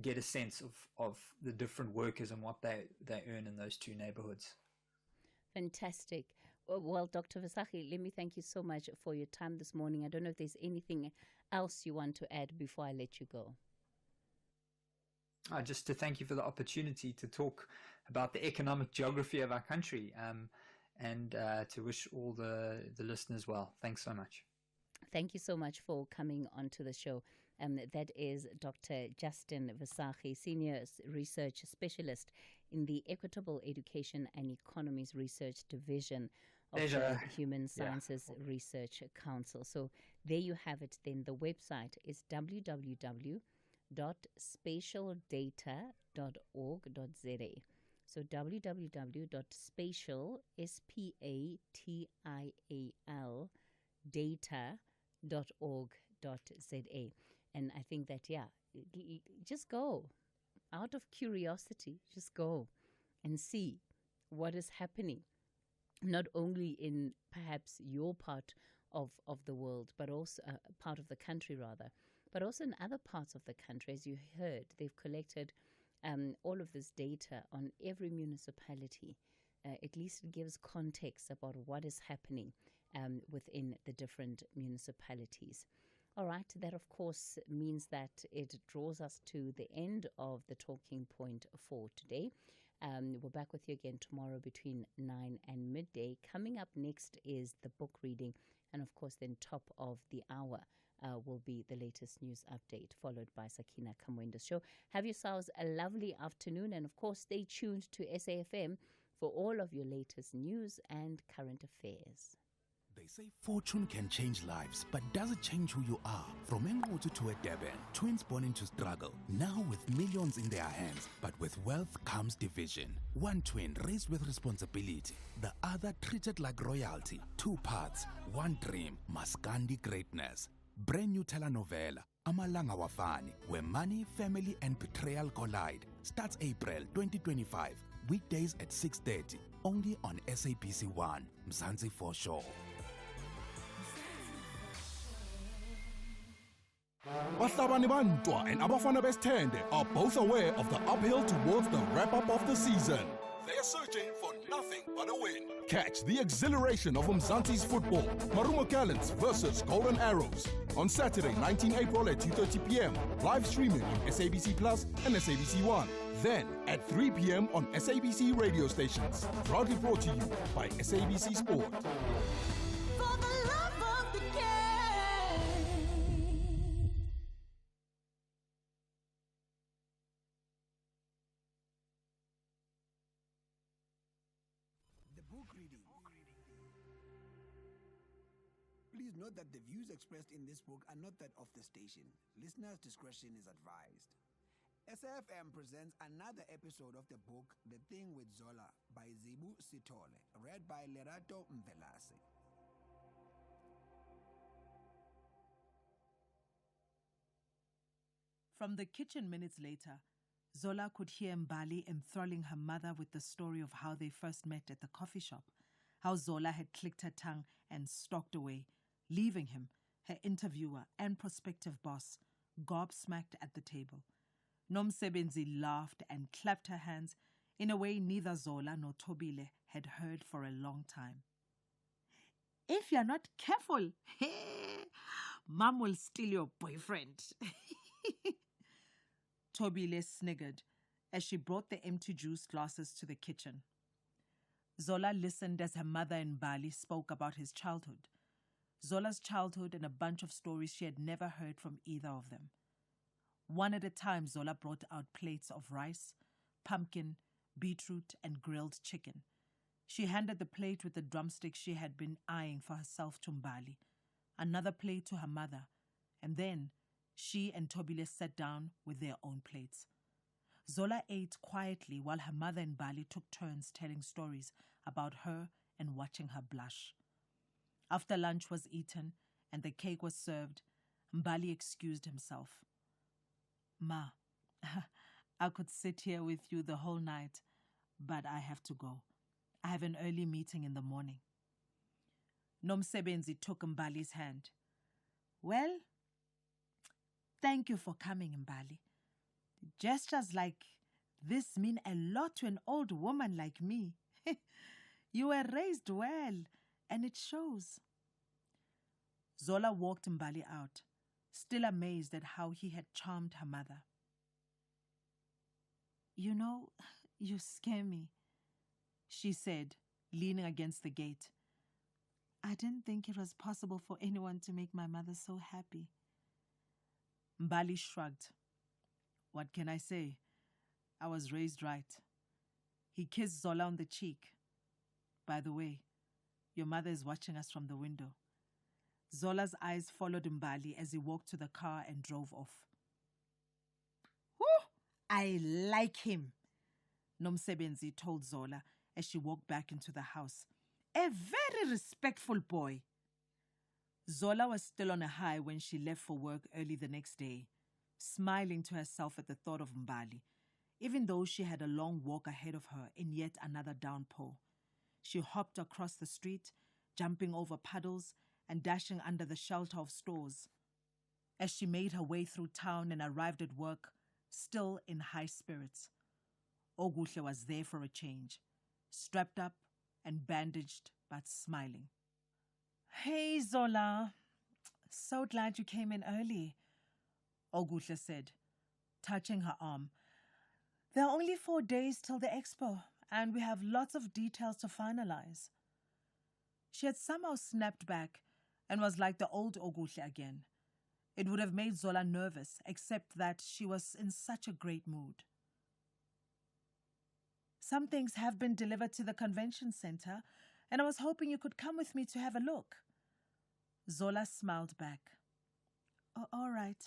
Speaker 21: get a sense of the different workers and what they earn in those two neighborhoods.
Speaker 2: Fantastic. Well, Dr. Visagie, let me thank you so much for your time this morning. I don't know if there's anything else you want to add before I let you go.
Speaker 21: Just to thank you for the opportunity to talk about the economic geography of our country, and to wish all the listeners well. Thanks so much.
Speaker 2: Thank you so much for coming onto the show. That is Dr. Justin Visagie, Senior Research Specialist in the Equitable Education and Economies Research Division of the Human Sciences Research Council. So there you have it then. The website is www.spatialdata.org.za. So www.spatial, SPATIAL, data.org.za. And I think that, just go. Out of curiosity, just go and see what is happening, not only in perhaps your part of the world, but also part of the country rather, but also in other parts of the country. As you heard, they've collected all of this data on every municipality. At least it gives context about what is happening within the different municipalities. All right, that of course means that it draws us to the end of the talking point for today. We're back with you again tomorrow between 9 and midday. Coming up next is the book reading, and of course then top of the hour will be the latest news update, followed by Sakina Kamwenda's show. Have yourselves a lovely afternoon, and of course stay tuned to SAFM for all of your latest news and current affairs.
Speaker 8: They say fortune can change lives, but does it change who you are? From Engoto to a Durban, twins born into struggle, now with millions in their hands. But with wealth comes division. One twin raised with responsibility, the other treated like royalty. Two paths, one dream, Maskandi greatness. Brand new telenovela, Amalanga Wafani, where money, family and betrayal collide. Starts April 2025, weekdays at 6:30, only on SABC 1, Mzansi for sure.
Speaker 7: Bahlabani Bantwa and Abafana Besithende are both aware of the uphill towards the wrap-up of the season. They are searching for nothing but a win. Catch the exhilaration of Mzansi's football, Marumo Gallants versus Golden Arrows, on Saturday, 19 April at 2:30 p.m. Live streaming on SABC Plus and SABC 1. Then at 3 p.m. on SABC radio stations. Proudly brought to you by SABC Sport.
Speaker 11: Book reading. Please note that the views expressed in this book are not that of the station. Listeners' discretion is advised. SFM presents another episode of the book The Thing with Zola by Zibu Sitole, read by Lerato Mvelase.
Speaker 13: From the kitchen minutes later, Zola could hear Mbali enthralling her mother with the story of how they first met at the coffee shop, how Zola had clicked her tongue and stalked away, leaving him, her interviewer and prospective boss, gobsmacked at the table. Nomsebenzi laughed and clapped her hands in a way neither Zola nor Tobile had heard for a long time.
Speaker 18: If you're not careful, Mom will steal your boyfriend.
Speaker 13: Tobile sniggered as she brought the empty juice glasses to the kitchen. Zola listened as her mother and Bali spoke about his childhood. Zola's childhood and a bunch of stories she had never heard from either of them. One at a time, Zola brought out plates of rice, pumpkin, beetroot, and grilled chicken. She handed the plate with the drumstick she had been eyeing for herself to Mbali, another plate to her mother, and then she and Tobile sat down with their own plates. Zola ate quietly while her mother and Bali took turns telling stories about her and watching her blush. After lunch was eaten and the cake was served, Mbali excused himself. Ma, I could sit here with you the whole night, but I have to go. I have an early meeting in the morning. Nomsebenzi took Mbali's hand.
Speaker 18: Well, thank you for coming, Mbali. Gestures like this mean a lot to an old woman like me. You were raised well, and it shows.
Speaker 13: Zola walked Mbali out, still amazed at how he had charmed her mother.
Speaker 18: You know, you scare me,
Speaker 13: she said, leaning against the gate.
Speaker 18: I didn't think it was possible for anyone to make my mother so happy.
Speaker 13: Mbali shrugged. What can I say? I was raised right. He kissed Zola on the cheek. By the way, your mother is watching us from the window. Zola's eyes followed Mbali as he walked to the car and drove off.
Speaker 18: Whew, I like him,
Speaker 13: Nomsebenzi told Zola as she walked back into the house.
Speaker 18: A very respectful boy.
Speaker 13: Zola was still on a high when she left for work early the next day, smiling to herself at the thought of Mbali, even though she had a long walk ahead of her in yet another downpour. She hopped across the street, jumping over puddles and dashing under the shelter of stores. As she made her way through town and arrived at work, still in high spirits, Oguhle was there for a change, strapped up and bandaged but smiling.
Speaker 18: Hey, Zola. So glad you came in early,
Speaker 13: Oguhle said, touching her arm.
Speaker 18: There are only 4 days till the expo, and we have lots of details to finalize.
Speaker 13: She had somehow snapped back and was like the old Oguhle again. It would have made Zola nervous, except that she was in such a great mood.
Speaker 18: Some things have been delivered to the convention center, and I was hoping you could come with me to have a look.
Speaker 13: Zola smiled back.
Speaker 18: All right.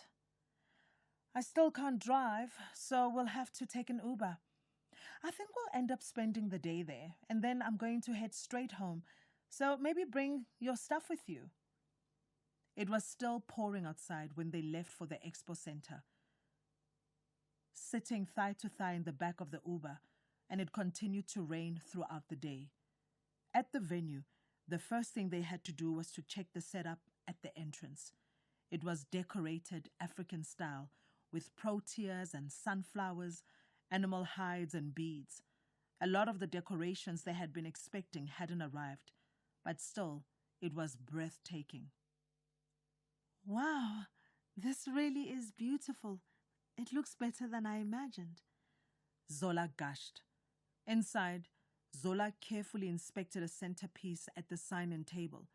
Speaker 18: I still can't drive, so we'll have to take an Uber. I think we'll end up spending the day there, and then I'm going to head straight home, so maybe bring your stuff with you.
Speaker 13: It was still pouring outside when they left for the expo center. Sitting thigh to thigh in the back of the Uber, and it continued to rain throughout the day. At the venue, the first thing they had to do was to check the setup at the entrance. It was decorated African style, with proteas and sunflowers, animal hides and beads. A lot of the decorations they had been expecting hadn't arrived, but still, it was breathtaking.
Speaker 18: Wow, this really is beautiful. It looks better than I imagined,
Speaker 13: Zola gushed. Inside, Zola carefully inspected a centerpiece at the sign-in table.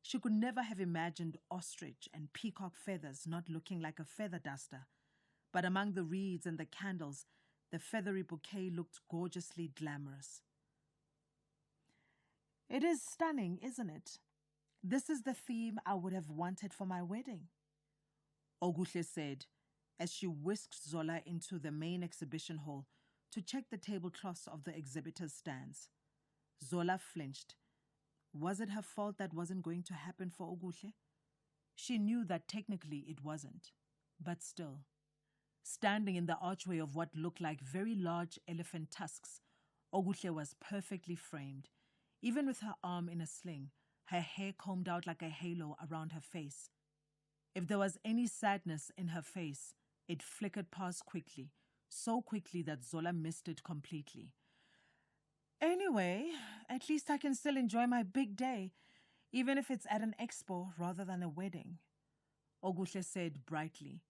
Speaker 13: She could never have imagined ostrich and peacock feathers not looking like a feather duster. But among the reeds and the candles, the feathery bouquet looked gorgeously glamorous.
Speaker 18: It is stunning, isn't it? This is the theme I would have wanted for my wedding, Oguhle said as she whisked Zola into the main exhibition hall to check the tablecloths of the exhibitors' stands. Zola flinched. Was it her fault that wasn't going to happen for Oguhle? She knew that technically it wasn't, but still. Standing in the archway of what looked like very large elephant tusks, Oguhle was perfectly framed, even with her arm in a sling, her hair combed out like a halo around her face. If there was any sadness in her face, it flickered past quickly, so quickly that Zola missed it completely. Anyway, at least I can still enjoy my big day, even if it's at an expo rather than a wedding, Oguhle said brightly.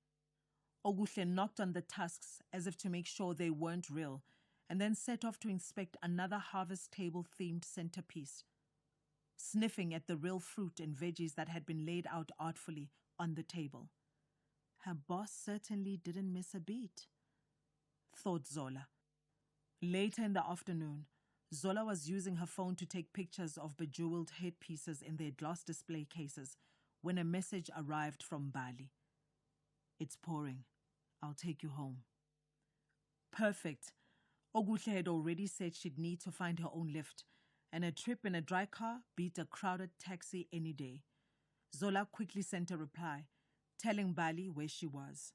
Speaker 18: Oguhle knocked on the tusks as if to make sure they weren't real, and then set off to inspect another harvest table-themed centerpiece, sniffing at the real fruit and veggies that had been laid out artfully on the table. Her boss certainly didn't miss a beat, thought Zola. Later in the afternoon, Zola was using her phone to take pictures of bejeweled headpieces in their glass display cases when a message arrived from Bali. It's pouring. I'll take you home. Perfect. Oguhle had already said she'd need to find her own lift, and a trip in a dry car beat a crowded taxi any day. Zola quickly sent a reply, telling Bali where she was.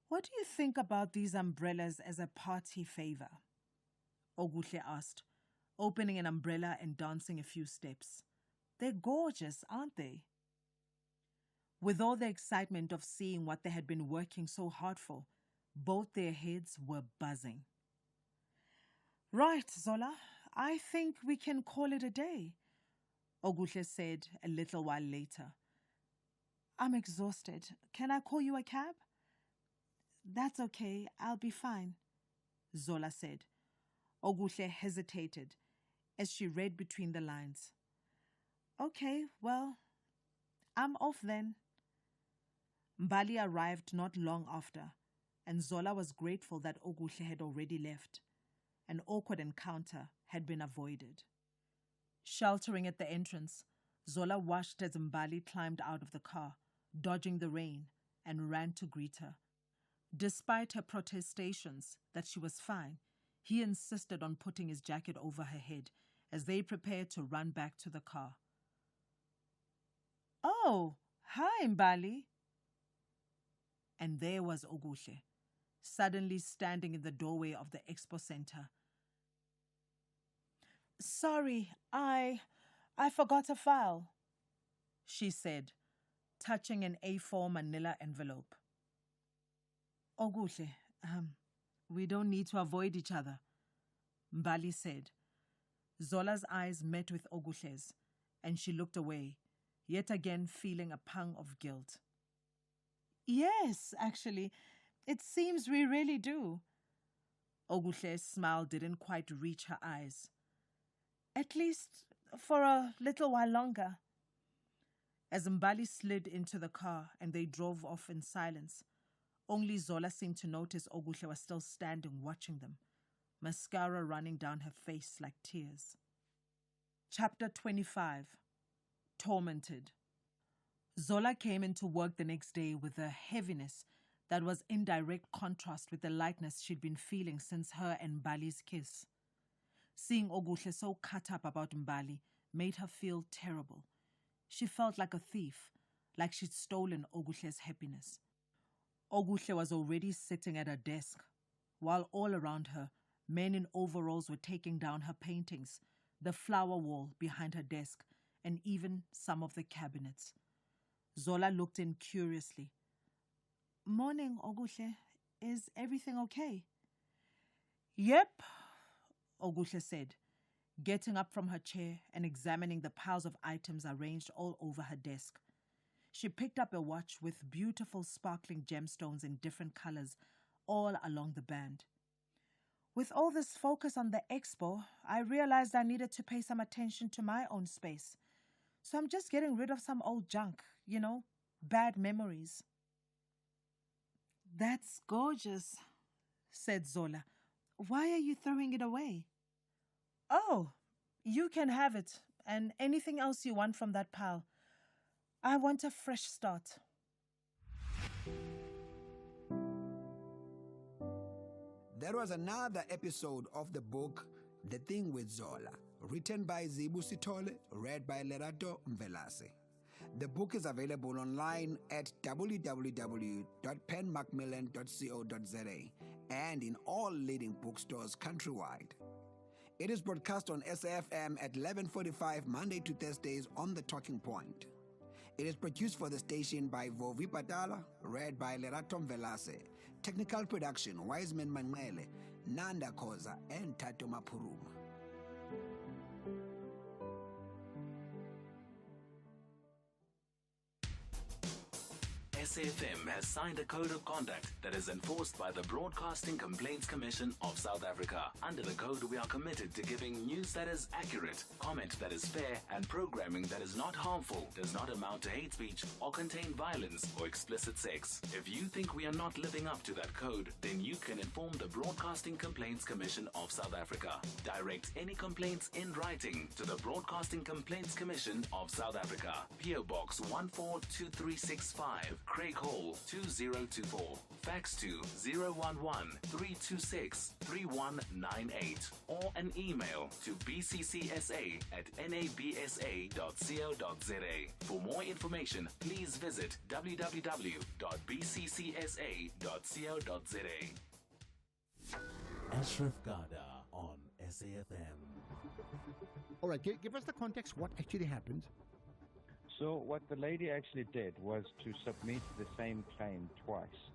Speaker 18: What do you think about these umbrellas as a party favor? Oguhle asked, opening an umbrella and dancing a few steps. They're gorgeous, aren't they? With all the excitement of seeing what they had been working so hard for, both their heads were buzzing. Right, Zola, I think we can call it a day, Oguhle said a little while later. I'm exhausted. Can I call you a cab? That's okay, I'll be fine, Zola said. Oguhle hesitated as she read between the lines. Okay, well, I'm off then. Mbali arrived not long after, and Zola was grateful that Oguhle had already left. An awkward encounter had been avoided. Sheltering at the entrance, Zola watched as Mbali climbed out of the car, dodging the rain, and ran to greet her. Despite her protestations that she was fine, he insisted on putting his jacket over her head as they prepared to run back to the car. Oh, hi, Mbali. And there was Oguhle, suddenly standing in the doorway of the expo center. Sorry, I forgot a file, she said, touching an A4 manila envelope. Oguhle, we don't need to avoid each other, Mbali said. Zola's eyes met with Oguhle's, and she looked away, yet again feeling a pang of guilt. Yes, actually, it seems we really do. Oguhle's smile didn't quite reach her eyes. At least for a little while longer. As Mbali slid into the car and they drove off in silence, only Zola seemed to notice Oguhle was still standing watching them, mascara running down her face like tears. Chapter 25. Tormented. Zola came into work the next day with a heaviness that was in direct contrast with the lightness she'd been feeling since her and Mbali's kiss. Seeing Oguhle so cut up about Mbali made her feel terrible. She felt like a thief, like she'd stolen Oguhle's happiness. Oguhle was already sitting at her desk, while all around her, men in overalls were taking down her paintings, the flower wall behind her desk, and even some of the cabinets. Zola looked in curiously. Morning, Oguhle. Is everything okay? Yep, Oguhle said, getting up from her chair and examining the piles of items arranged all over her desk. She picked up a watch with beautiful sparkling gemstones in different colors all along the band. With all this focus on the expo, I realized I needed to pay some attention to my own space. So I'm just getting rid of some old junk, bad memories. That's gorgeous, said Zola. Why are you throwing it away? Oh,
Speaker 13: You can have it, and anything else you want from that pile. I want a fresh start.
Speaker 11: That was another episode of the book The Thing with Zola, written by Zibu Sitole, read by Lerato Mvelase. The book is available online at www.penmacmillan.co.za and in all leading bookstores countrywide. It is broadcast on SAFM at 11:45 Monday to Thursdays on The Talking Point. It is produced for the station by Vovi Patala, read by Lerato Mvelase. Technical production, Wiseman Manmele, Nanda Koza, and Tato Mapuruma.
Speaker 3: SAFM has signed a code of conduct that is enforced by the Broadcasting Complaints Commission of South Africa. Under the code, we are committed to giving news that is accurate, comment that is fair, and programming that is not harmful, does not amount to hate speech, or contain violence or explicit sex. If you think we are not living up to that code, then you can inform the Broadcasting Complaints Commission of South Africa. Direct any complaints in writing to the Broadcasting Complaints Commission of South Africa. PO Box 142365. Craig Hall 2024. Fax to 011-326-3198 or an email to bccsa@nabsa.co.za. For more information, please visit www.bccsa.co.za. Ashraf Garda on SAFM.
Speaker 10: All right, give us the context. What actually happened?
Speaker 16: So what the lady actually did was to submit the same claim twice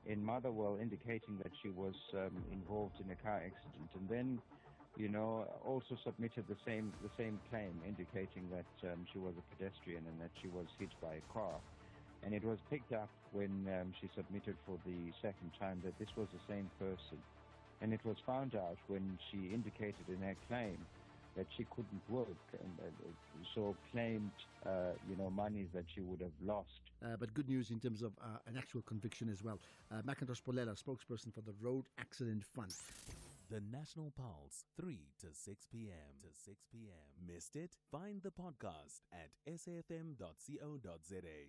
Speaker 16: in Motherwell, indicating that she was involved in a car accident, and then, also submitted the same claim, indicating that she was a pedestrian and that she was hit by a car. And it was picked up when she submitted for the second time that this was the same person. And it was found out when she indicated in her claim that she couldn't work, and so claimed, monies that she would have lost.
Speaker 10: But good news in terms of an actual conviction as well. Macintosh Polela, spokesperson for the Road Accident Fund.
Speaker 3: The National Pulse, 3 to 6 p.m. Missed it? Find the podcast at safm.co.za.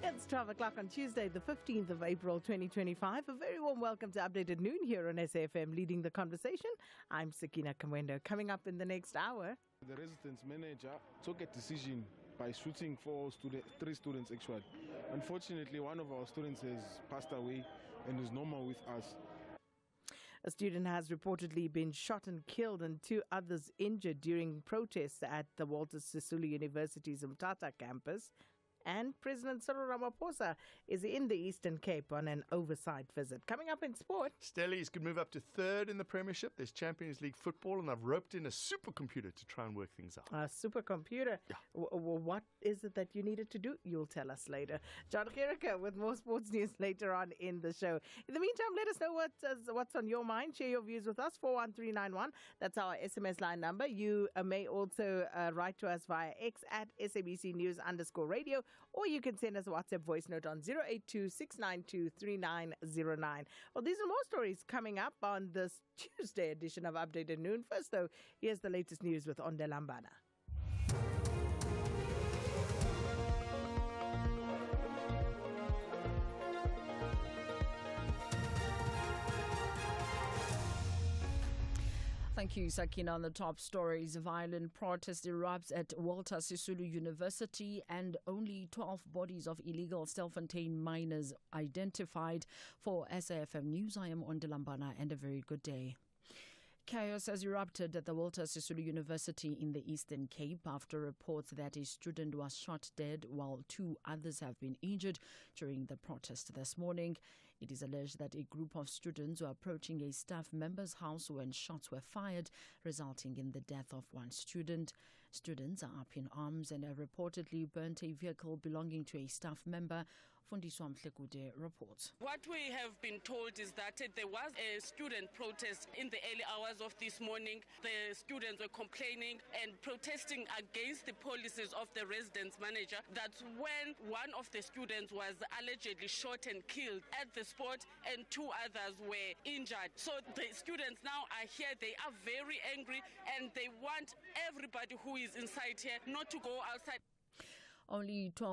Speaker 13: It's 12 o'clock on Tuesday, the 15th of April, 2025. A very warm welcome to Updated Noon here on SAFM. Leading the conversation, I'm Sakina Kamwendo. Coming up in the next hour.
Speaker 14: The residence manager took a decision by shooting three students actually. Unfortunately, one of our students has passed away and is no more with us.
Speaker 13: A student has reportedly been shot and killed and 2 others injured during protests at the Walter Sisulu University's Mthatha campus. And President Cyril Ramaphosa is in the Eastern Cape on an oversight visit. Coming up in sport.
Speaker 15: Stellies could move up to 3rd in the Premiership. There's Champions League football, and I've roped in a supercomputer to try and work things out.
Speaker 13: A supercomputer? Yeah. What is it that you needed to do? You'll tell us later. John Gericke with more sports news later on in the show. In the meantime, let us know what's on your mind. Share your views with us, 41391. That's our SMS line number. You may also write to us via X at SABC News _radio. Or you can send us a WhatsApp voice note on 082-692-3909. Well, these are more stories coming up on this Tuesday edition of Updated Noon. First, though, here's the latest news with Ondelambana. Thank you, Sakina. On the top stories, violent protest erupts at Walter Sisulu University and only 12 bodies of illegal Stelfontein miners identified. For SAFM News, I am Ondelambana, and a very good day. Chaos has erupted at the Walter Sisulu University in the Eastern Cape after reports that a student was shot dead while 2 others have been injured during the protest this morning. It is alleged that a group of students were approaching a staff member's house when shots were fired, resulting in the death of 1 student. Students are up in arms and have reportedly burnt a vehicle belonging to a staff member.
Speaker 12: Fundiswa Mhlekude reports.
Speaker 19: What we have been told is that there was a student protest in the early hours of this morning. The students were complaining and protesting against the policies of the residence manager. That's when one of the students was allegedly shot and killed at the spot, and 2 others were injured. So the students now are here. They are very angry, and they want everybody who is inside here not to go outside.
Speaker 12: Only 12